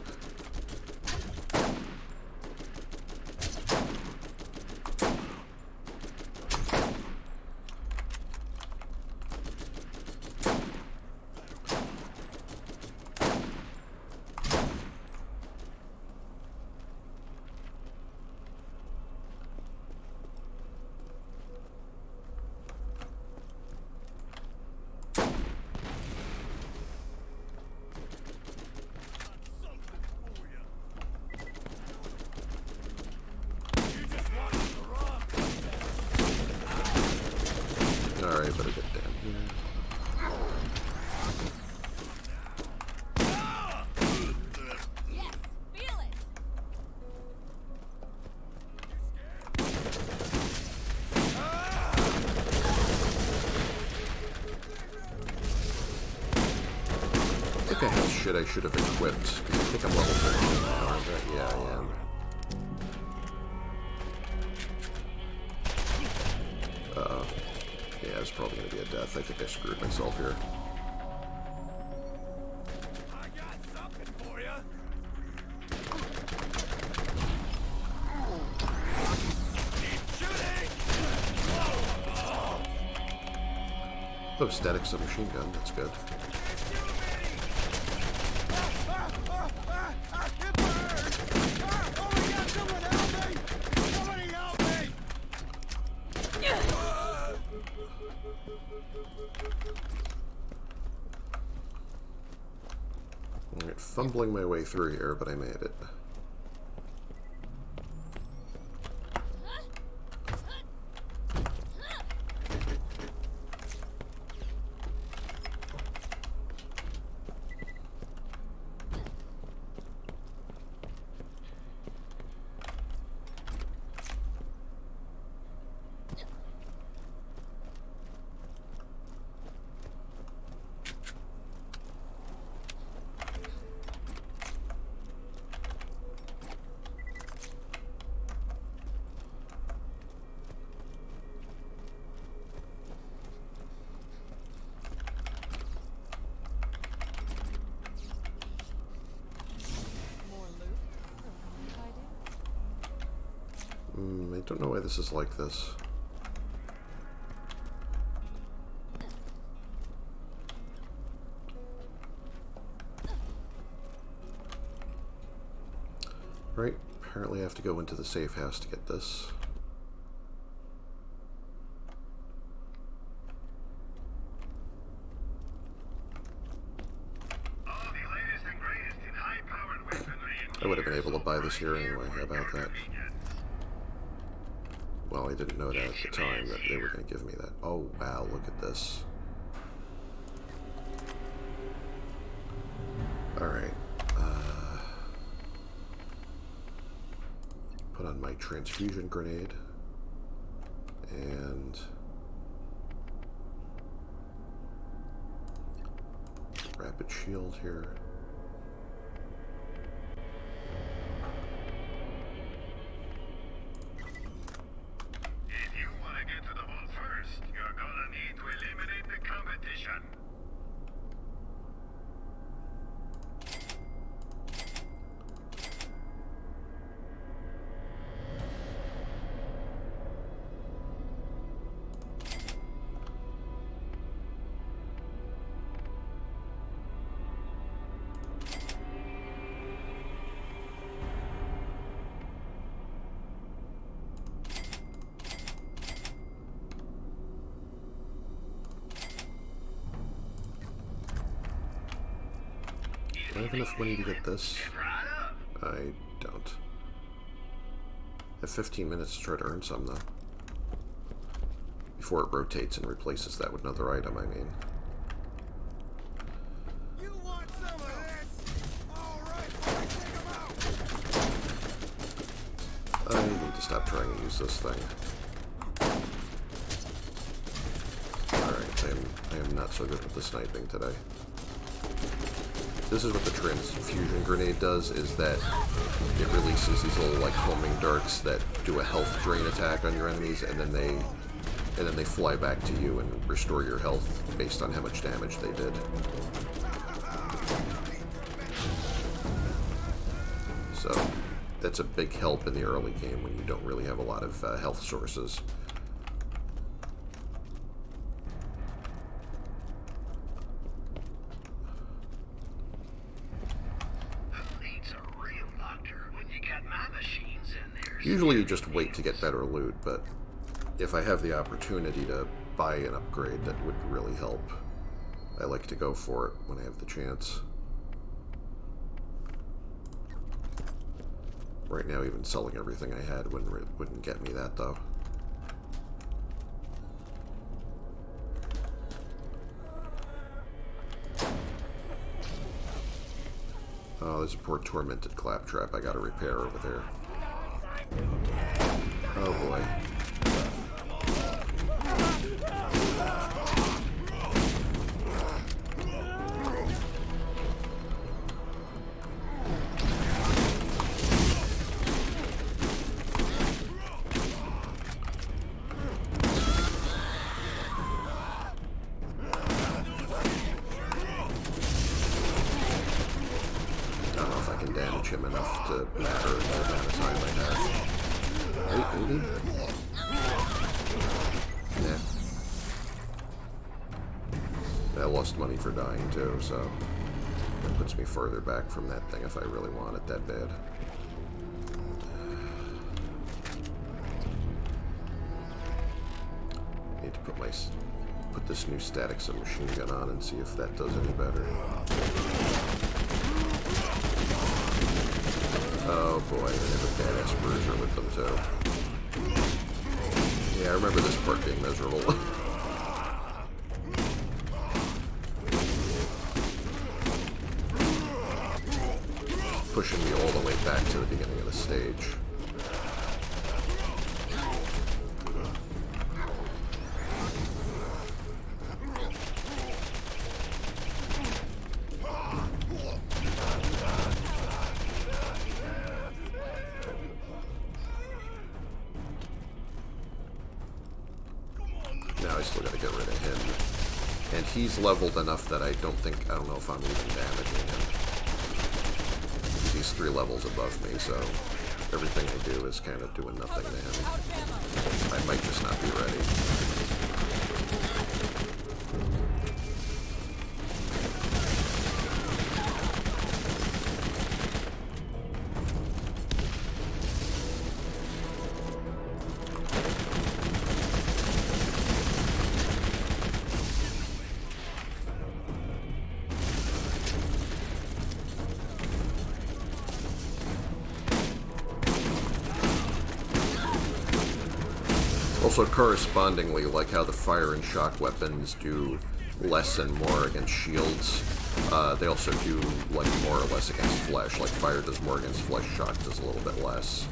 Alright, better get down here. Yes, feel it. What the hell shit I should have equipped? Because I think I'm level 13 now, aren't I? Yeah, I am. Uh-oh. Yeah, it's probably going to be a death. I think I screwed myself here. I got something for you. Keep shooting. Oh, static submachine gun. That's good. I get burned! Oh my God, someone help me! Somebody Alright, fumbling my way through here, but I made it. More loot? Don't mind if I do. I don't know why this is like this. Right, apparently I have to go into the safe house to get this. All the latest and greatest in high-powered weaponry and I would have been able to buy this here anyway. How about that? Well, I didn't know that at the time that they were going to give me that. Oh, wow, look at this. Alright. Put on my transfusion grenade. And... rapid shield here. If you want to get to the vault first, you're gonna need to eliminate the competition. Do I have enough money to get this? Right up. I don't. I have 15 minutes to try to earn some, though. Before it rotates and replaces that with another item, I mean. You want some of this? All right, take 'em out. I need to stop trying to use this thing. Alright, I am not so good with the sniping today. This is what the transfusion grenade does, is that it releases these little like homing darts that do a health drain attack on your enemies, and then they fly back to you and restore your health based on how much damage they did. So that's a big help in the early game when you don't really have a lot of health sources. Usually you just wait to get better loot, but if I have the opportunity to buy an upgrade, that would really help. I like to go for it when I have the chance. Right now, even selling everything I had wouldn't get me that, though. Oh, there's a poor tormented claptrap I gotta repair over there. Oh boy. I don't know if I can damage him enough to matter the amount of time I have. Right, maybe? Yeah. I lost money for dying too, so that puts me further back from that thing if I really want it that bad. Need to put this new static submachine gun on and see if that does any better. boy, they have a badass bruiser with them too. Yeah, I remember this part being miserable. Pushing me all the way back to the beginning of the stage. Now I still gotta get rid of him. And he's leveled enough that I don't know if I'm even damaging him. He's 3 levels above me, so everything I do is kind of doing nothing to him. I might just not be ready. Also, correspondingly, like how the fire and shock weapons do less and more against shields, they also do like more or less against flesh. Like fire does more against flesh, shock does a little bit less.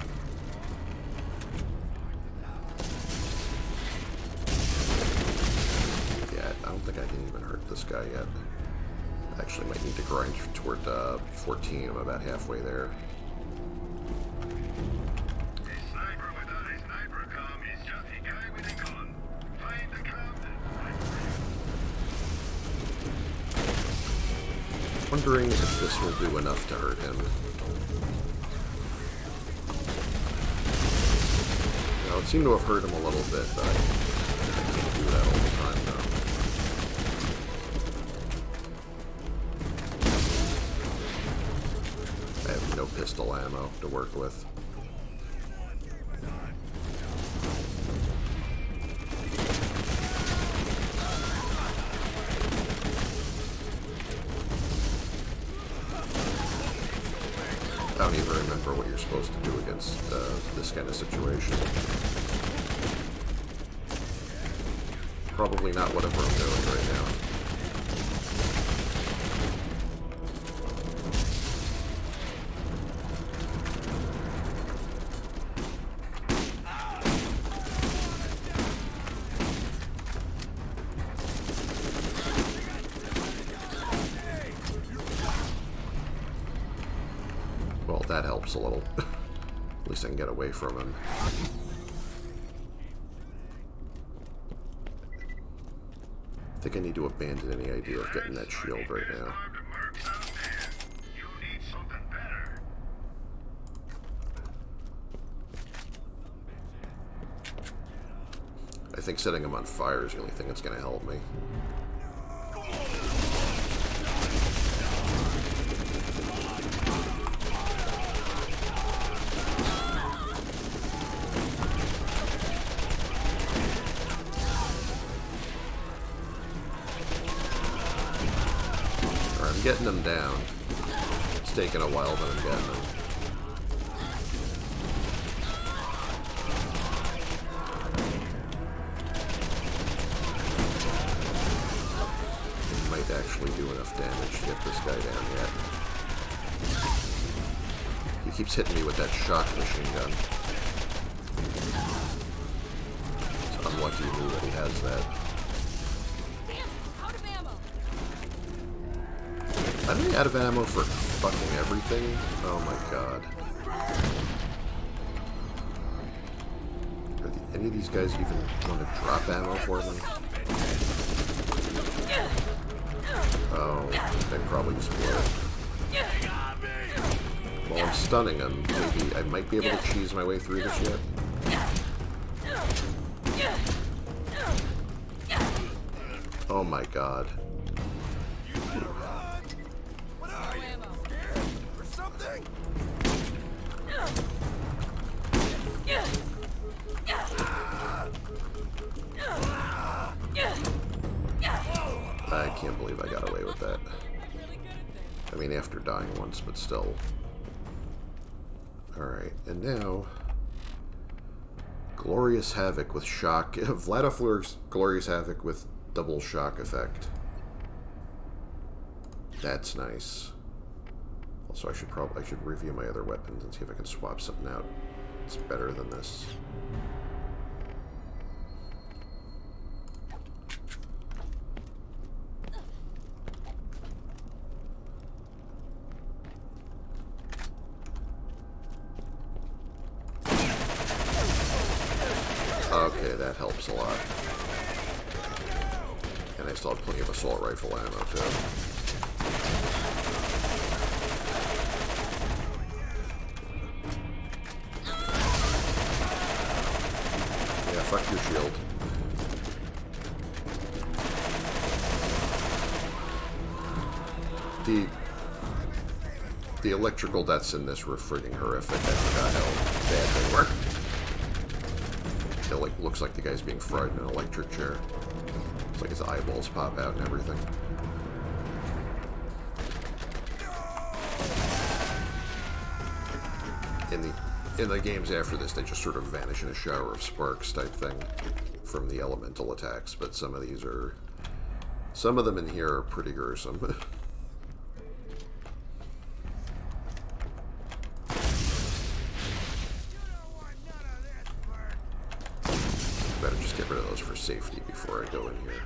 Yeah, I don't think I can even hurt this guy yet. I actually might need to grind toward 14. I'm about halfway there. Wondering if this will do enough to hurt him. Now, it seemed to have hurt him a little bit, but I can't do that all the time, though. I have no pistol ammo to work with. I don't even remember what you're supposed to do against this kind of situation. Probably not whatever I'm doing right now. Well, that helps a little. At least I can get away from him. I think I need to abandon any idea of getting that shield right now. I think setting him on fire is the only thing that's going to help me. I'm getting them down. It's taking a while, but I'm getting them. Might actually do enough damage to get this guy down yet. He keeps hitting me with that shock machine gun. So I'm lucky that he has that. Are they out of ammo for fucking everything? Oh my god. Are any of these guys even want to drop ammo for them? Oh, they probably just blew it. While I'm stunning them, maybe I might be able to cheese my way through this yet. Oh my god. I can't believe I got away with that. I mean, after dying once, but still. Alright, and now... Glorious Havoc with shock... Vladifleur's Glorious Havoc with double shock effect. That's nice. Also, I should review my other weapons and see if I can swap something out. It's better than this. Okay, that helps a lot. And I still have plenty of assault rifle ammo, too. Yeah, fuck your shield. The electrical deaths in this were friggin' horrific. I forgot how bad they were. It like looks like the guy's being fried in an electric chair. It's like his eyeballs pop out and everything. In the games after this, they just sort of vanish in a shower of sparks type thing from the elemental attacks, but some of them in here are pretty gruesome. Better just get rid of those for safety before I go in here.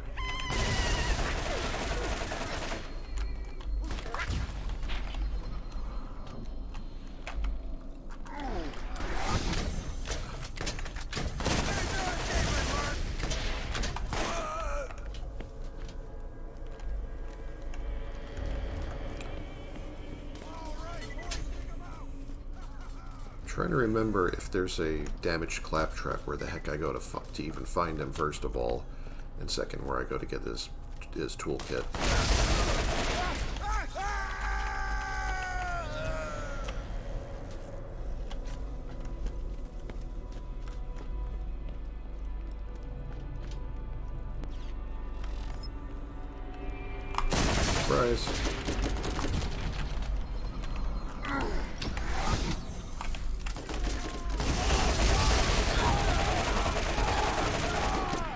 Trying to remember if there's a damaged claptrap, where the heck I go to even find him, first of all, and second, where I go to get his toolkit. Surprise.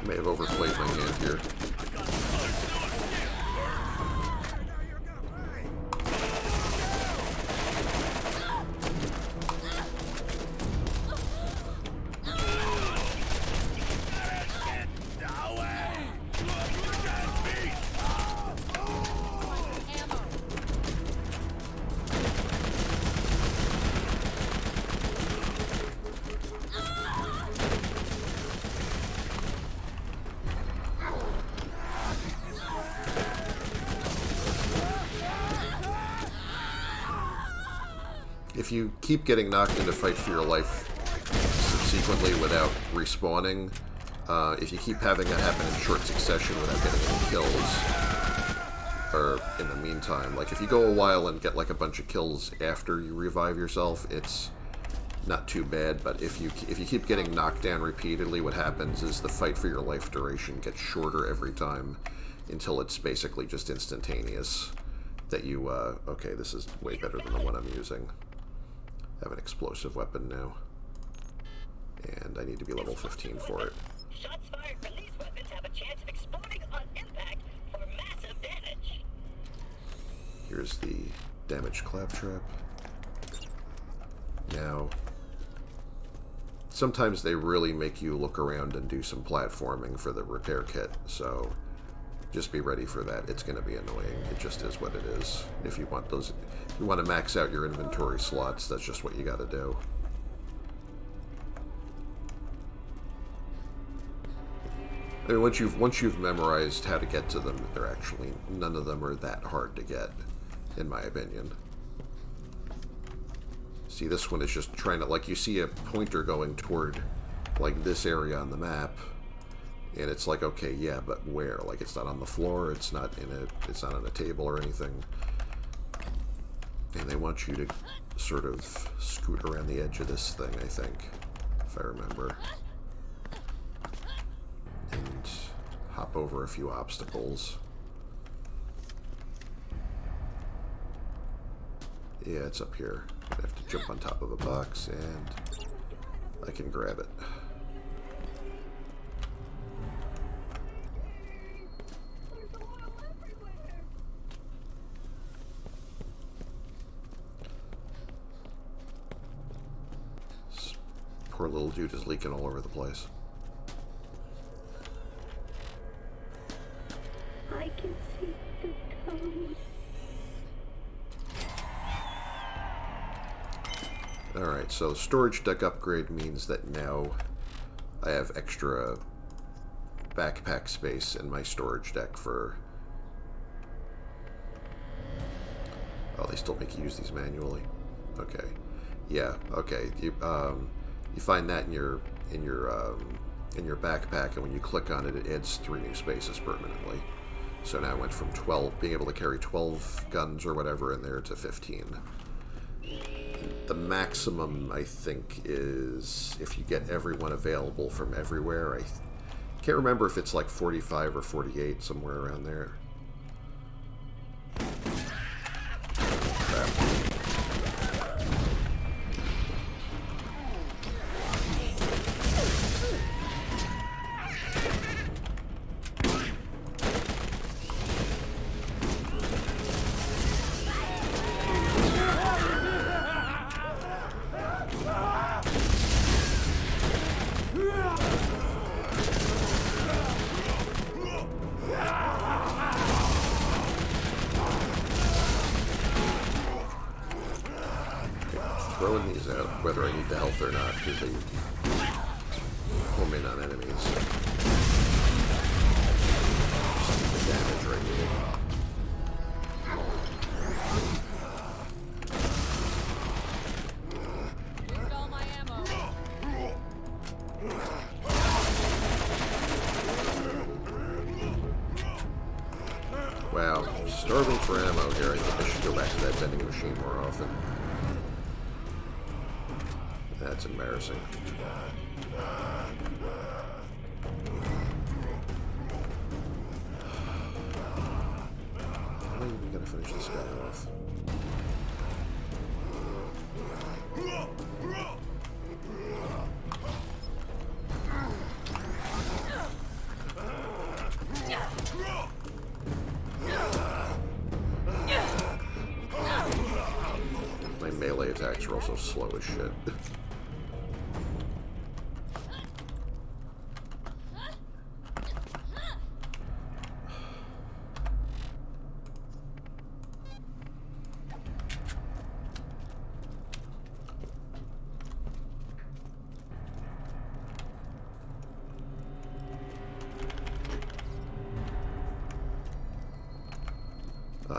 May have overplayed my hand here. If you keep getting knocked into fight for your life subsequently without respawning, if you keep having that happen in short succession without getting any kills, or in the meantime, like if you go a while and get like a bunch of kills after you revive yourself, it's not too bad. But if you keep getting knocked down repeatedly, what happens is the fight for your life duration gets shorter every time until it's basically just instantaneous. That you, okay, this is way better than the one I'm using. I have an explosive weapon now. And I need to be level 15 for it. Shots fired from these weapons have a chance of exploding on impact for massive damage. Here's the damaged claptrap. Now, sometimes they really make you look around and do some platforming for the repair kit, so just be ready for that. It's going to be annoying. It just is what it is. If you want those, if you want to max out your inventory slots, that's just what you got to do. I mean, once you've memorized how to get to them, they're actually, none of them are that hard to get, in my opinion. See, this one is just trying to, like, you see a pointer going toward, like, this area on the map. And it's like, okay, yeah, but where? Like, it's not on the floor, it's not on a table or anything. And they want you to sort of scoot around the edge of this thing, I think, if I remember. And hop over a few obstacles. Yeah, it's up here. I have to jump on top of a box, and I can grab it. This poor little dude is leaking all over the place. I can see the toes. Alright, so storage deck upgrade means that now I have extra backpack space in my storage deck for... Oh, they still make you use these manually? Okay. Yeah, okay. You find that in your backpack, and when you click on it, it adds 3 new spaces permanently. So now I went from 12, being able to carry 12 guns or whatever in there, to 15. The maximum, I think, is if you get everyone available from everywhere. I can't remember if it's like 45 or 48, somewhere around there. Throwing these out, whether I need the health or not, because they home in on enemies. The damage right here. Used all my ammo. Wow, starving for ammo here. I think I should go back to that vending machine more often. That's embarrassing. How are we gonna finish this guy off? My melee attacks are also slow as shit.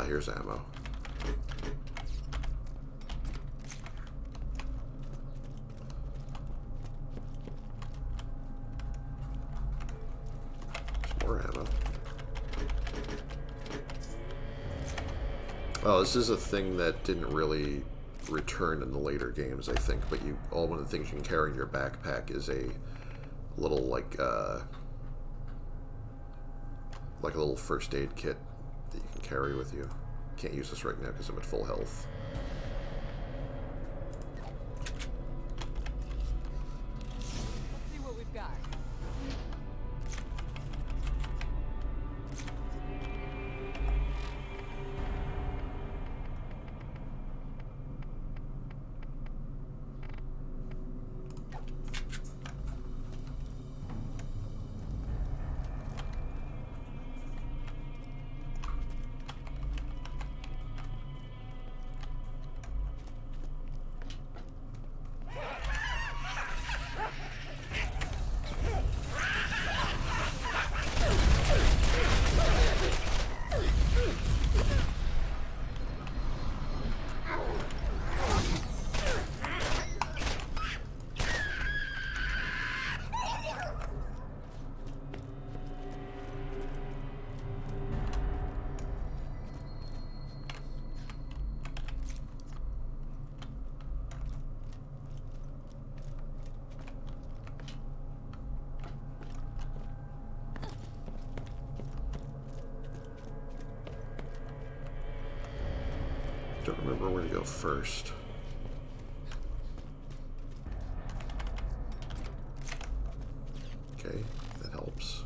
Here's ammo. There's more ammo. Oh, this is a thing that didn't really return in the later games, I think, but one of the things you can carry in your backpack is a little, like a little first aid kit that you can carry with you. Can't use this right now because I'm at full health. Let's see what we've got. don't remember where to go first. Okay, that helps.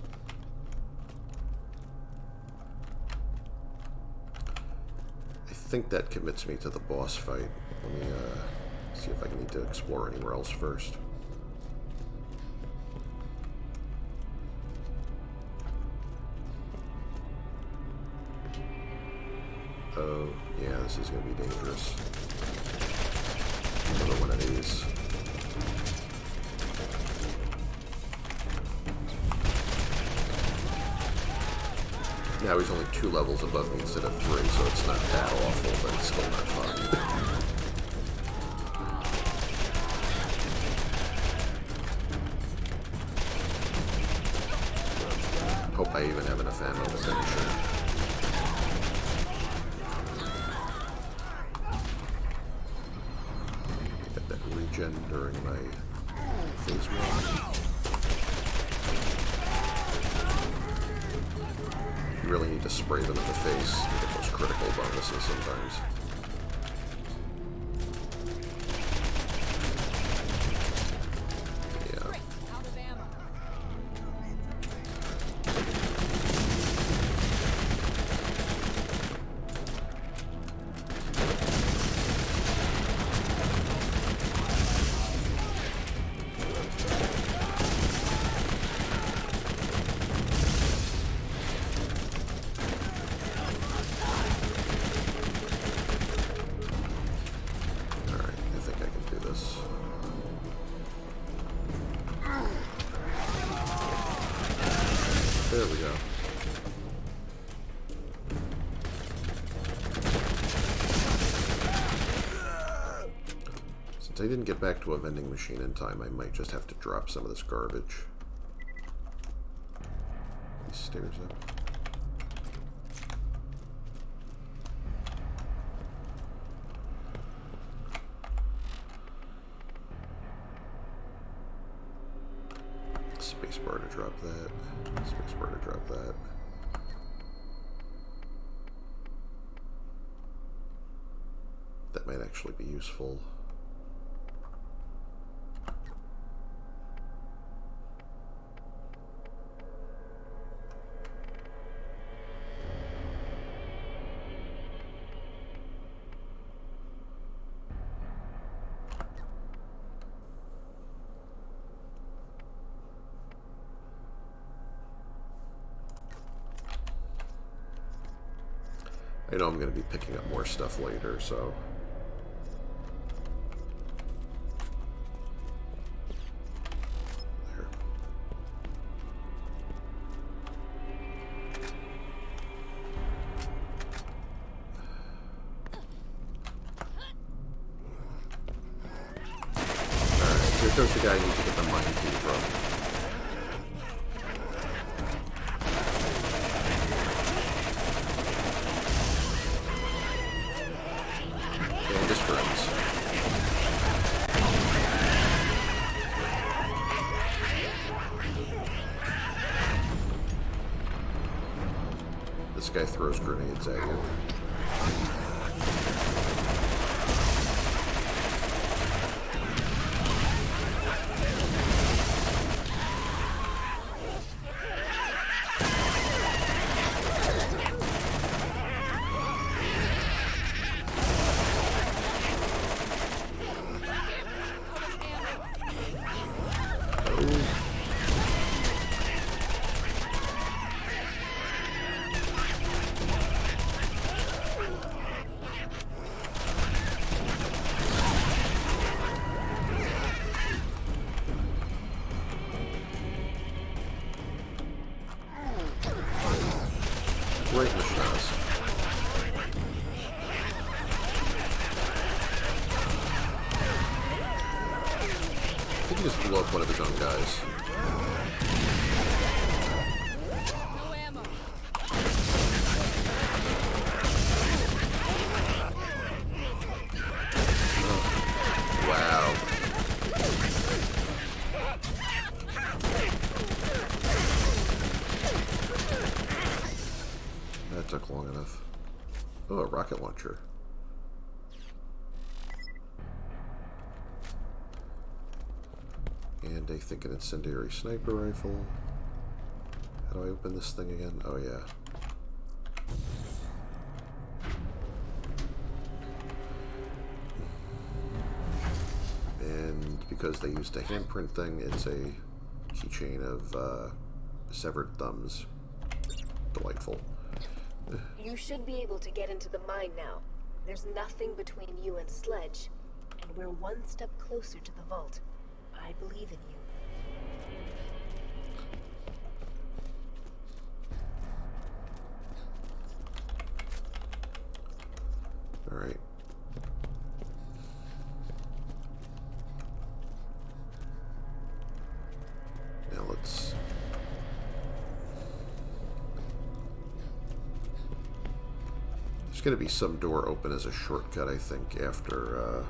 I think that commits me to the boss fight. Let me see if I need to explore anywhere else first. Oh, yeah, this is going to be dangerous. Another one of these. Now he's only 2 levels above me instead of 3, so it's not that awful, but it's still not fun. Hope I even have enough ammo to finish it. Get that regen during my phase 1. You really need to spray them in the face to get those critical bonuses sometimes. Yeah. Out of ammo. There we go. Since I didn't get back to a vending machine in time, I might just have to drop some of this garbage. These stairs up. Spacebar to drop that. Spacebar to drop that. That might actually be useful. I know I'm going to be picking up more stuff later, so... There. Alright, here goes the guy I need to get the mine key from. This guy throws grenades at you. Right in the schnoz. I think he just blew up one of his own guys. No ammo. Oh. Wow. That took long enough. Oh, a rocket launcher. And I think an incendiary sniper rifle. How do I open this thing again? Oh, yeah. And because they used a handprint thing, it's a keychain of severed thumbs. Delightful. You should be able to get into the mine now. There's nothing between you and Sledge, and we're one step closer to the vault. I believe in you. All right. Now let's... There's going to be some door open as a shortcut, I think, after...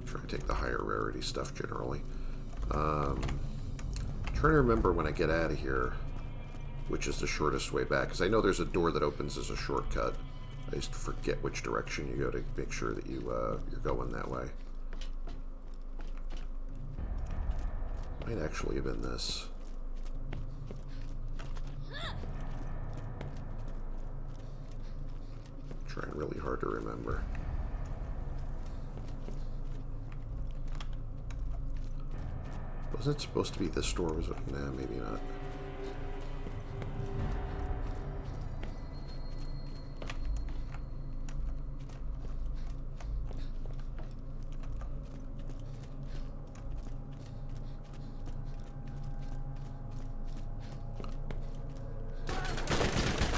Try to take the higher rarity stuff generally. Trying to remember when I get out of here, which is the shortest way back, because I know there's a door that opens as a shortcut. I just forget which direction you go to make sure that you're going that way. Might actually have been this. Trying really hard to remember. Wasn't it supposed to be this door? Was it? Nah, maybe not.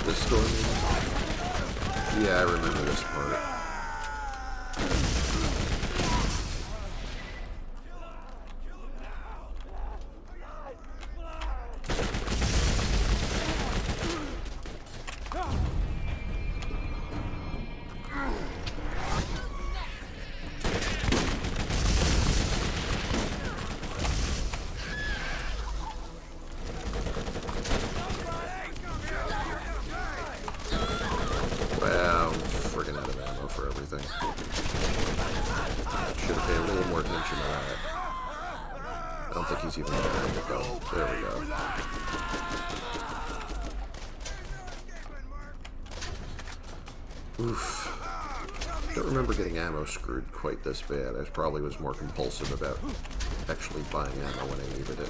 This door, maybe? Yeah, I remember this part. Should have paid a little more attention to that. I don't think he's even trying to go. There we go. Oof. Don't remember getting ammo screwed quite this bad. I probably was more compulsive about actually buying ammo when I needed it.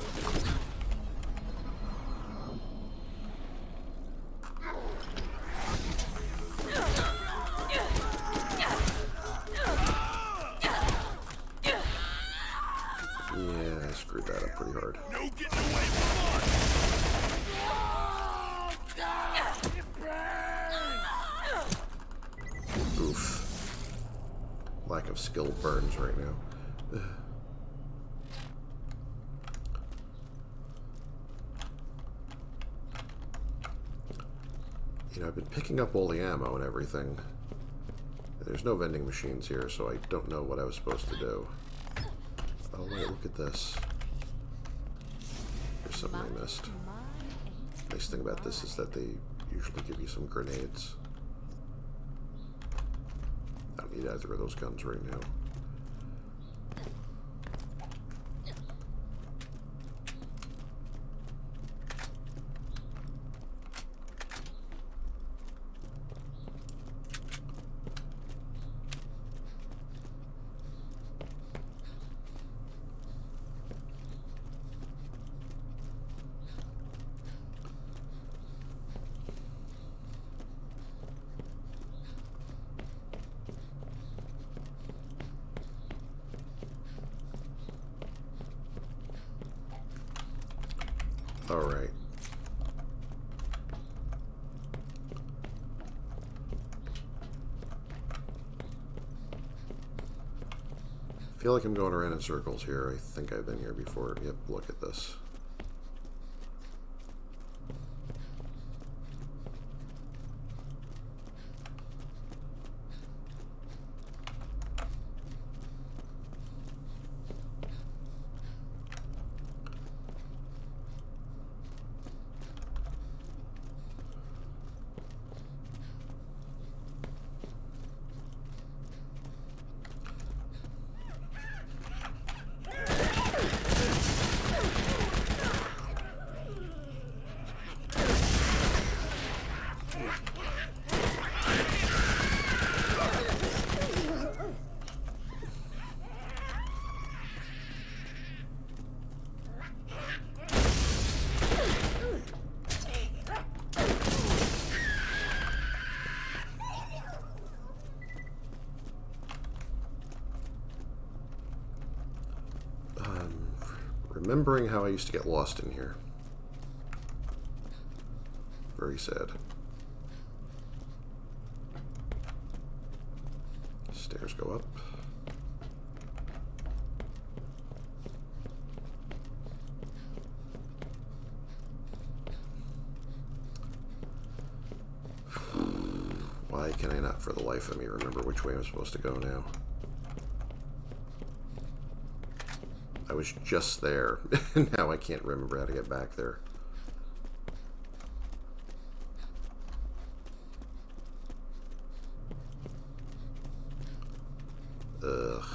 Yeah, I screwed that up pretty hard. No getting away from us! Oof. Lack of skill burns right now. You know, I've been picking up all the ammo and everything. There's no vending machines here, so I don't know what I was supposed to do. Oh wait, look at this. There's something I missed. Nice thing about this is that they usually give you some grenades. I don't need either of those guns right now. All right. I feel like I'm going around in circles here. I think I've been here before. Yep, look at this. remembering how I used to get lost in here. Very sad. Stairs go up. Why can I not for the life of me remember which way I'm supposed to go now? I was just there, and now I can't remember how to get back there. Ugh.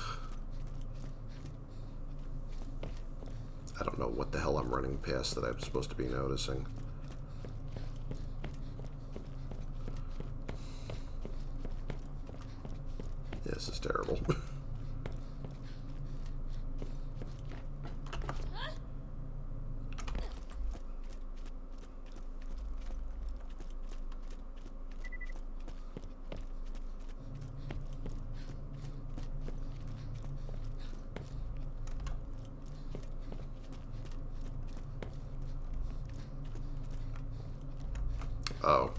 I don't know what the hell I'm running past that I'm supposed to be noticing. Yeah, this is terrible. Oh.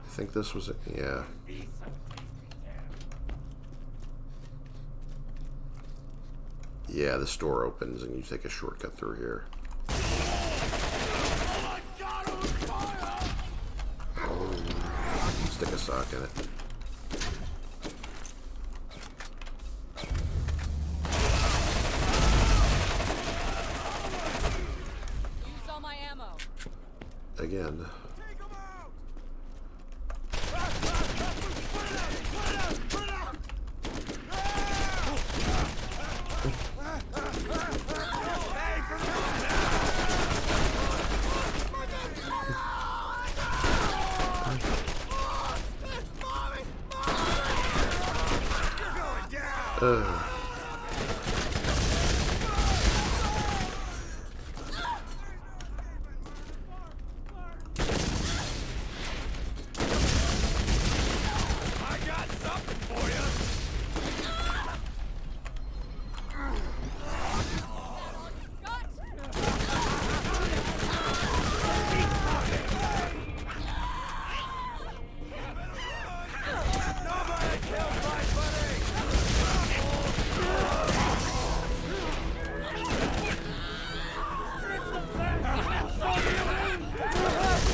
I think this was it. Yeah. Yeah, the store opens and you take a shortcut through here. Oh, stick a sock in it. Use all my ammo. Again.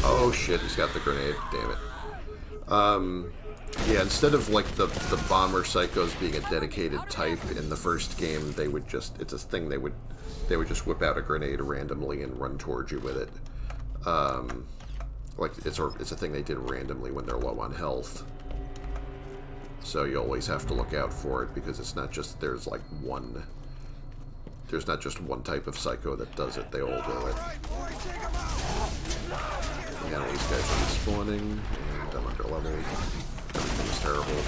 Oh shit, he's got the grenade. Damn it. Yeah, instead of like the bomber psychos being a dedicated type in the first game, they would just, it's a thing, they would just whip out a grenade randomly and run towards you with it. Like it's a thing they did randomly when they're low on health. So you always have to look out for it because it's not just there's not just one type of psycho that does it, they all do it. Yeah, these guys are respawning, and I'm under leveled. Everything's terrible.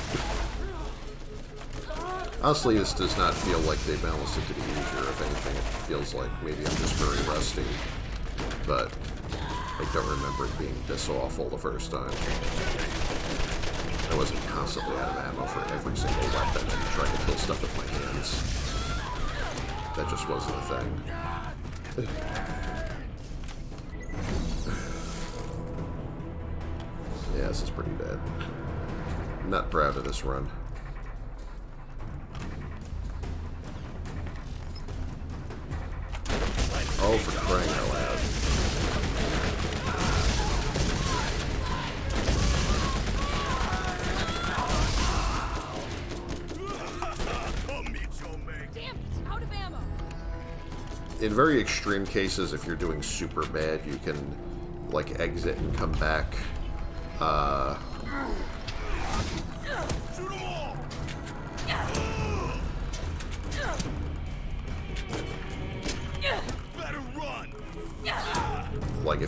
Honestly, this does not feel like they balanced it to be easier. If anything, it feels like maybe I'm just very rusty. But I don't remember it being this awful the first time. I wasn't constantly out of ammo for every single weapon and trying to kill stuff with my hands. That just wasn't a thing. Yeah, this is pretty bad. I'm not proud of this run. Oh, for crying out loud. Damn it! Out of ammo. In very extreme cases, if you're doing super bad, you can, like, exit and come back. Like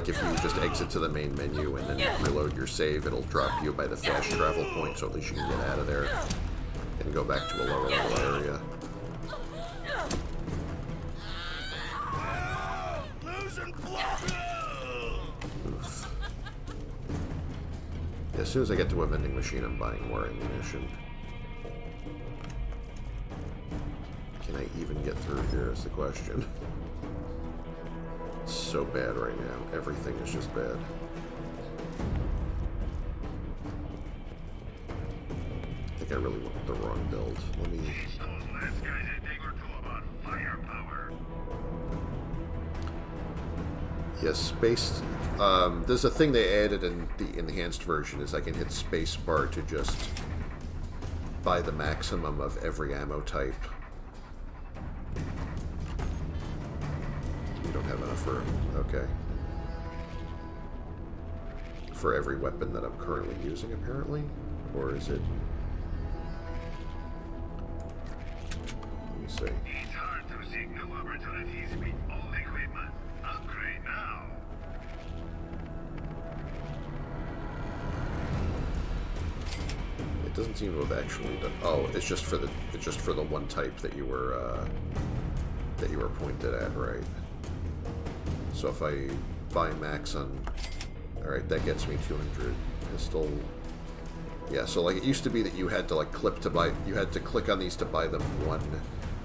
if you just exit to the main menu and then reload your save, it'll drop you by the fast travel point, so at least you can get out of there and go back to a lower level area. Oof. As soon as I get to a vending machine, I'm buying more ammunition. can get through here is the question. It's so bad right now. Everything is just bad. I think I really went with the wrong build. Let me... Teach those last guys a thing or two about firepower. Yes, space. There's a thing they added in the enhanced version is I can hit space bar to just buy the maximum of every ammo type. You don't have enough room. Okay. For every weapon that I'm currently using, apparently? Or is it... Let me see. It's hard to seek new opportunities with old equipment. Upgrade now. It doesn't seem to have actually done... Oh, it's just for the one type that you were pointed at, right? So if I buy max on... Alright, that gets me 200 pistol. Yeah, so like it used to be that you had to like you had to click on these to buy them one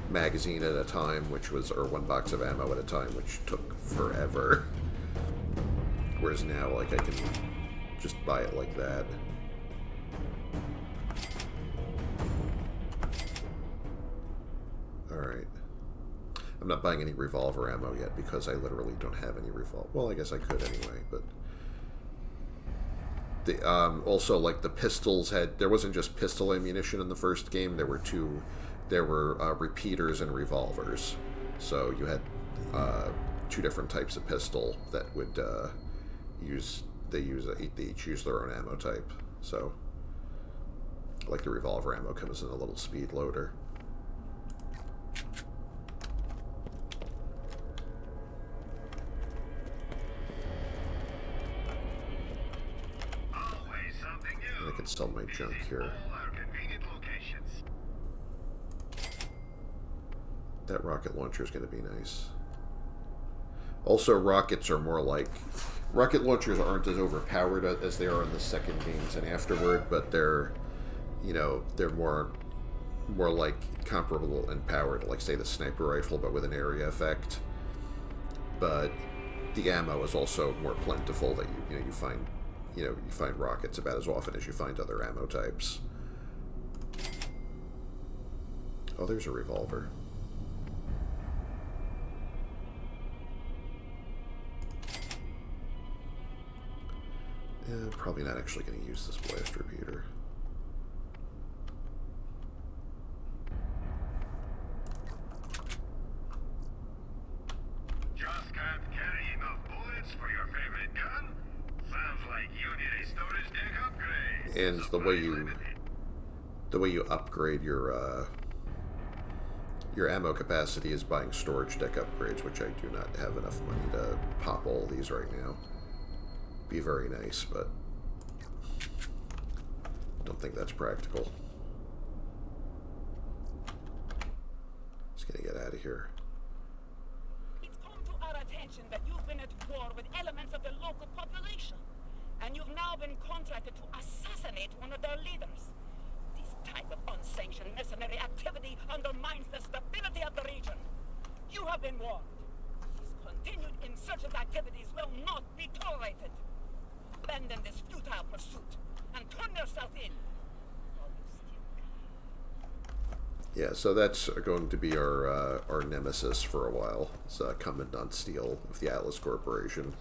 magazine at a time, which was, or one box of ammo at a time, which took forever. Whereas now, like, I can just buy it like that. Alright. I'm not buying any revolver ammo yet because I literally don't have any revolver. Well, I guess I could anyway, but... also, like, the pistols had... There wasn't just pistol ammunition in the first game. There were two... There were repeaters and revolvers. So you had two different types of pistol that would use... They each use their own ammo type. So, like, the revolver ammo comes in a little speed loader. I can sell my junk here. That rocket launcher is going to be nice. Also, rockets are more like... Rocket launchers aren't as overpowered as they are in the second games and afterward, but they're, you know, they're more like comparable in power to, like, say, the sniper rifle, but with an area effect. But the ammo is also more plentiful that you find rockets about as often as you find other ammo types. Oh, there's a revolver. Probably not actually going to use this blast repeater. Just can't carry enough bullets for your favorite gun? Sounds like you need a storage deck upgrade. And the way you upgrade your ammo capacity is buying storage deck upgrades, which I do not have enough money to pop all these right now. Be very nice, but don't think that's practical. Just gonna get out of here. It's come to our attention that you've been at war with elements of the local population, and you've now been contracted to assassinate one of their leaders. This type of unsanctioned mercenary activity undermines the stability of the region. You have been warned. These continued insurgent activities will not be tolerated. Abandon this futile pursuit and turn yourself in. Yeah, so that's going to be our nemesis for a while. It's Commandant Steele of the Atlas Corporation.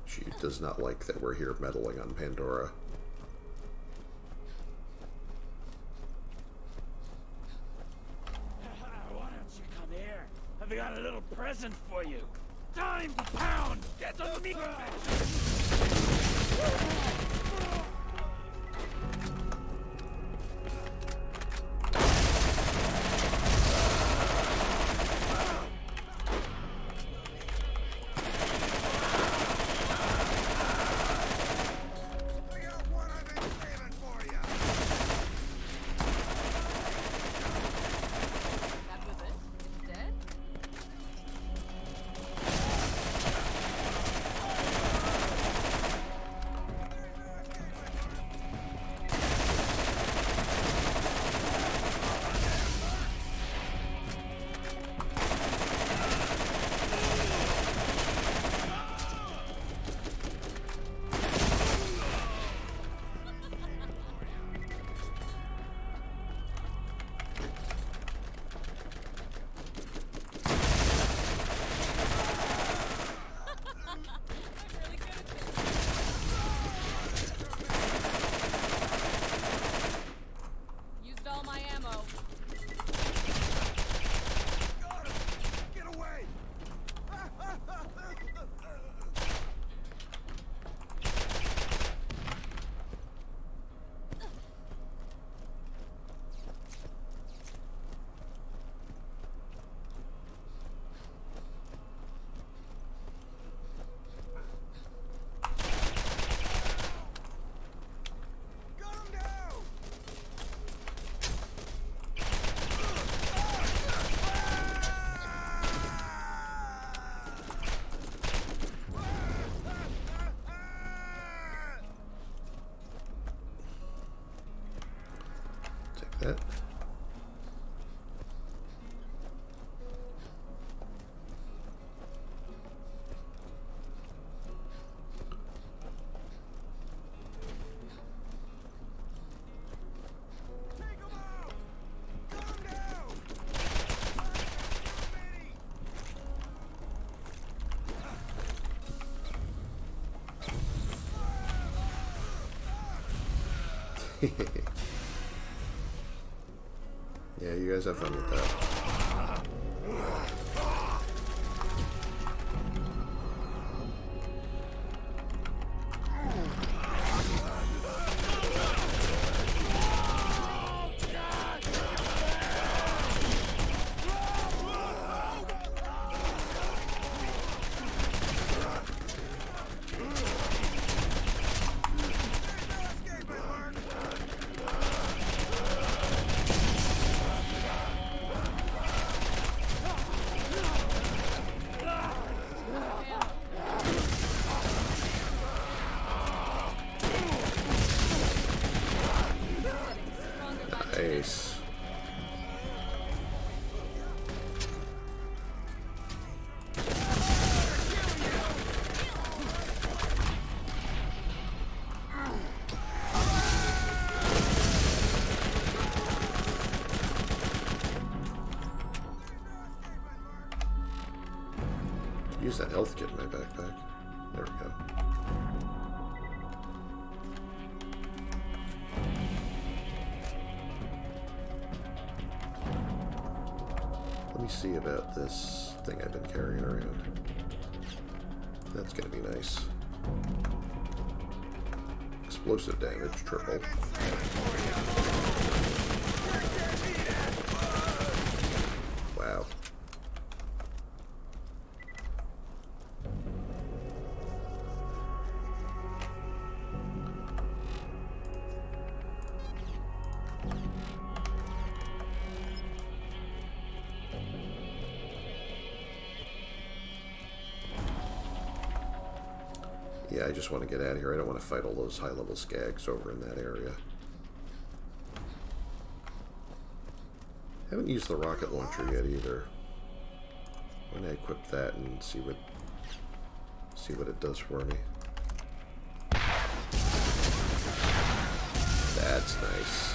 She does not like that we're here meddling on Pandora. I've got a little present for you. Time to pound! Get on me! that. Yeah, you guys have fun with that. Nice. Use that health kit in my backpack. There we go. Let me see about this thing I've been carrying around. That's gonna be nice. Explosive damage, triple. Wow. Yeah, I just want to get out of here. I don't want to fight all those high-level skags over in that area. Haven't used the rocket launcher yet either. I'm gonna equip that and see what it does for me. That's nice.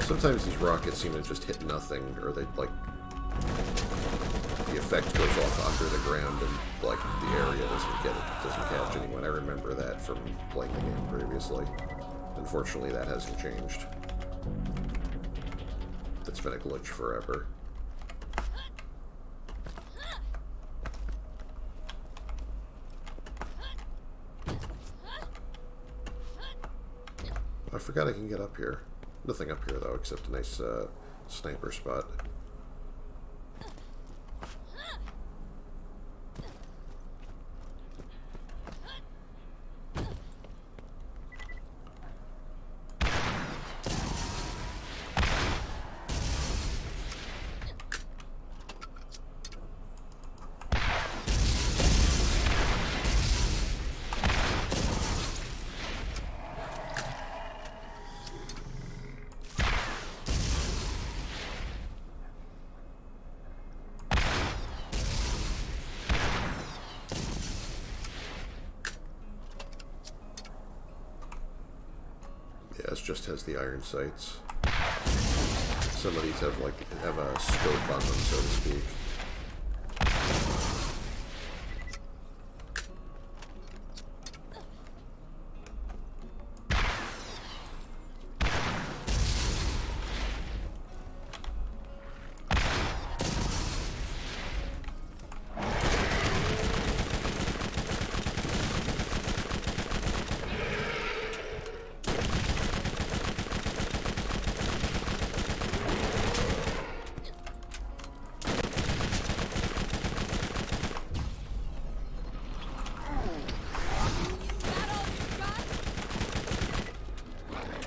Sometimes these rockets seem to just hit nothing, or they, like, the effect goes off under the ground and, like, the area doesn't catch anyone. I remember that from playing the game previously. Unfortunately, that hasn't changed. That's been a glitch forever. I forgot I can get up here. Nothing up here, though, except a nice sniper spot. This just has the iron sights. Some of these have a scope on them, so to speak.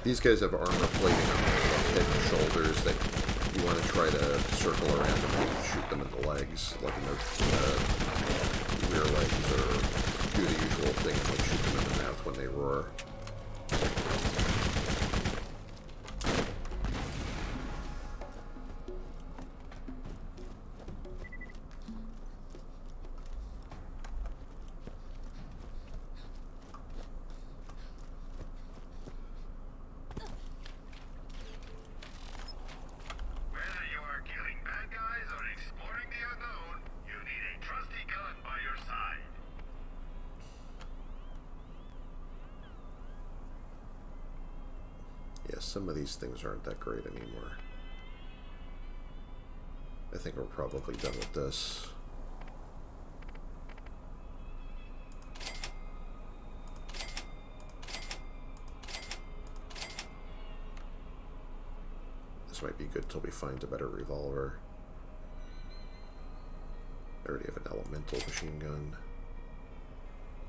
These guys have armor plating on their head and shoulders that you want to try to circle around them and shoot them in the legs, like in their rear legs, or do the usual thing and like shoot them in the mouth when they roar. Some of these things aren't that great anymore. I think we're probably done with this. This might be good till we find a better revolver. I already have an elemental machine gun.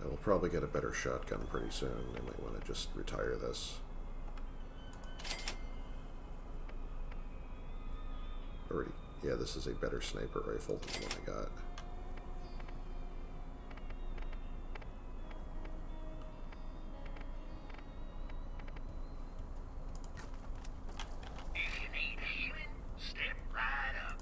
I will probably get a better shotgun pretty soon. I might want to just retire this. Already, yeah, this is a better sniper rifle than the one I got. If you need healing, step right up.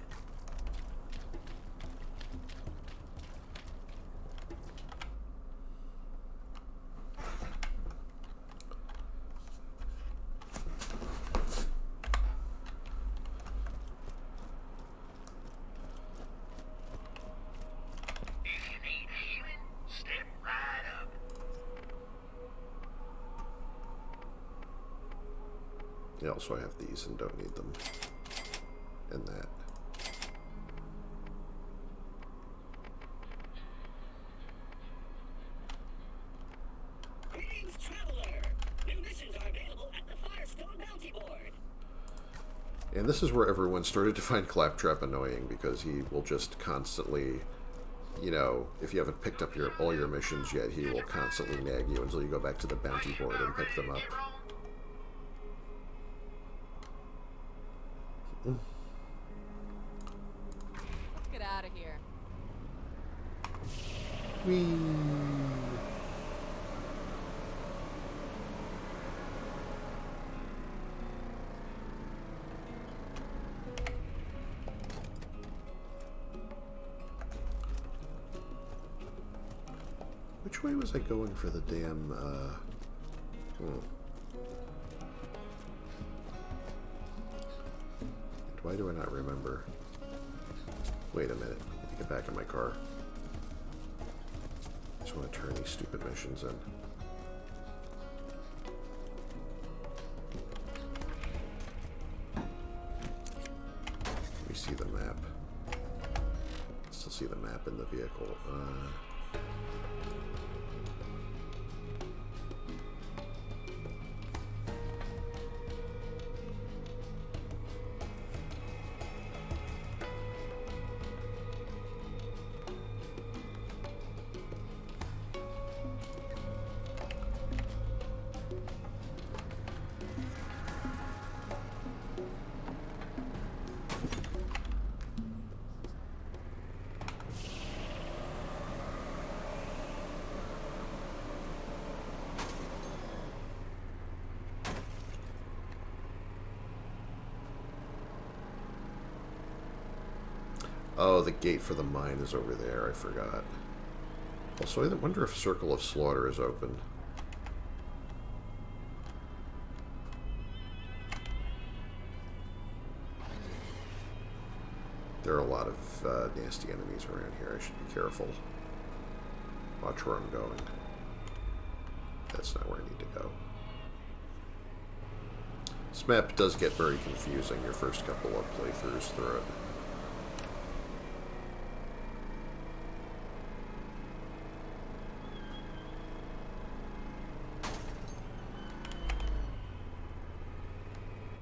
Yeah, also I have these and don't need them. And that. Greetings, traveler. New missions are available at the Firestone Bounty Board. And this is where everyone started to find Claptrap annoying, because he will just constantly, you know, if you haven't picked up all your missions yet, he will constantly nag you until you go back to the bounty board and pick them up. Let's get out of here. Whee! Which way was I going for the damn, Why do I not remember? Wait a minute. I need to get back in my car. I just want to turn these stupid missions in. Let me see the map. Still see the map in the vehicle. Oh, the gate for the mine is over there. I forgot. Also, I wonder if Circle of Slaughter is open. There are a lot of nasty enemies around here. I should be careful. Watch where I'm going. That's not where I need to go. This map does get very confusing your first couple of playthroughs through it.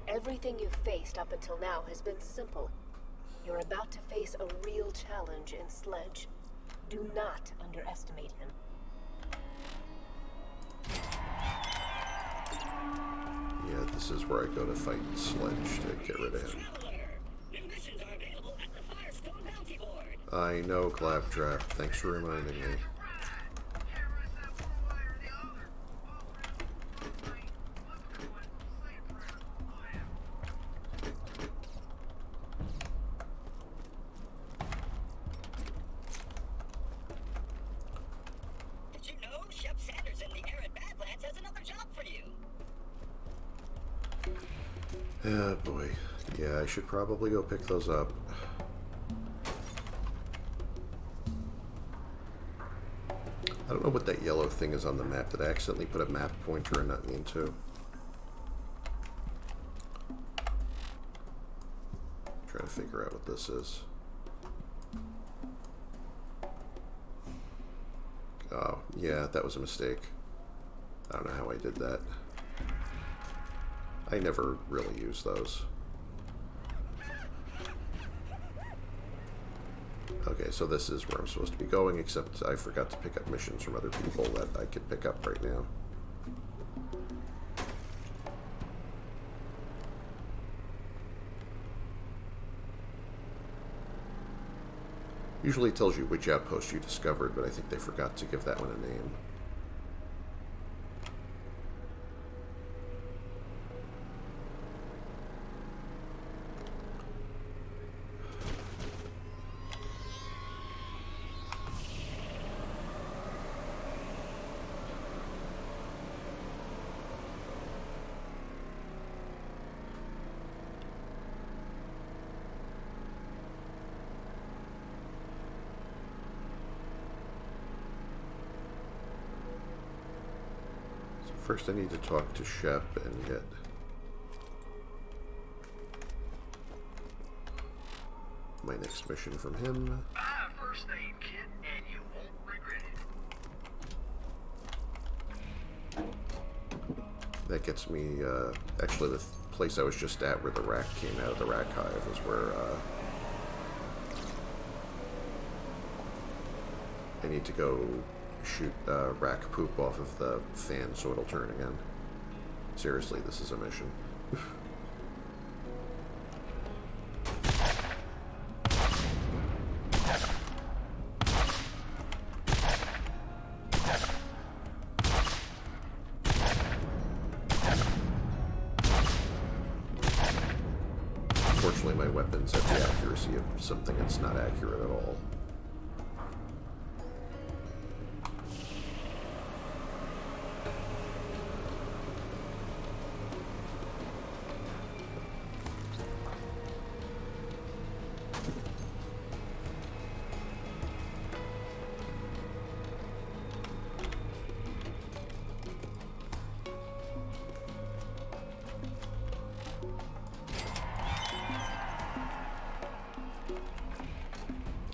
Everything you've faced up until now has been simple. You're about to face a real challenge in Sledge. Do not underestimate him. Yeah, This is where I go to fight Sledge to get rid of him. I know, Claptrap. Thanks for reminding me. Oh boy. Yeah, I should probably go pick those up. I don't know what that yellow thing is on the map. Did I accidentally put a map pointer and not mean to? Trying to figure out what this is. Oh, yeah, that was a mistake. I don't know how I did that. I never really use those. Okay, so this is where I'm supposed to be going, except I forgot to pick up missions from other people that I could pick up right now. Usually it tells you which outpost you discovered, but I think they forgot to give that one a name. First I need to talk to Shep and get my next mission from him. First aid kit, and you won't regret it. That gets me, actually the place I was just at where the rack came out of the rack hive is where I need to go shoot rack poop off of the fan so it'll turn again. Seriously, this is a mission. Unfortunately, my weapons have the accuracy of something that's not accurate at all.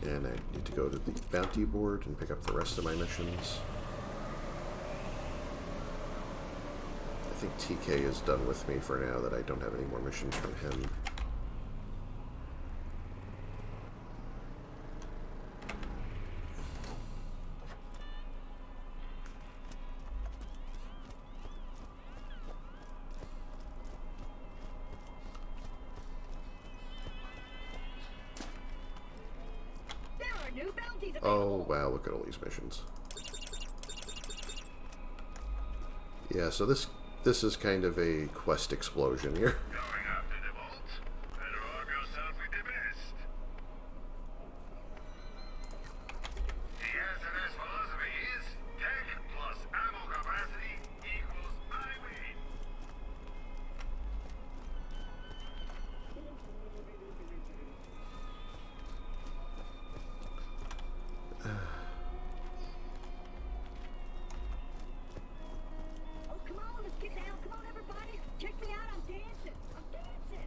And I need to go to the bounty board and pick up the rest of my missions. I think TK is done with me for now, that I don't have any more missions from him. Oh, wow, look at all these missions. Yeah, so this is kind of a quest explosion here. Going after the vault? Better arm yourself with the best. The SNS philosophy is tech plus ammo capacity equals I win. Oh, come on, let's get down. Come on, everybody. Check me out. I'm dancing. I'm dancing.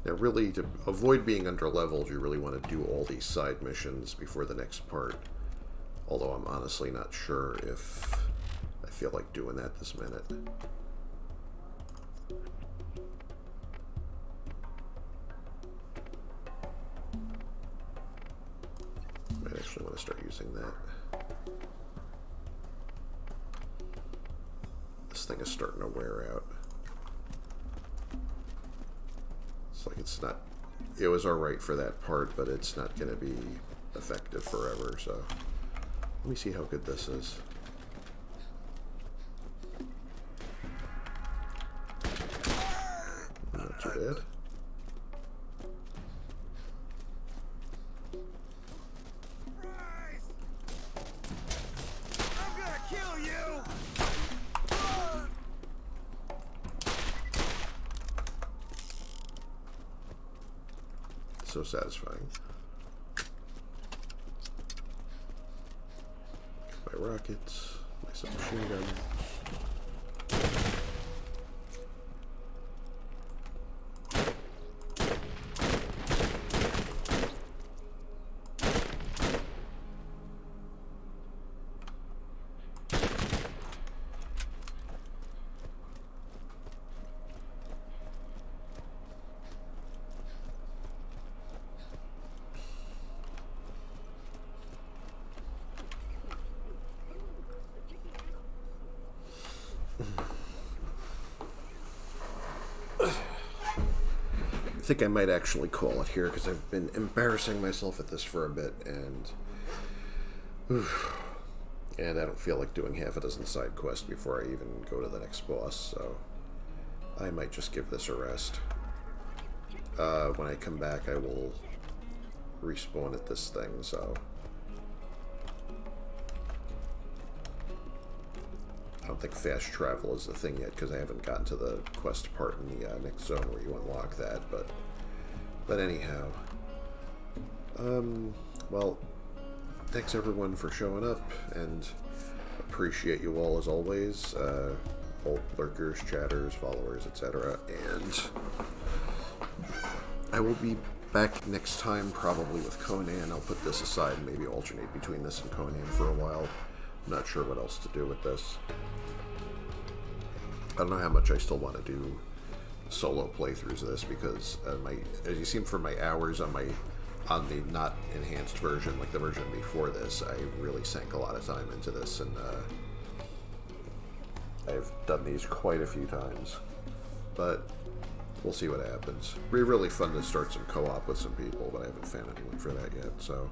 Now really, to avoid being underleveled, you really want to do all these side missions before the next part. Although I'm honestly not sure if I feel like doing that this minute. Might actually want to start using that. This thing is starting to wear out. It's like it's not... It was alright for that part, but it's not going to be effective forever, so... Let me see how good this is. Not too bad. I'm gonna kill you! So satisfying. My rockets, my submachine gun. I think I might actually call it here because I've been embarrassing myself at this for a bit, and I don't feel like doing half a dozen side quests before I even go to the next boss, so I might just give this a rest. When I come back, I will respawn at this thing, so I don't think fast travel is the thing yet because I haven't gotten to the quest part in the next zone where you unlock that, but anyhow, well, thanks everyone for showing up, and appreciate you all as always, all lurkers, chatters, followers, etc., and I will be back next time probably with Conan. I'll put this aside and maybe alternate between this and Conan for a while. I'm not sure what else to do with this. I don't know how much I still want to do solo playthroughs of this because as you seen from my hours on the not enhanced version, like the version before this, I really sank a lot of time into this, and I've done these quite a few times, but we'll see what happens. It'd be really fun to start some co-op with some people, but I haven't found anyone for that yet, so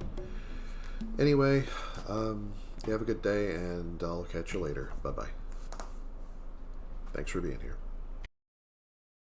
anyway, you have a good day, and I'll catch you later. Bye-bye. Thanks for being here.